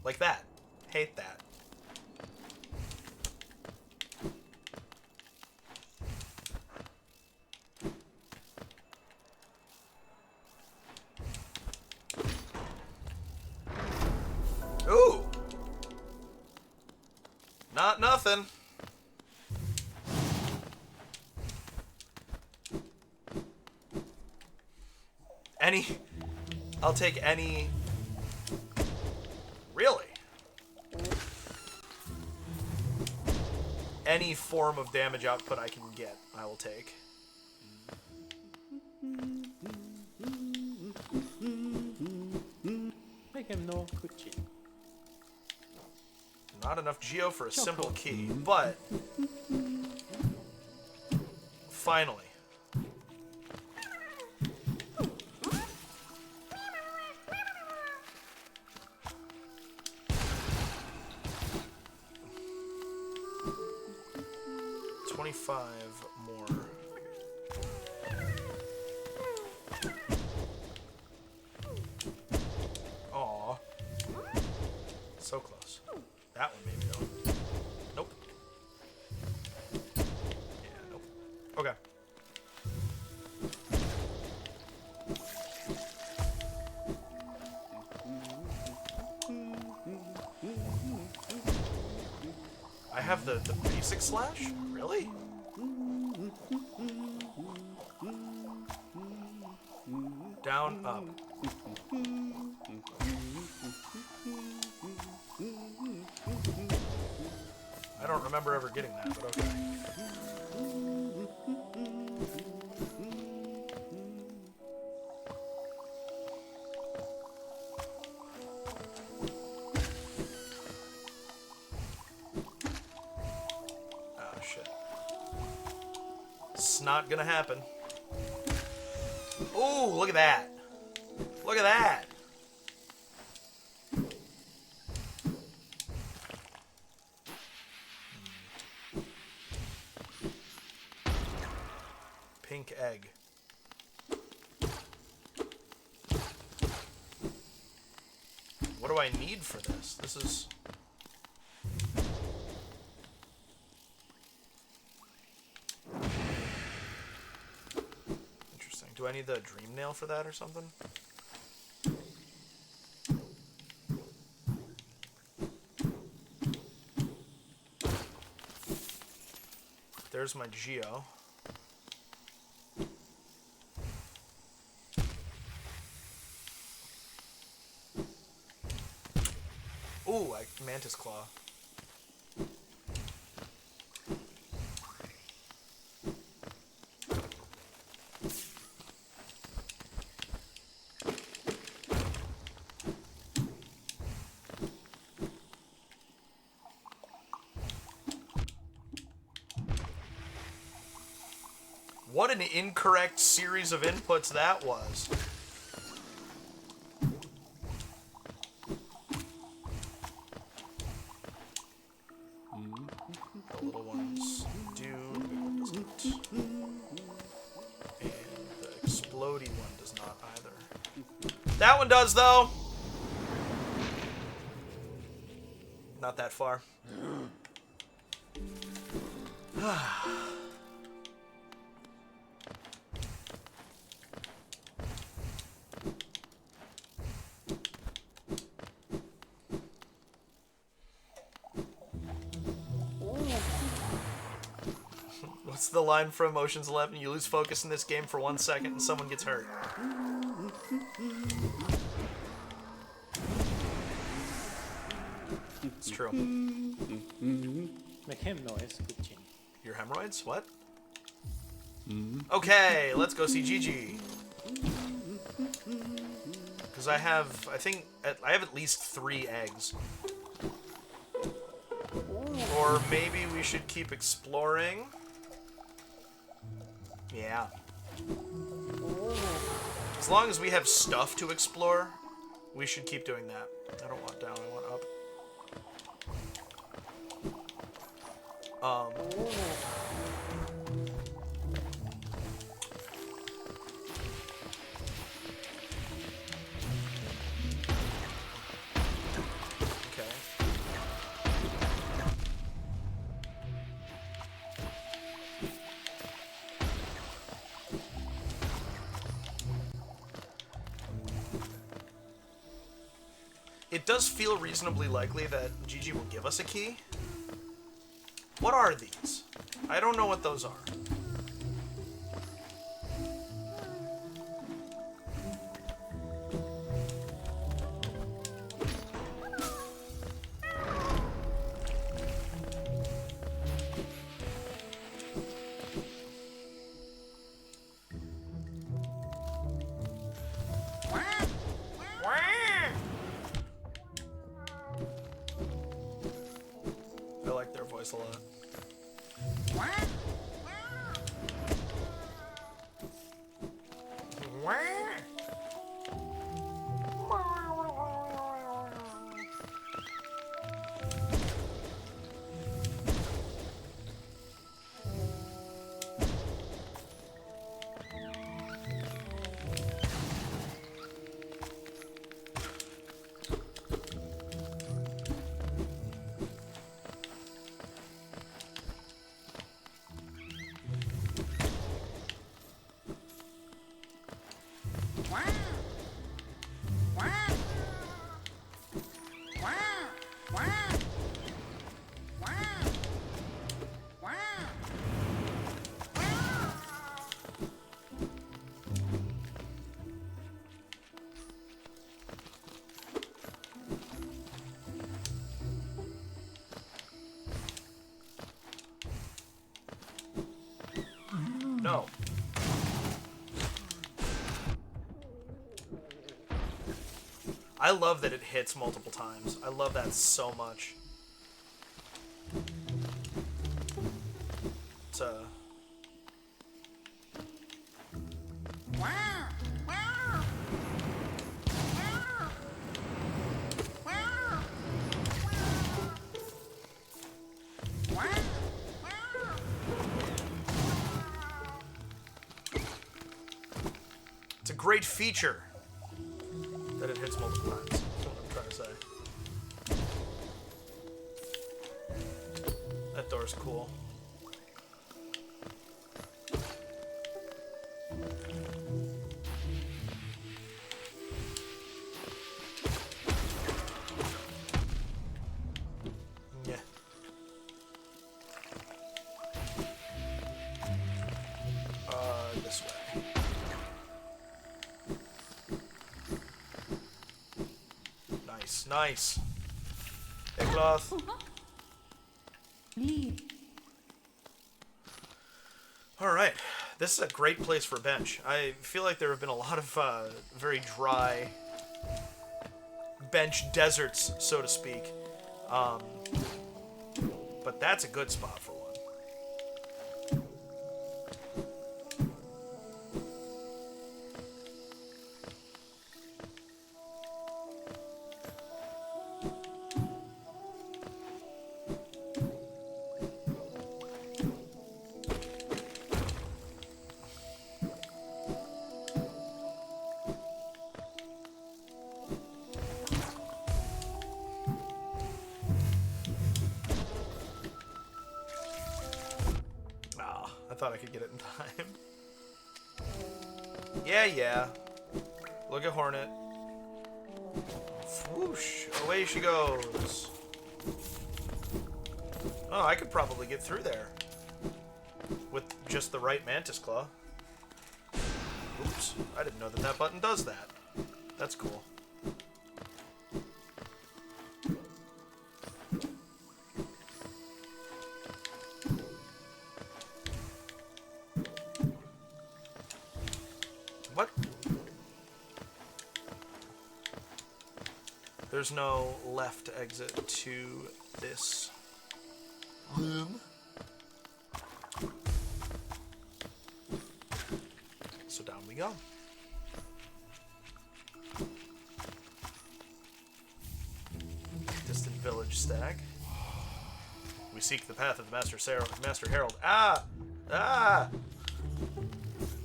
Like that. Hate that. Ooh! Not nothing. I'll take any... Really? Any form of damage output I can get, I will take. Make him no kuchi. Not enough geo for a simple key, but... Finally. More. Aw. So close. That one maybe though. Nope. Yeah, nope. Okay. have the basic slash? Really? Down, up. I don't remember ever getting that, but okay. Oh, shit. It's not gonna happen. Ooh, look at that. Look at that. Pink egg. What do I need for this? This is... interesting. Do I need the dream nail for that or something? There's my Geo. Ooh, Mantis Claw. What an incorrect series of inputs that was. The little ones do, the big one doesn't. And the explodey one does not either. That one does, though! Not that far. What's the line from Ocean's 11? You lose focus in this game for 1 second and someone gets hurt. It's true. Make him noise, good chin. Your hemorrhoids? What? Okay, let's go see Gigi. Because I have at least 3 eggs. Or maybe we should keep exploring. Yeah. As long as we have stuff to explore, we should keep doing that. I don't want down, I want up. Okay. It does feel reasonably likely that Gigi will give us a key. What are these? I don't know what those are. I like their voice a lot. I love that it hits multiple times. I love that so much. It's it's a great feature that it hits multiple times. That's what I'm trying to say. That door's cool. Yeah. This way. Nice, nice. Hey, cloth. Alright, this is a great place for a bench. I feel like there have been a lot of very dry bench deserts, so to speak. But that's a good spot for one. I thought I could get it in time. Yeah. Look at Hornet. Whoosh! Away she goes. Oh, I could probably get through there. With just the right Mantis Claw. Oops. I didn't know that that button does that. That's cool. What? There's no left exit to this room. So down we go. Distant village stag. We seek the path of the Master Herald. Ah! Ah!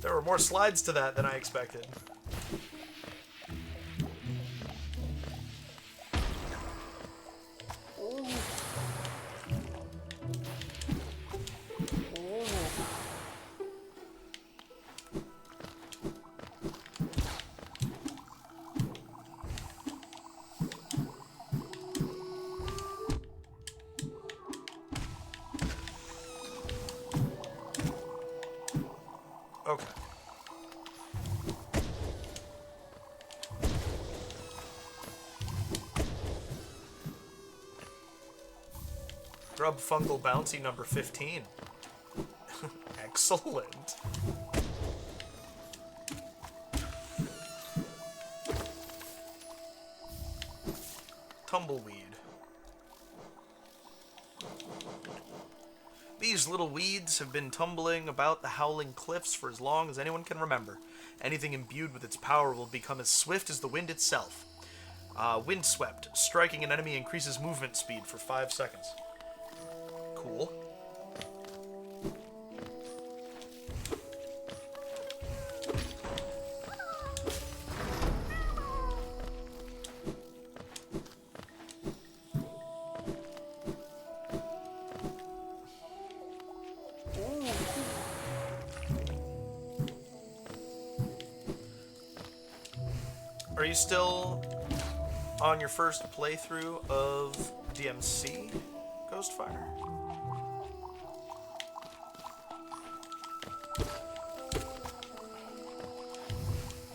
There were more slides to that than I expected. Okay. Grub Fungal Bouncy number 15. Excellent. Tumbleweed. These little weeds have been tumbling about the howling cliffs for as long as anyone can remember. Anything imbued with its power will become as swift as the wind itself. Windswept. Striking an enemy increases movement speed for 5 seconds. Cool. Are you still on your first playthrough of DMC Ghostfire?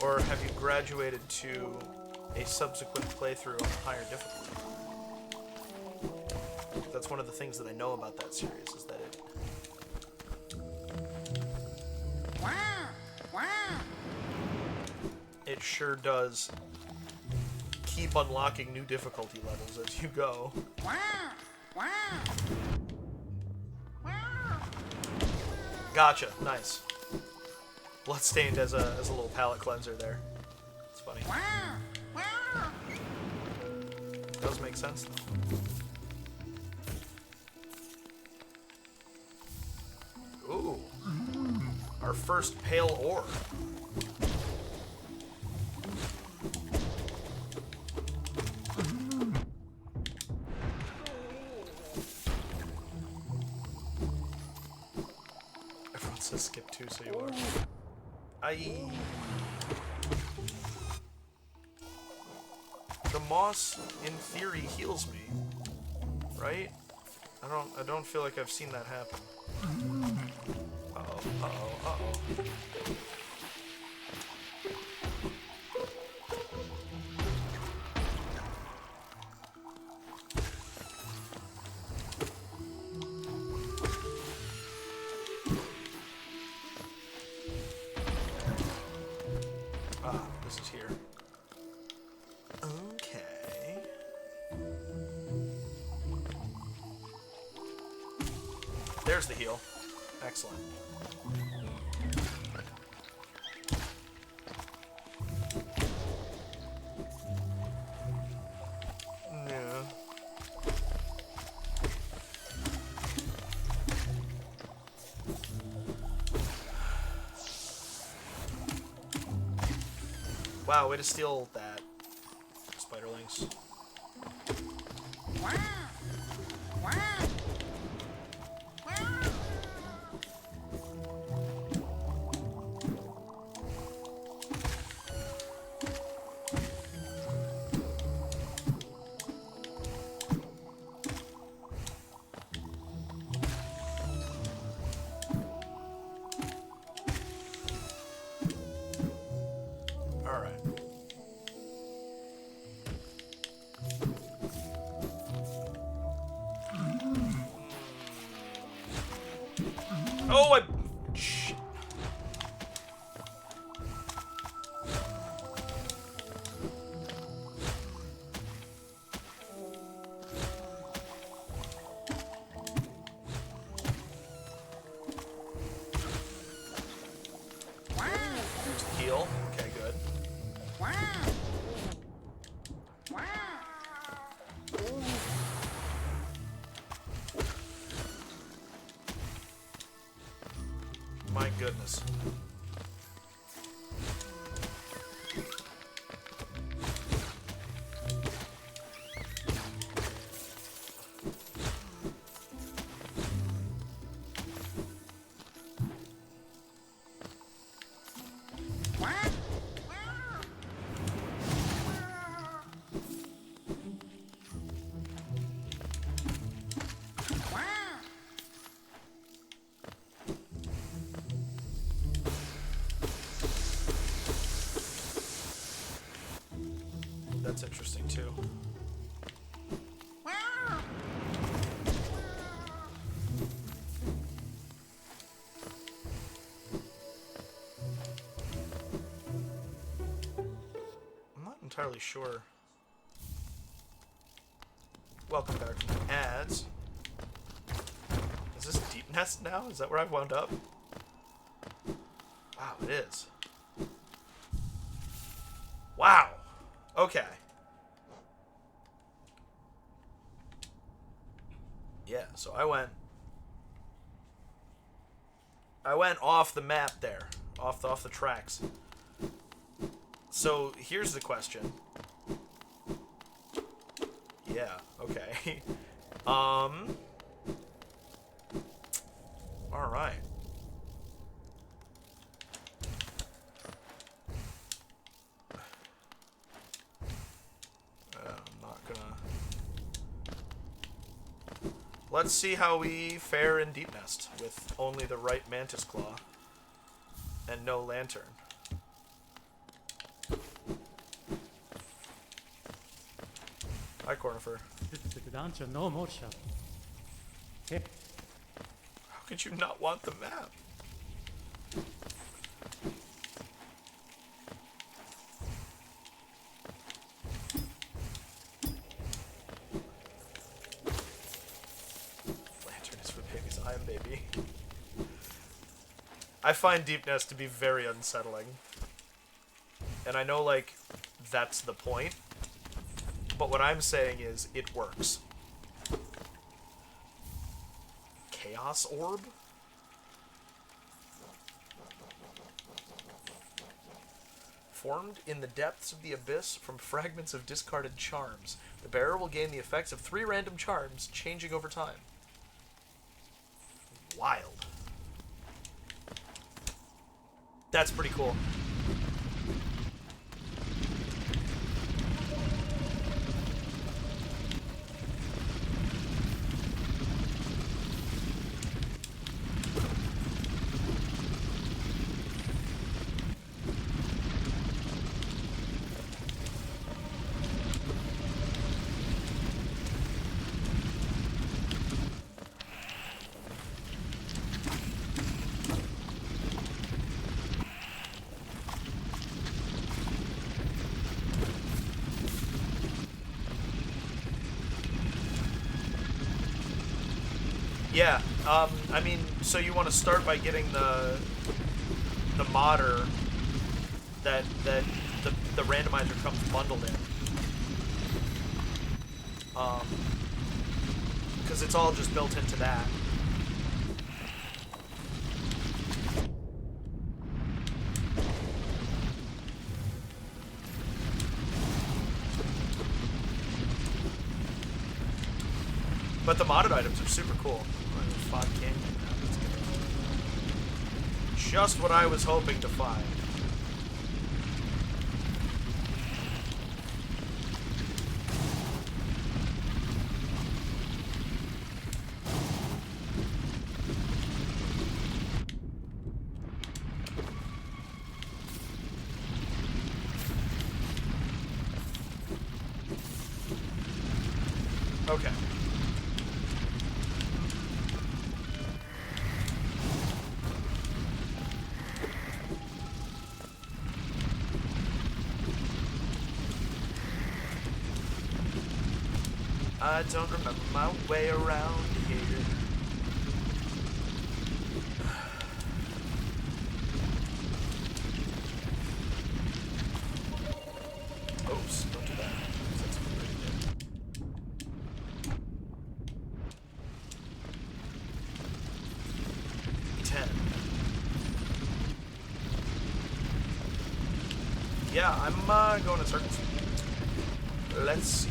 Or have you graduated to a subsequent playthrough on a higher difficulty? That's one of the things that I know about that series, is that it sure does keep unlocking new difficulty levels as you go. Gotcha. Nice. Bloodstained as a little palate cleanser there. It's funny. Does make sense though. Ooh. Our first pale ore. Everyone says skip 2, so you are. The moss, in theory, heals me, right? I don't feel like I've seen that happen. Uh-oh. This is here. Okay. There's the heal. Excellent. Yeah. Wow, way to steal that, spiderlings. Oh, shit. There's the heal. Okay, good. My goodness. That's interesting too. I'm not entirely sure. Welcome back from the ads. Is this Deep Nest now? Is that where I've wound up? Wow, it is. Wow. Okay. Yeah, so I went off the map there. Off the tracks. So here's the question. Yeah, okay. Alright. Let's see how we fare in Deep Nest with only the right Mantis Claw and no lantern. Hi, Cornifer. How could you not want the map? time, baby. I find deepness to be very unsettling. And I know, like, that's the point. But what I'm saying is, it works. Chaos Orb? Formed in the depths of the abyss from fragments of discarded charms. The bearer will gain the effects of 3 random charms, changing over time. Wild. That's pretty cool. Yeah, I mean, so you want to start by getting the modder that the randomizer comes bundled in. Because it's all just built into that. But the modded items are super cool. Fog Canyon. Just what I was hoping to find. Okay. I don't remember my way around here. Oops, don't do that. That's pretty good. 10. Yeah, I'm going in circles. Let's see.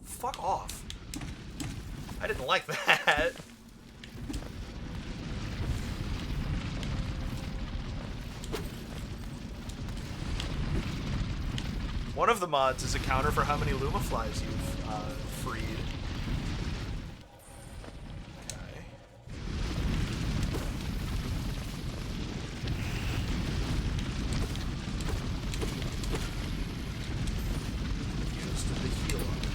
Fuck off. I didn't like that. One of the mods is a counter for how many Luma flies you've freed. Okay. Used the heal on that.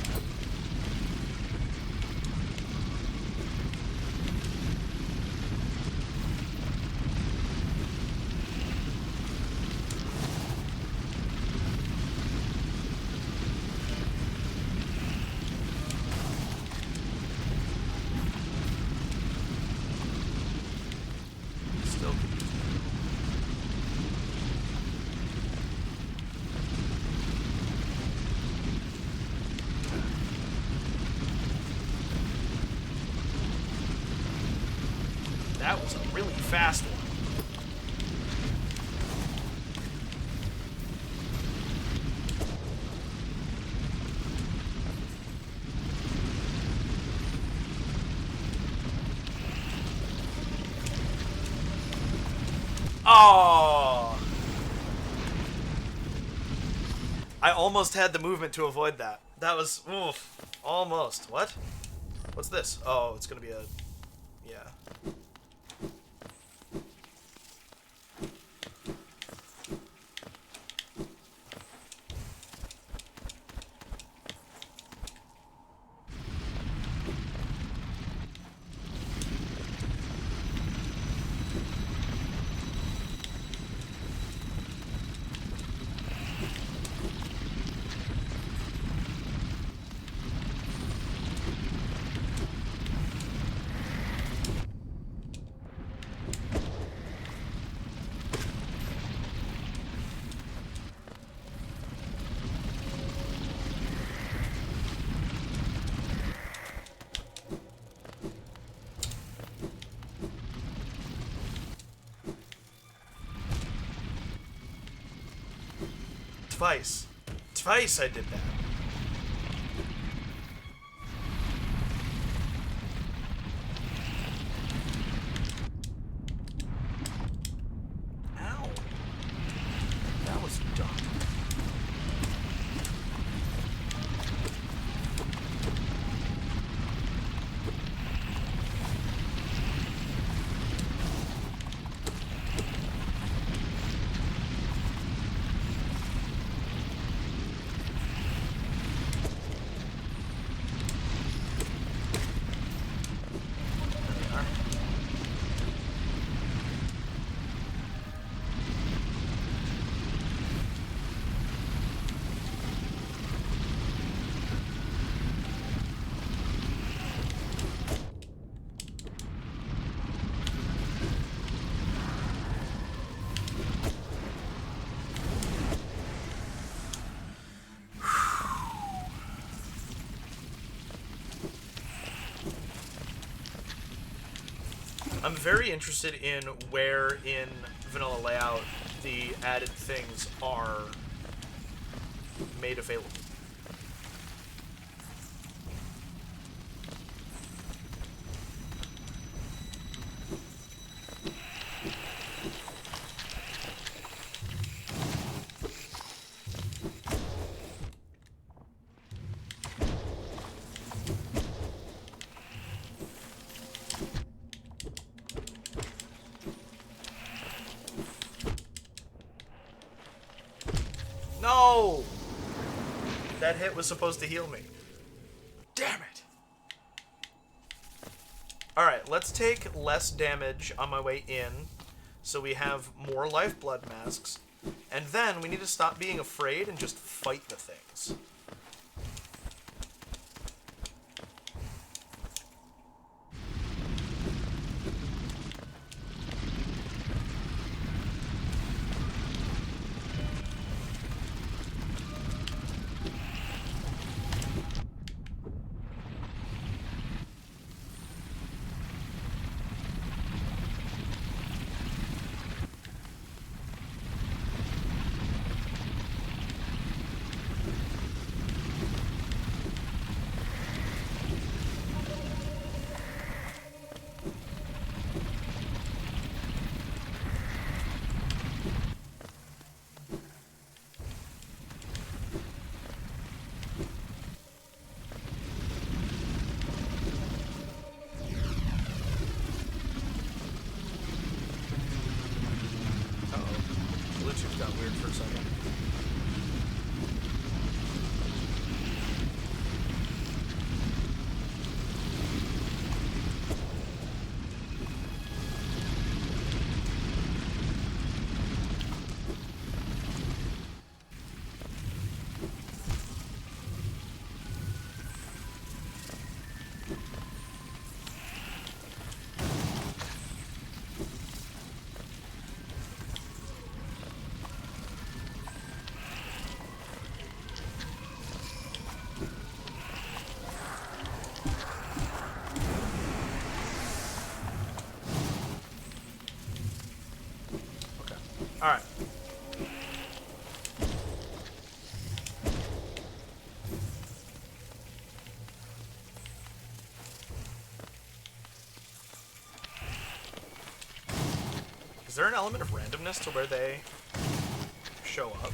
That was a really fast one. Oh! I almost had the movement to avoid that. That was, oof, Almost. What? What's this? Oh, it's gonna be a... Yeah. Twice. Twice I did that. Ow. That was dumb. I'm very interested in where in vanilla layout the added things are made available. No! That hit was supposed to heal me. Damn it! Alright, let's take less damage on my way in, so we have more lifeblood masks, and then we need to stop being afraid and just fight the things. Bluetooth got weird for a second. Alright. Is there an element of randomness to where they show up?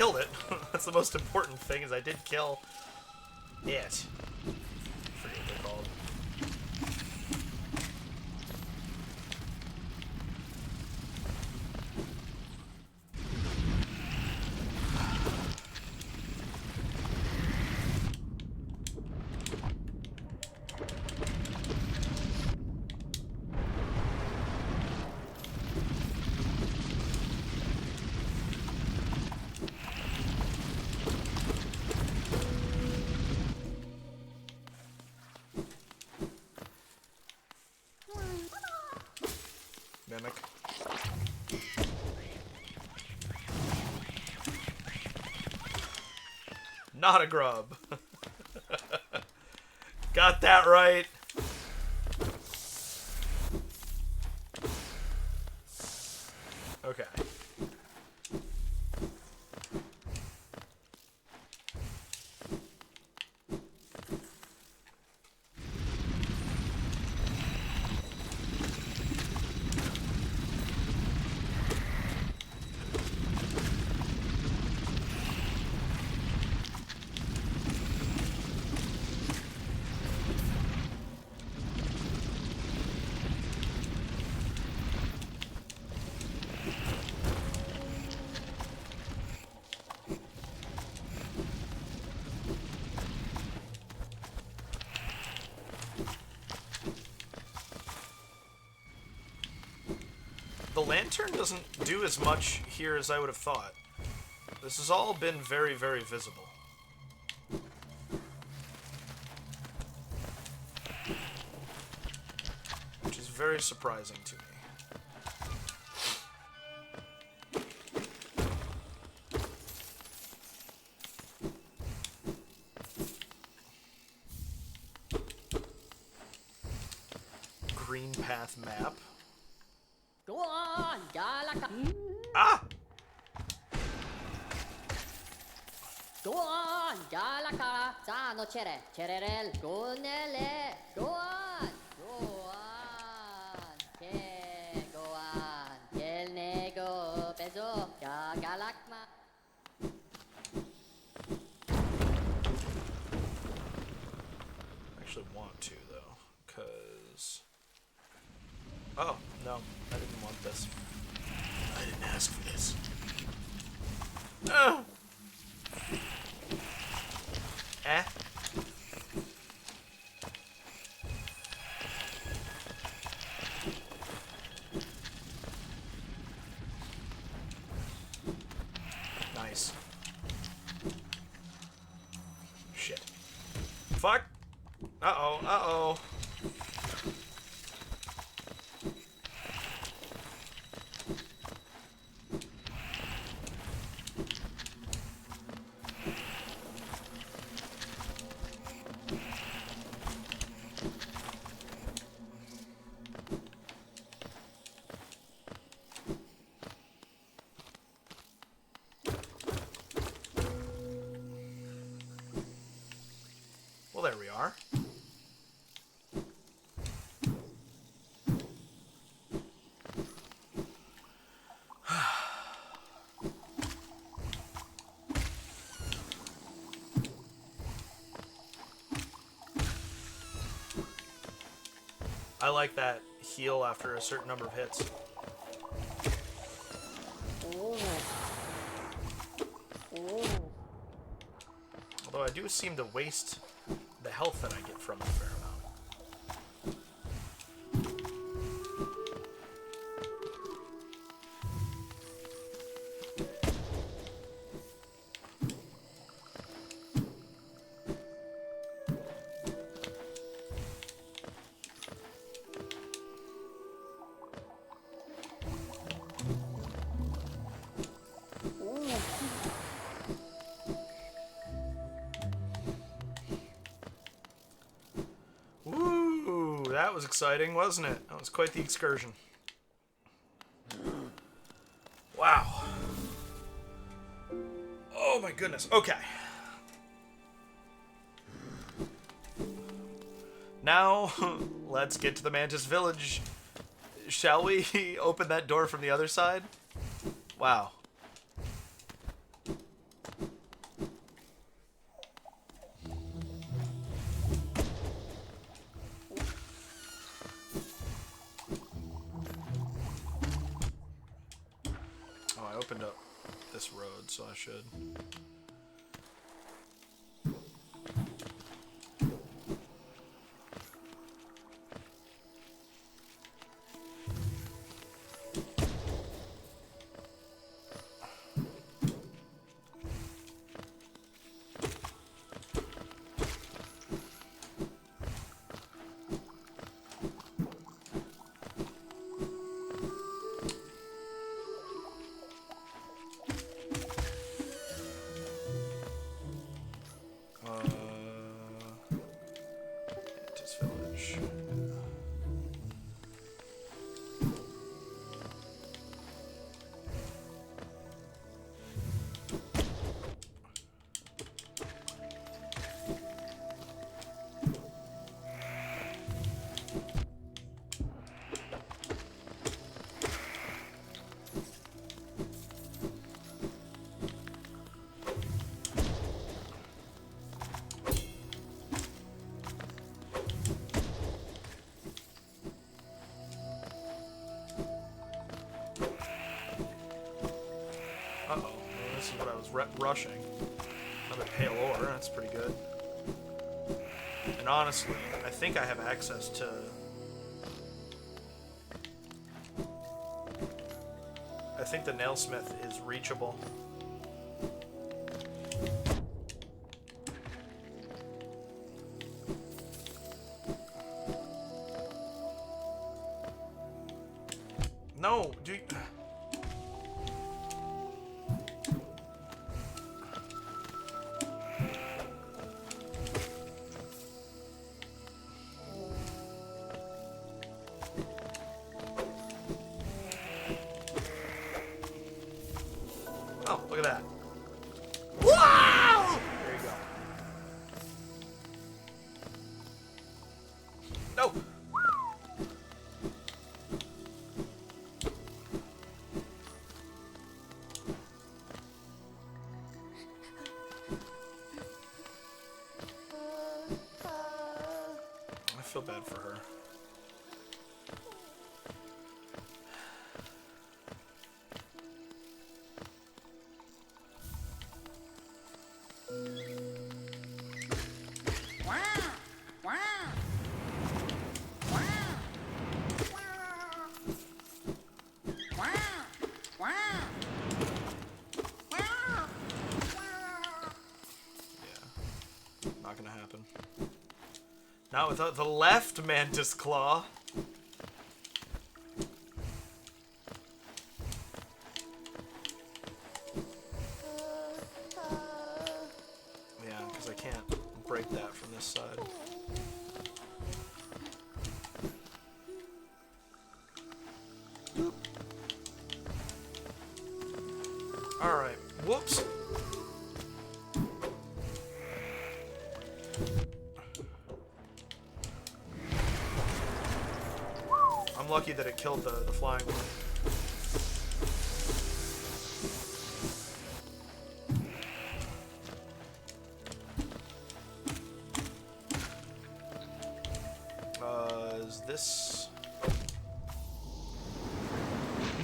killed it. That's the most important thing, is I did kill it. I forget what they're called. Mimic. Not a grub. Got that right. Okay. The lantern doesn't do as much here as I would have thought. This has all been very, very visible. Which is very surprising to me. Green path map. Go on, Galaka. Ah! Go on, Galaka. Sano chere, chererel, gonele. Go on, go on, que go on, quel nego peso, galakma. I actually want to, though, because... Oh, no, I didn't want this. I didn't ask for this. Oh! Eh? Nice. Shit. Fuck! Uh-oh, uh-oh. Well, there we are. I like that heal after a certain number of hits. Oh. Oh. Although I do seem to waste the health that I get from it a fair amount. Ooh, that was exciting, wasn't it? That was quite the excursion. Wow. Oh my goodness. Okay. Now, let's get to the Mantis Village. Shall we open that door from the other side? Wow. this road, so I should. Mantis Village. Uh-oh. Well, this is what I was rushing. Another pale ore. That's pretty good. And honestly, I think I have access to... I think the nailsmith is reachable. No, do you... Oh, look at that. Wow! There you go. No! I feel bad for her. Not gonna happen. Not without the left mantis claw. Yeah, because I can't break that from this side. Alright, whoops. I'm lucky that it killed the flying one. Is this...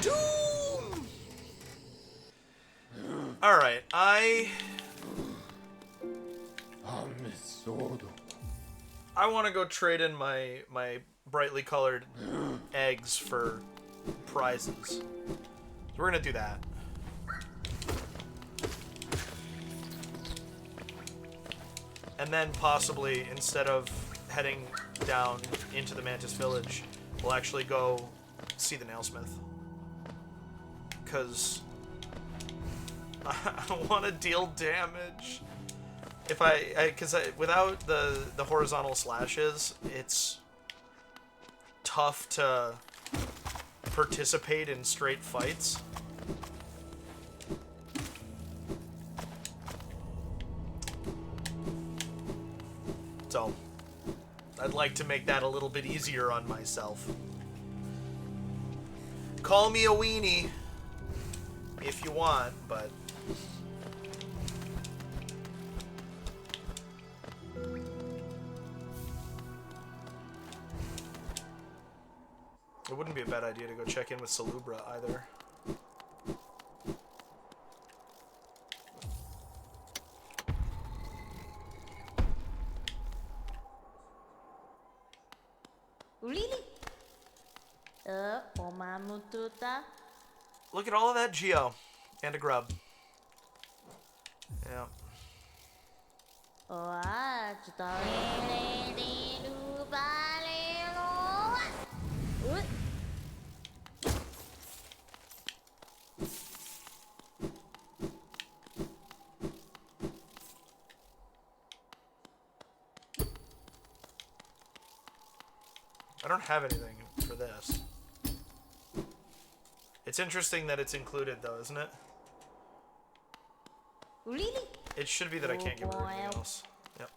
Doom! Alright, I want to go trade in my brightly colored eggs for prizes. So we're gonna do that. And then possibly, instead of heading down into the Mantis Village, we'll actually go see the nailsmith. Because I want to deal damage. If because without the horizontal slashes, it's tough to participate in straight fights. So, I'd like to make that a little bit easier on myself. Call me a weenie if you want, but... It wouldn't be a bad idea to go check in with Salubra either. Omamututa. Look at all of that geo. And a grub. Yeah. Oa, I don't have anything for this. It's interesting that it's included, though, isn't it? Really? It should be that I can't give her anything else. Yep.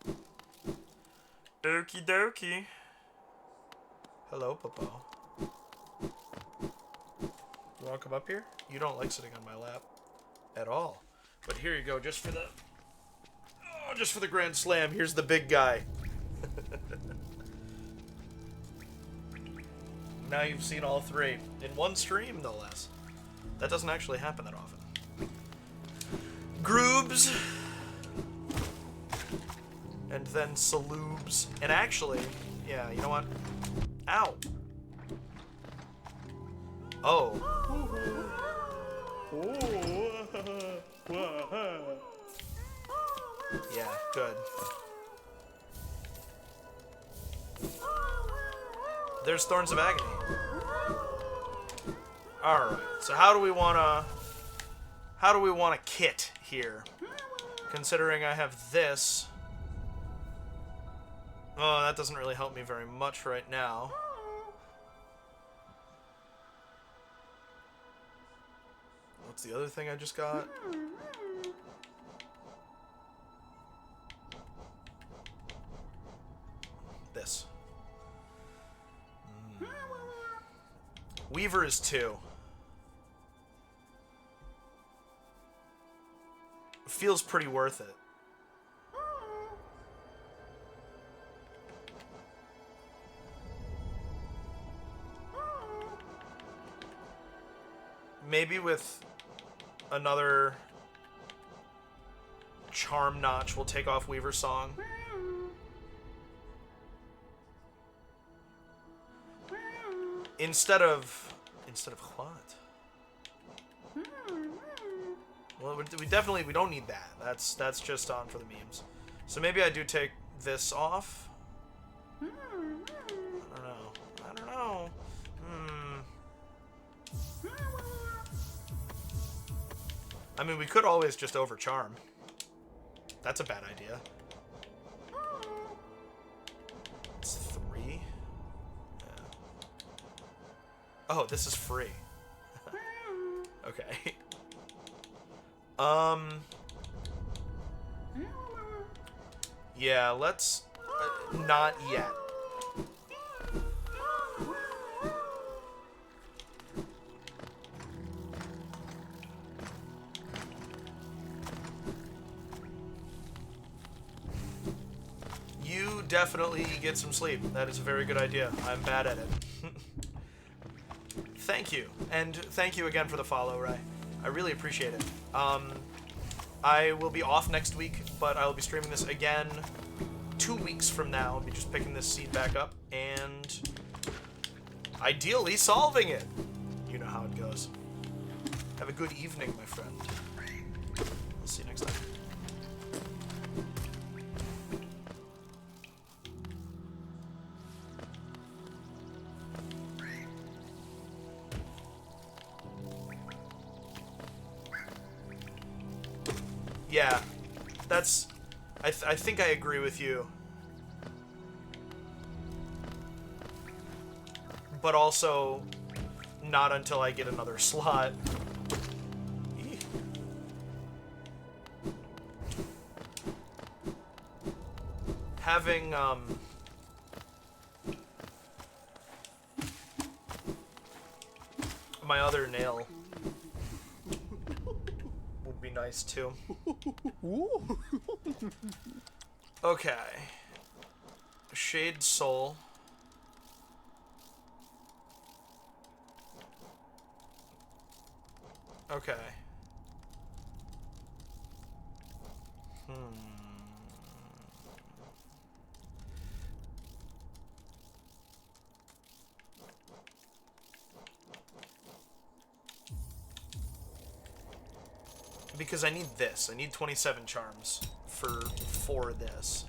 Okie dokie. Hello, Popo. You want to come up here? You don't like sitting on my lap at all. But here you go, just for the... Oh, just for the Grand Slam. Here's the big guy. Now you've seen all three. In one stream, no less. That doesn't actually happen that often. Groobs. And then Saloobs. And actually, yeah, you know what? Ow. Oh. Yeah, good. There's Thorns of Agony. Alright, so how do we wanna kit here? Considering I have this. Oh, that doesn't really help me very much right now. What's the other thing I just got? This. Weaver is 2. Feels pretty worth it. Maybe with another charm notch, we'll take off Weaver's song. Instead of what? Well, we don't need that. That's just on for the memes. So maybe I do take this off. I don't know. I mean, we could always just overcharm. That's a bad idea. It's 3. Yeah. Oh, this is free. Okay. Yeah, let's... not yet. You definitely get some sleep. That is a very good idea. I'm bad at it. Thank you. And thank you again for the follow, Ray. I really appreciate it. I will be off next week, but I will be streaming this again 2 weeks from now. I'll be just picking this seed back up and ideally solving it. You know how it goes. Have a good evening, my friend. I'll see you next time. Yeah, that's... I think I agree with you. But also, not until I get another slot. Eeh. Having, my other nail would be nice too. Okay. Shade Soul. Okay. because I need this. I need 27 charms for this.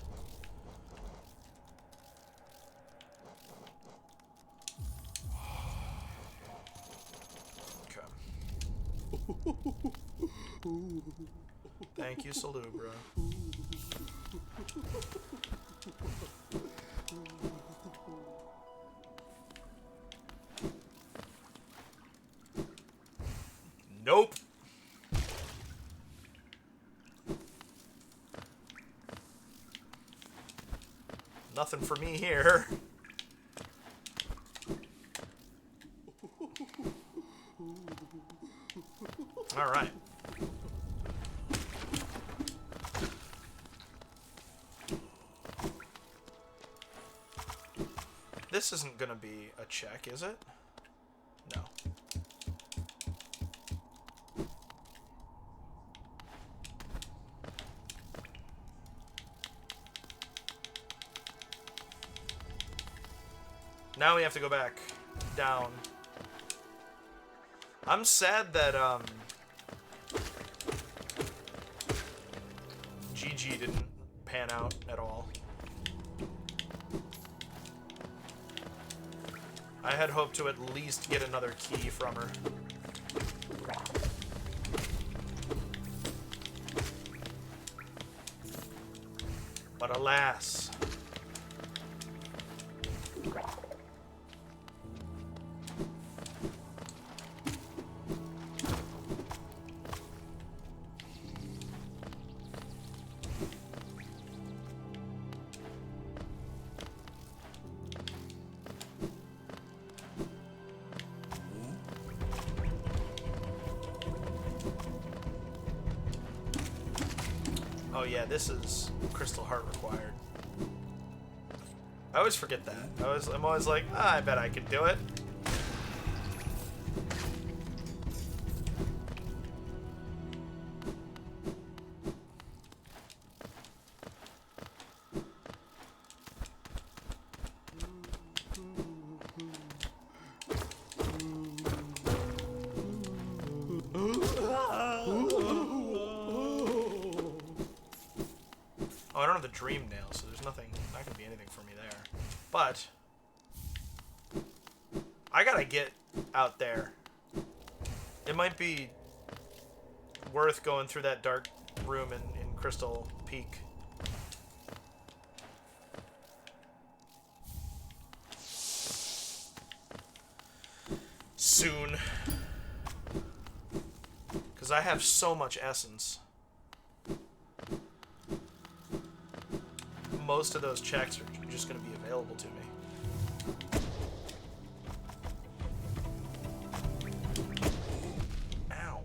Okay. Thank you, Salubra. Nope. Nothing for me here. All right. This isn't gonna be a check, is it? No. Now we have to go back down. I'm sad that GG didn't pan out at all. I had hoped to at least get another key from her. But alas. Oh yeah, this is Crystal Heart required. I always forget that. I'm always like, I bet I could do it. Oh, I don't have the dream nail, so there's not gonna be anything for me there. But I gotta get out there. It might be worth going through that dark room in Crystal Peak. Soon. Because I have so much essence. Most of those checks are just going to be available to me. Ow.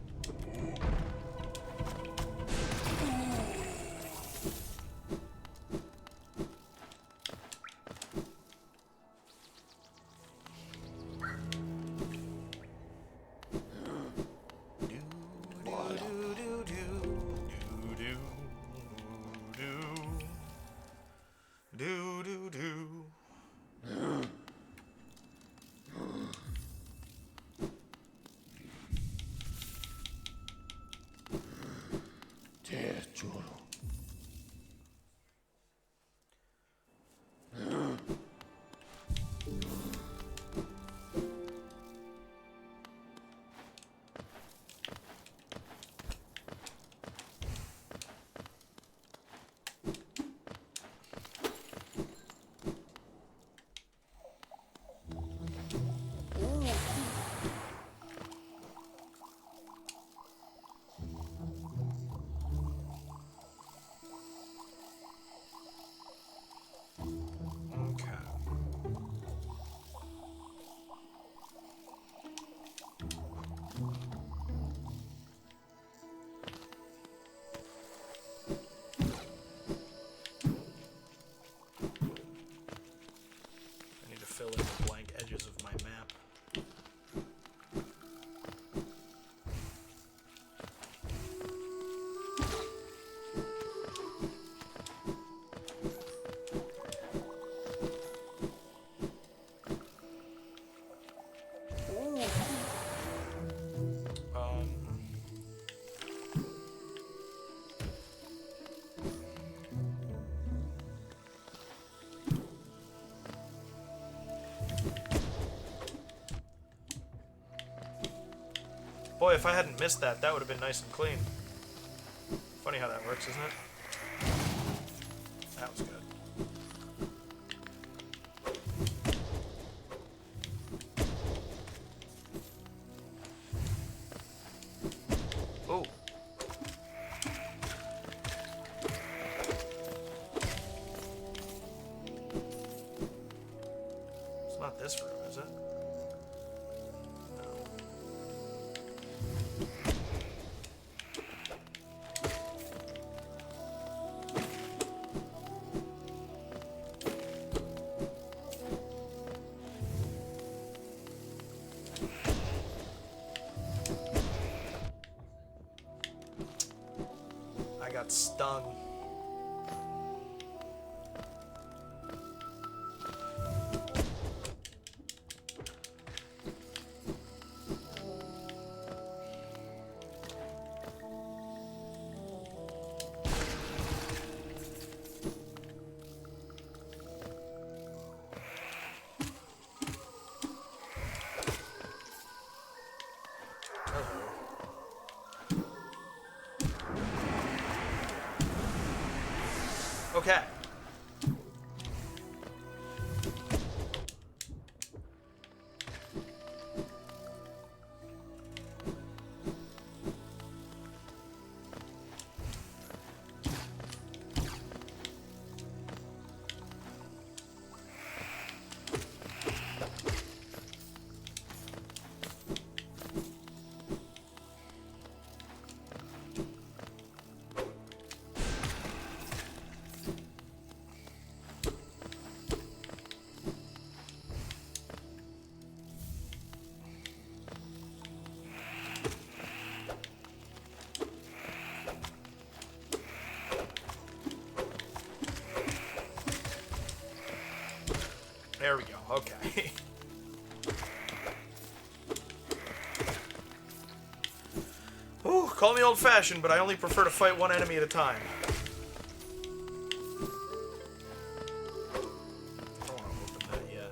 Boy, if I hadn't missed that, that would have been nice and clean. Funny how that works, isn't it? That was good. Oh. It's not this room, is it? I got stung. Okay. There we go. Okay. Ooh, call me old-fashioned, but I only prefer to fight one enemy at a time. I don't want to open that yet.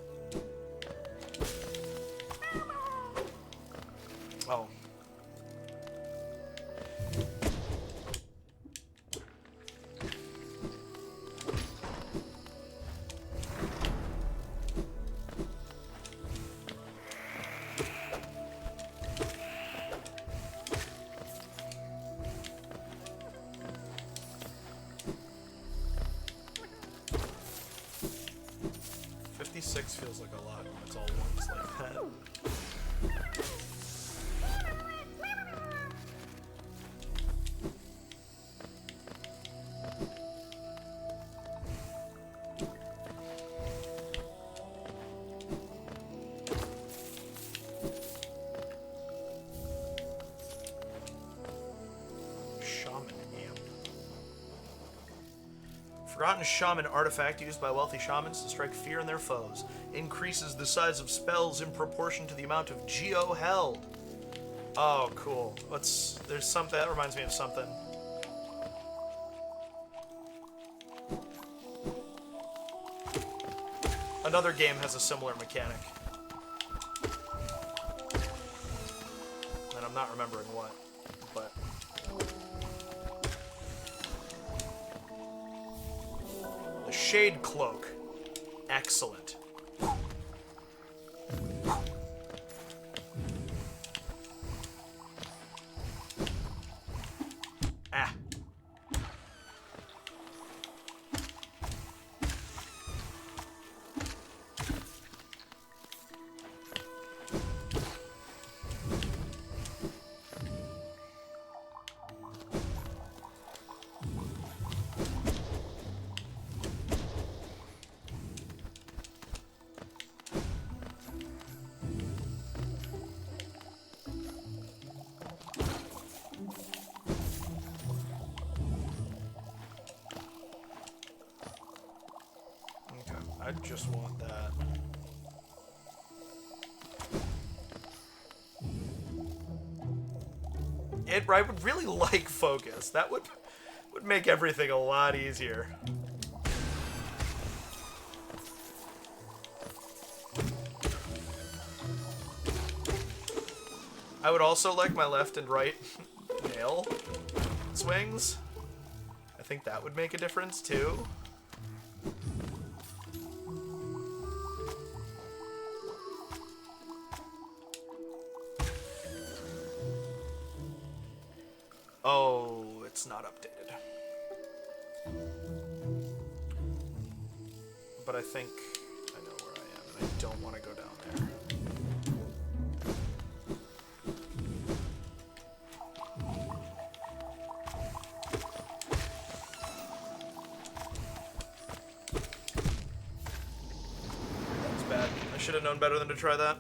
Oh. Six feels like a lot when it's all ones like that. Shaman amp. Forgotten shaman artifact used by wealthy shamans to strike fear in their foes. Increases the size of spells in proportion to the amount of geo held. Oh, cool. There's something that reminds me of something. Another game has a similar mechanic. And I'm not remembering what, but the Shade Cloak. Excellent. Ah. I just want that. I would really like focus. That would make everything a lot easier. I would also like my left and right nail swings. I think that would make a difference too. Oh, it's not updated. But I think I know where I am, and I don't want to go down there. That's bad. I should have known better than to try that.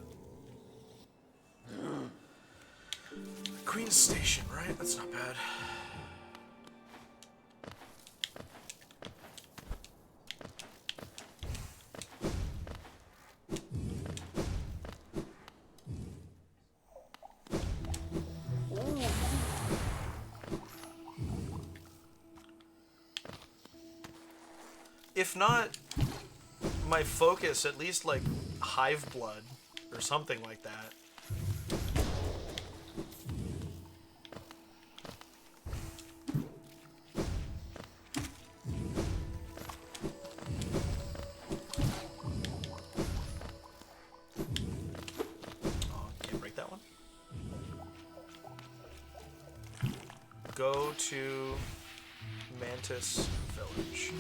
Queen's Station, right? That's not bad. If not my focus, at least like hive blood or something like that. Oh, can't break that one. Go to Mantis Village.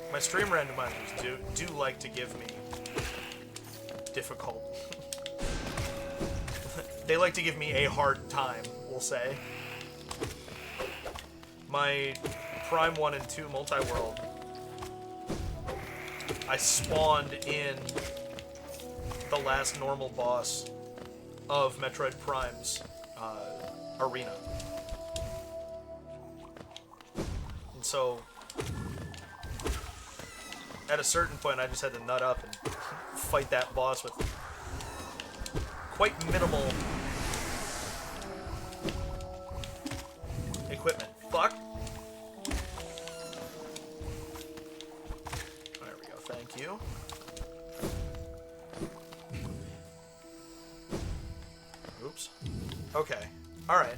My stream randomizers do like to give me difficult. They like to give me a hard time, we'll say. My Prime 1 and 2 multi-world, I spawned in the last normal boss of Metroid Prime's arena. And so at a certain point, I just had to nut up and fight that boss with quite minimal equipment. Fuck. There we go. Thank you. Oops. Okay. Alright.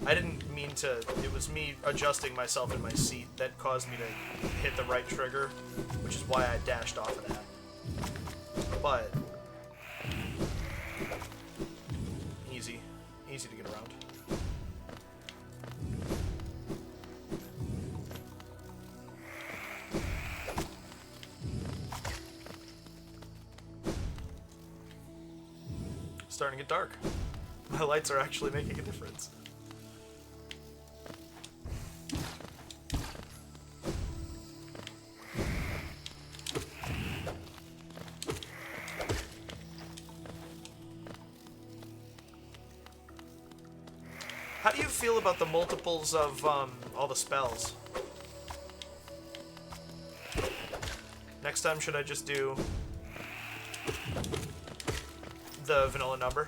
I didn't mean to, it was me adjusting myself in my seat that caused me to hit the right trigger, which is why I dashed off of that. But, easy to get around. Starting to get dark. My lights are actually making a difference. How do you feel about the multiples of all the spells? Next time, should I just do the vanilla number?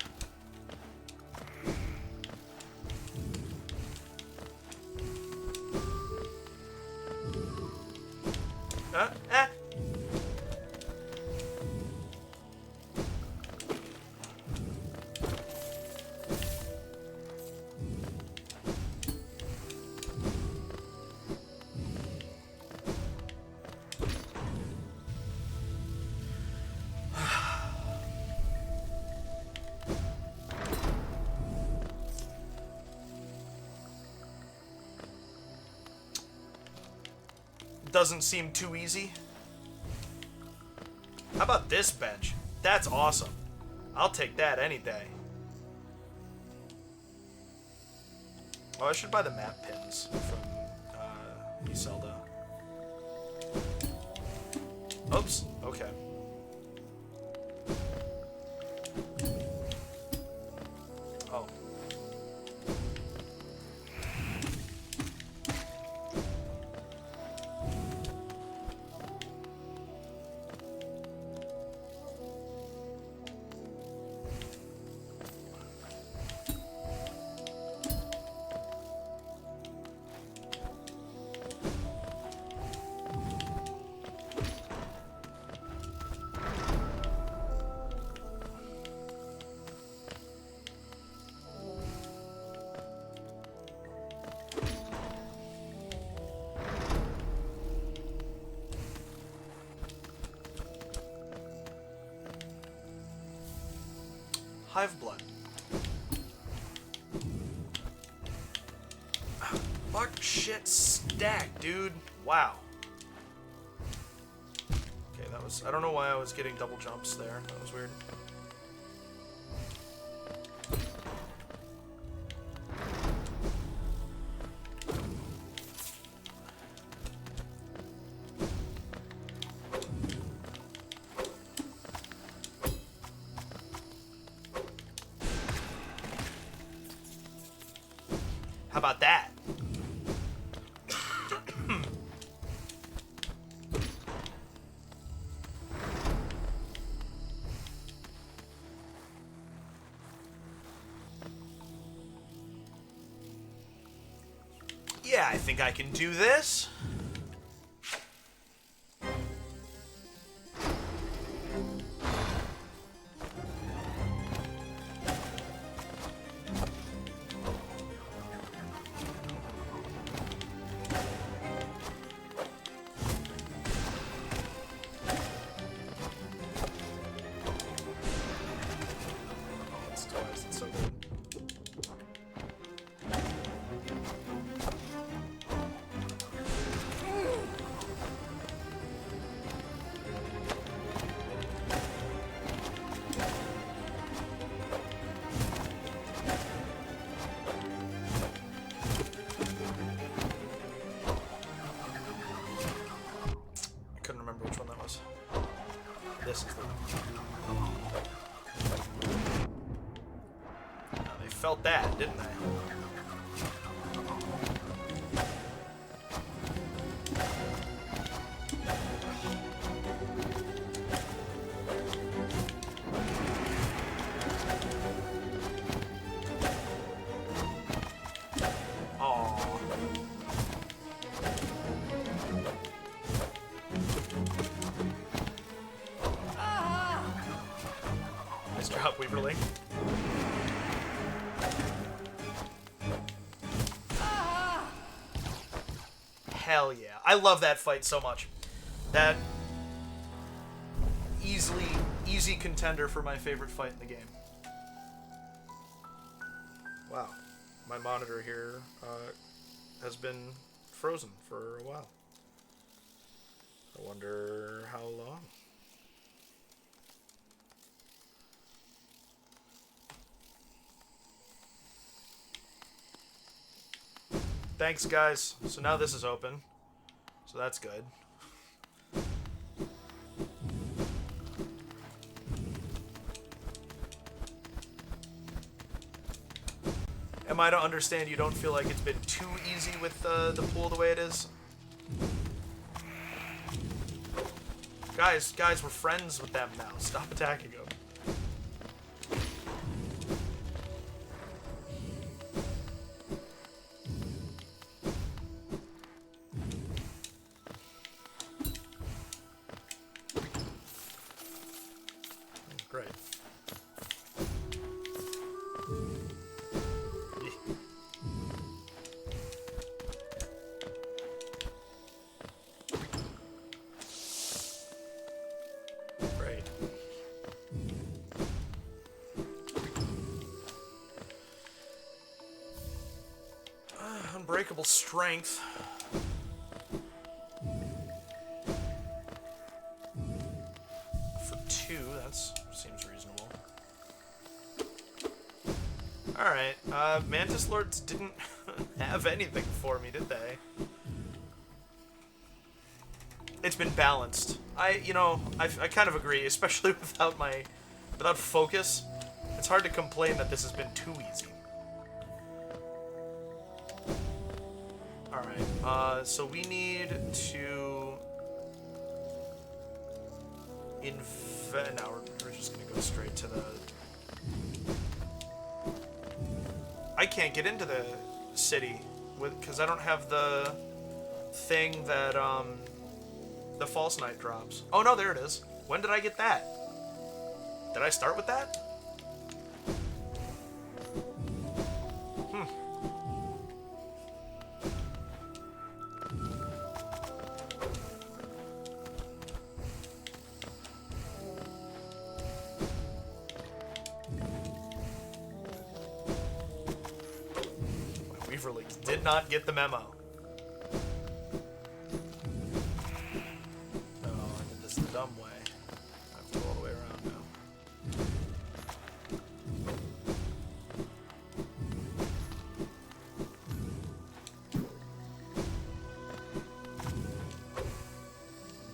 Doesn't seem too easy. How about this bench? That's awesome. I'll take that any day. Oh, I should buy the map pins from Zelda. Oops. Okay. Oh. Hive blood. Fuck shit stack, dude. Wow. Okay, that was... I don't know why I was getting double jumps there. That was weird. How about that? Yeah, I think I can do this. It's so good. I couldn't remember which one that was. This is the one. They felt that, didn't they? Aww. Nice job, Weaverly. Hell yeah. I love that fight so much. That easy contender for my favorite fight in the game. Wow. My monitor here has been frozen for a while. I wonder how long. Thanks, guys. So now this is open. So that's good. Am I to understand you don't feel like it's been too easy with the pool the way it is? Guys, we're friends with them now. Stop attacking them. Great. Great. Unbreakable strength. Alright, Mantis Lords didn't have anything for me, did they? It's been balanced. I kind of agree, especially without focus. It's hard to complain that this has been too easy. Alright, so we need to invent. Now we're just gonna go straight to the. I can't get into the city because I don't have the thing that the False Knight drops. Oh no, there it is. When did I get that? Did I start with that? Weaverlings did not get the memo. No, I did this the dumb way. I have to go all the way around now.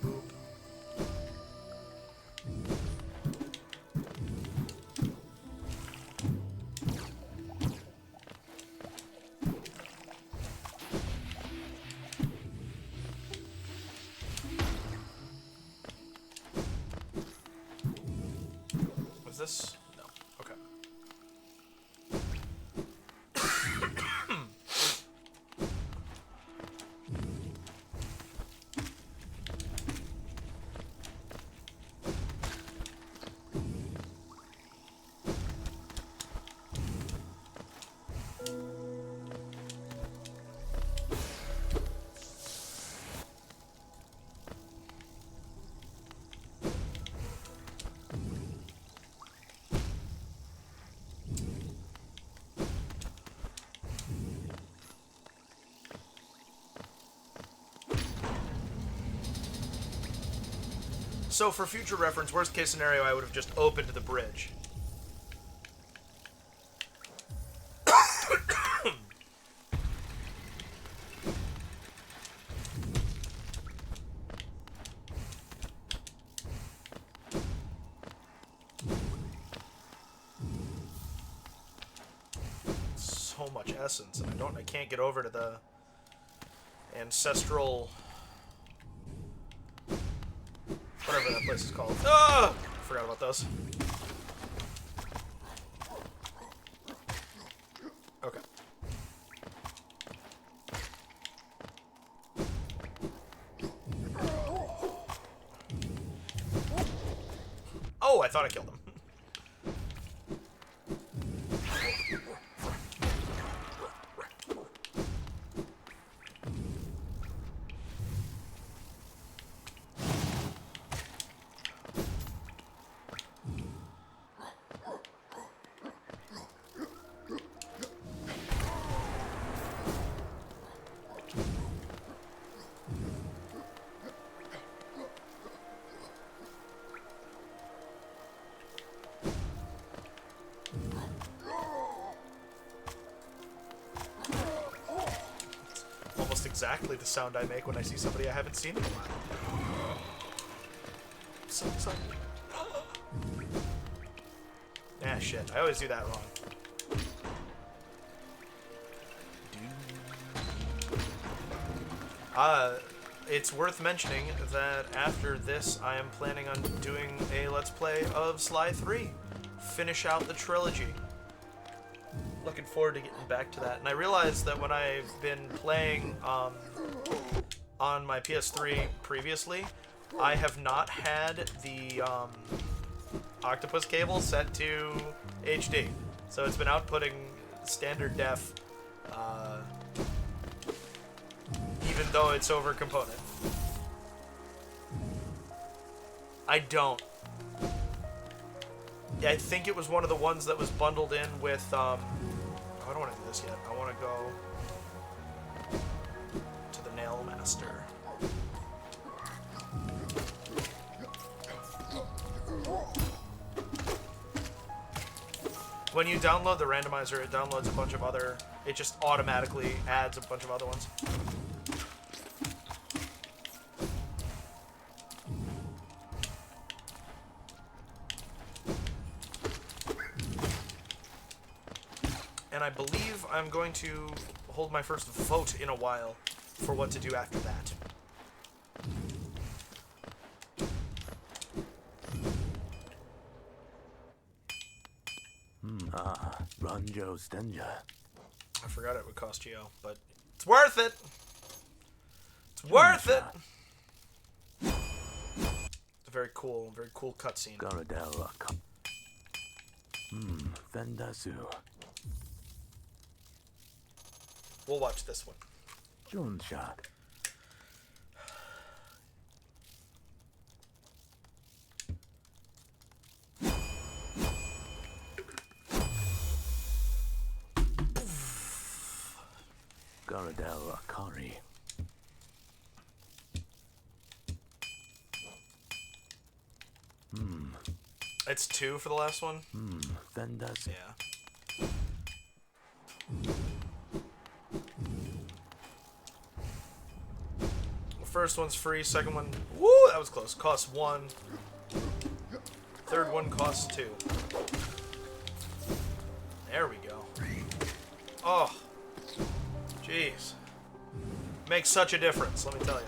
Boop. Was this? No. Okay. So for future reference, worst case scenario, I would have just opened the bridge. So much essence, and I can't get over to the ancestral. Whatever that place is called. Ah! Forgot about those. Okay. Oh, I thought I killed him. Almost exactly the sound I make when I see somebody I haven't seen in a while. So excited. Ah, shit. I always do that wrong. It's worth mentioning that after this, I am planning on doing a Let's Play of Sly 3. Finish out the trilogy. Looking forward to getting back to that. And I realized that when I've been playing on my PS3 previously, I have not had the octopus cable set to HD. So it's been outputting standard def, even though it's over component. I don't. Yeah, I think it was one of the ones that was bundled in with, oh, I don't want to do this yet. I want to go to the Nail Master. When you download the randomizer, it downloads a bunch of other... It just automatically adds a bunch of other ones. And I believe I'm going to hold my first vote in a while for what to do after that. Ranjo Stenja. I forgot it would cost Geo, but it's worth it! It's worth it! It's a very cool cutscene. Garadel. Vendasu. We'll watch this one. Junsha. Garadel Akari. It's 2 for the last one? Vendasu. Yeah. The first one's free, second one... Woo! That was close. Costs 1. Third one costs 2. There we go. Oh. Jeez. Makes such a difference, let me tell you.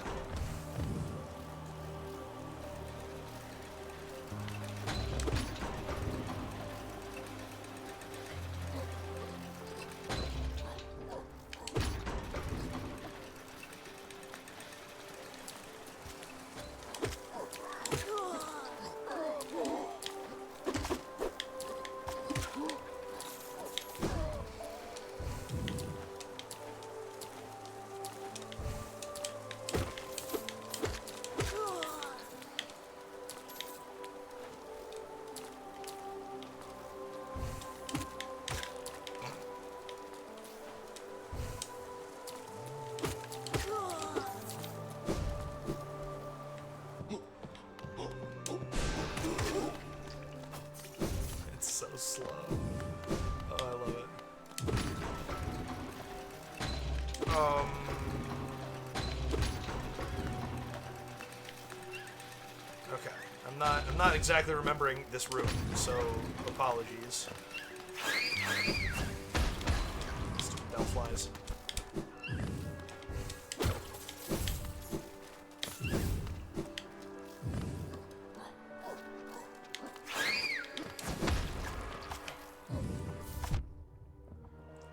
So slow. Oh, I love it. Okay. I'm not exactly remembering this room, so apologies. Stupid bellflies.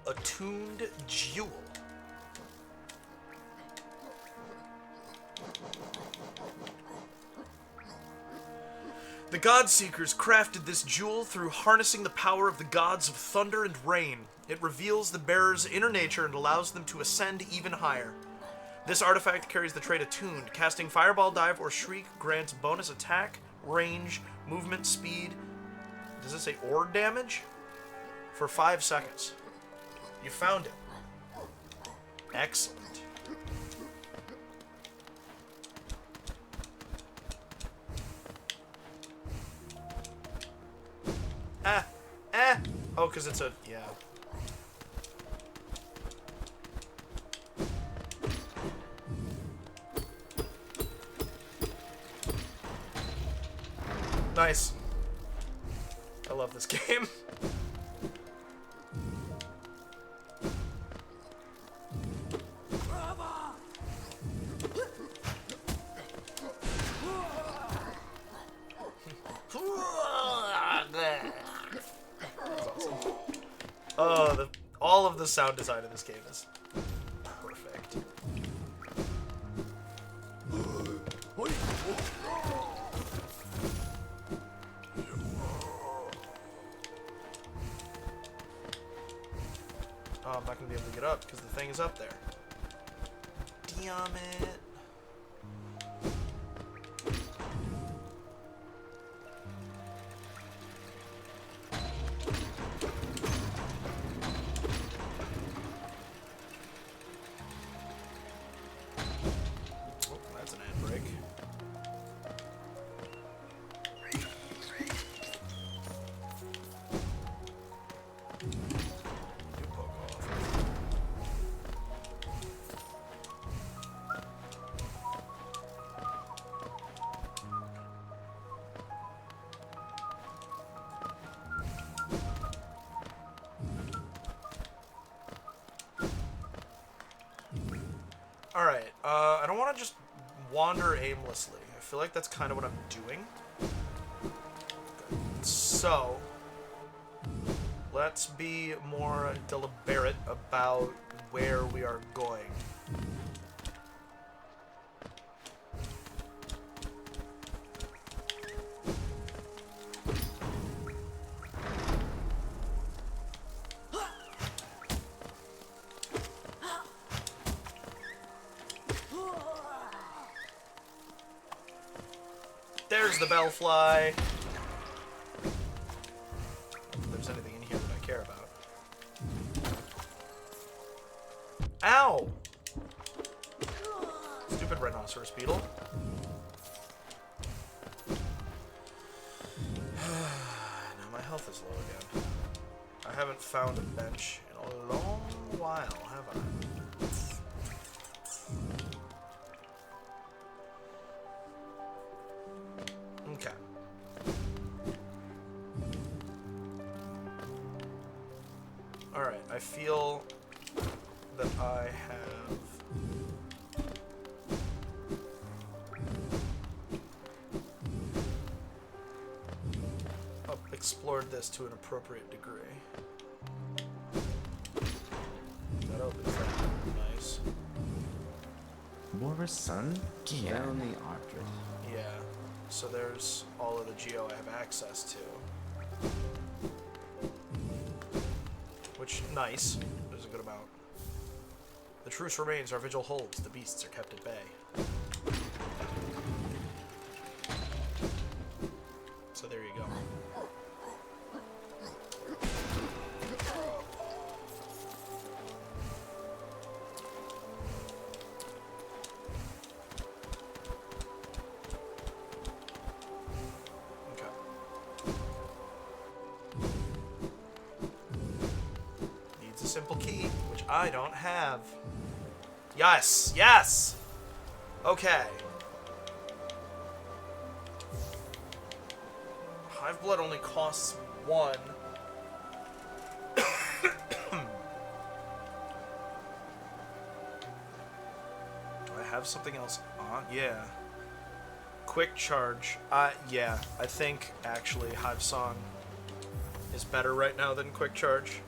Attuned jewel. The Godseekers crafted this jewel through harnessing the power of the gods of thunder and rain. It reveals the bearer's inner nature and allows them to ascend even higher. This artifact carries the trait Attuned. Casting Fireball, Dive, or Shriek grants bonus attack, range, movement, speed. Does it say or damage? For 5 seconds. You found it. Excellent. Oh, because it's a... yeah. Nice. I love this game. Oh, all of the sound design in this game is perfect. Oh, I'm not gonna be able to get up because the thing is up there. Damn it. Alright, I don't want to just wander aimlessly. I feel like that's kind of what I'm doing. So, let's be more deliberate about where we are going. There's the bellfly. If there's anything in here that I care about. Ow! Stupid rhinoceros beetle. Now my health is low again. I haven't found a bench in a long while, have I? Okay. Alright, I feel that I have... explored this to an appropriate degree. That opens that. Nice. More sun? Only Arctic. Yeah. So there's all of the geo I have access to. Which, nice. There's a good amount. The truce remains, our vigil holds, the beasts are kept at bay. So there you go. Needs a simple key, which I don't have. Yes! Yes! Okay. Hive blood only costs 1. Do I have something else on? Yeah. Quick charge. Yeah. I think, actually, Hive Song is better right now than quick charge.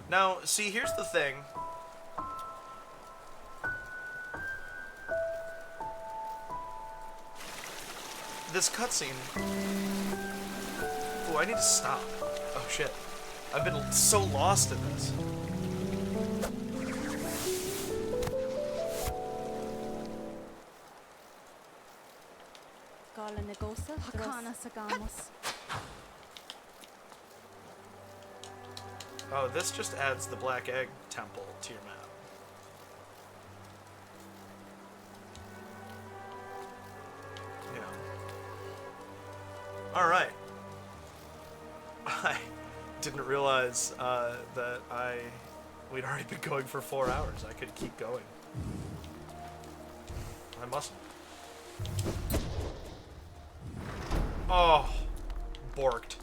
Now, see, here's the thing. This cutscene... Oh, I need to stop. Oh, shit. I've been so lost in this. Oh, this just adds the Black Egg Temple to your map. Yeah. Alright. I didn't realize that we'd already been going for 4 hours. I could keep going. I mustn't. Oh, borked.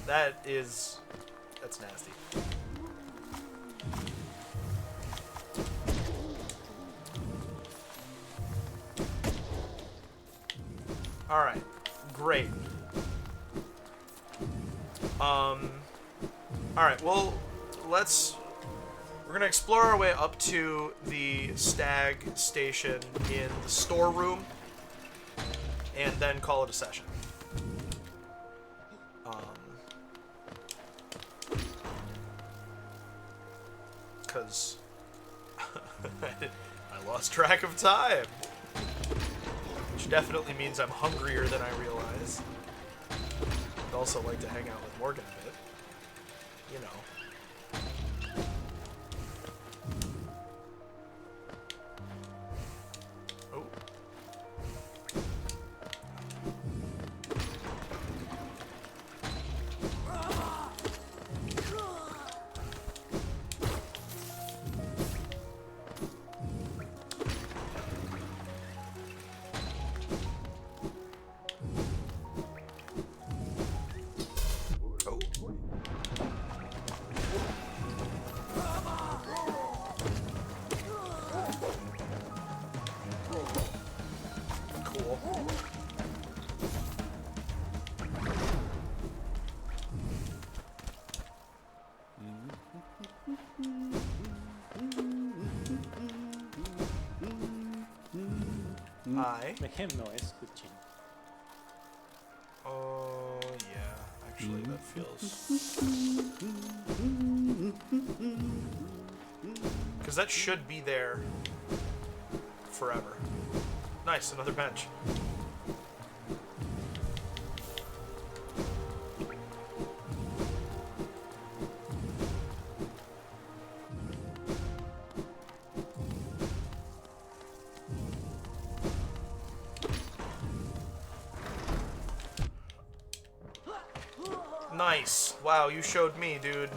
That's nasty. Alright, great. Alright, well, we're gonna explore our way up to the stag station in the storeroom, and then call it a session. Because I lost track of time. Which definitely means I'm hungrier than I realize. I'd also like to hang out with Morgan a bit. You know. Oh. Hi. med hemnoise kucing. Oh, yeah. Actually, that feels... Because that should be there forever. Nice, another bench. Nice. Wow, you showed me, dude.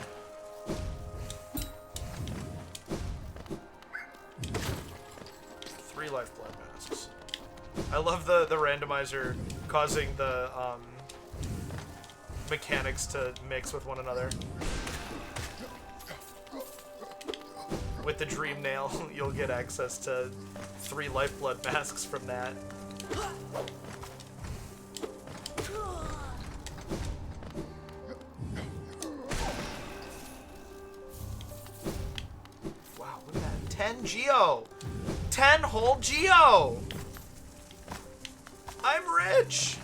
Three lifeblood masks. I love the randomizer causing the mechanics to mix with one another. With the dream nail, you'll get access to 3 lifeblood masks from that. Wow, look at that. 10 Geo! 10 whole Geo! I'm rich!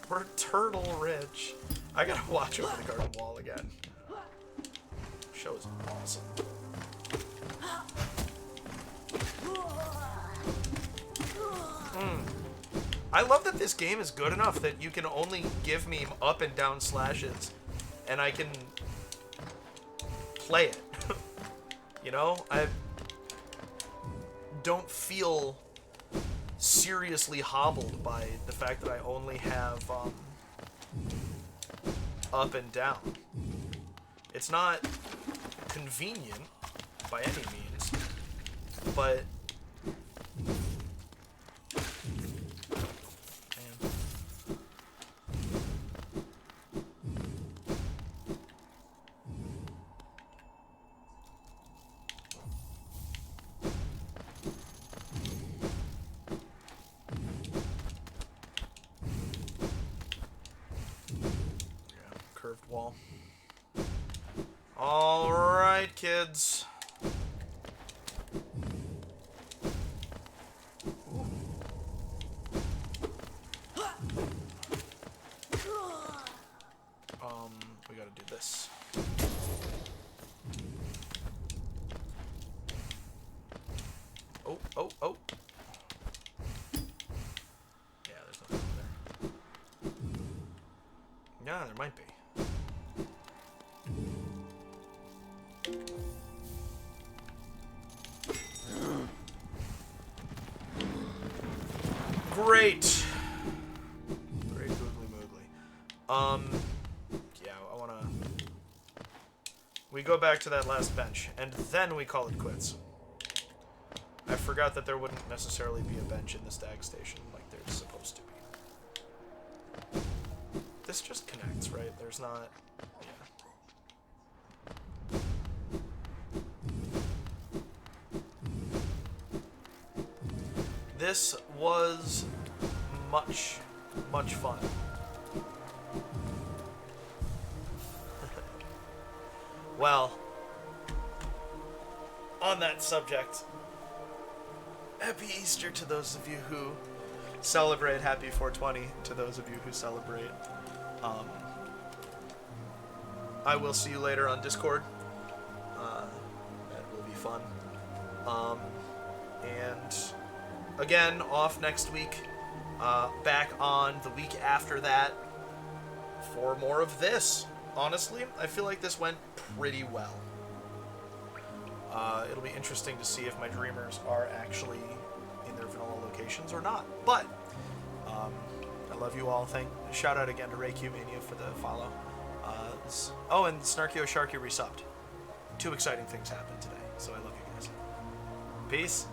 We're turtle rich. I gotta watch over the garden wall again. Show is awesome. I love that this game is good enough that you can only give me up and down slashes and I can play it. You know, I don't feel seriously hobbled by the fact that I only have up and down. It's not convenient by any means, but curved wall. All right, kids. We gotta do this. Oh, oh, oh. Yeah, there's nothing over there. Yeah, there might be. Great. Great googly moogly. Yeah, I wanna... We go back to that last bench, and then we call it quits. I forgot that there wouldn't necessarily be a bench in the stag station like there's supposed to be. This just connects, right? There's not... This was much, much fun. Well, on that subject, Happy Easter to those of you who celebrate. Happy 420 to those of you who celebrate. I will see you later on Discord. That will be fun. And again, off next week. Back on the week after that for more of this. Honestly, I feel like this went pretty well. It'll be interesting to see if my dreamers are actually in their vanilla locations or not. But I love you all. Shout out again to Reiki Mania for the follow. Oh, and Snarkio Sharky resubbed. 2 exciting things happened today, so I love you guys. Peace.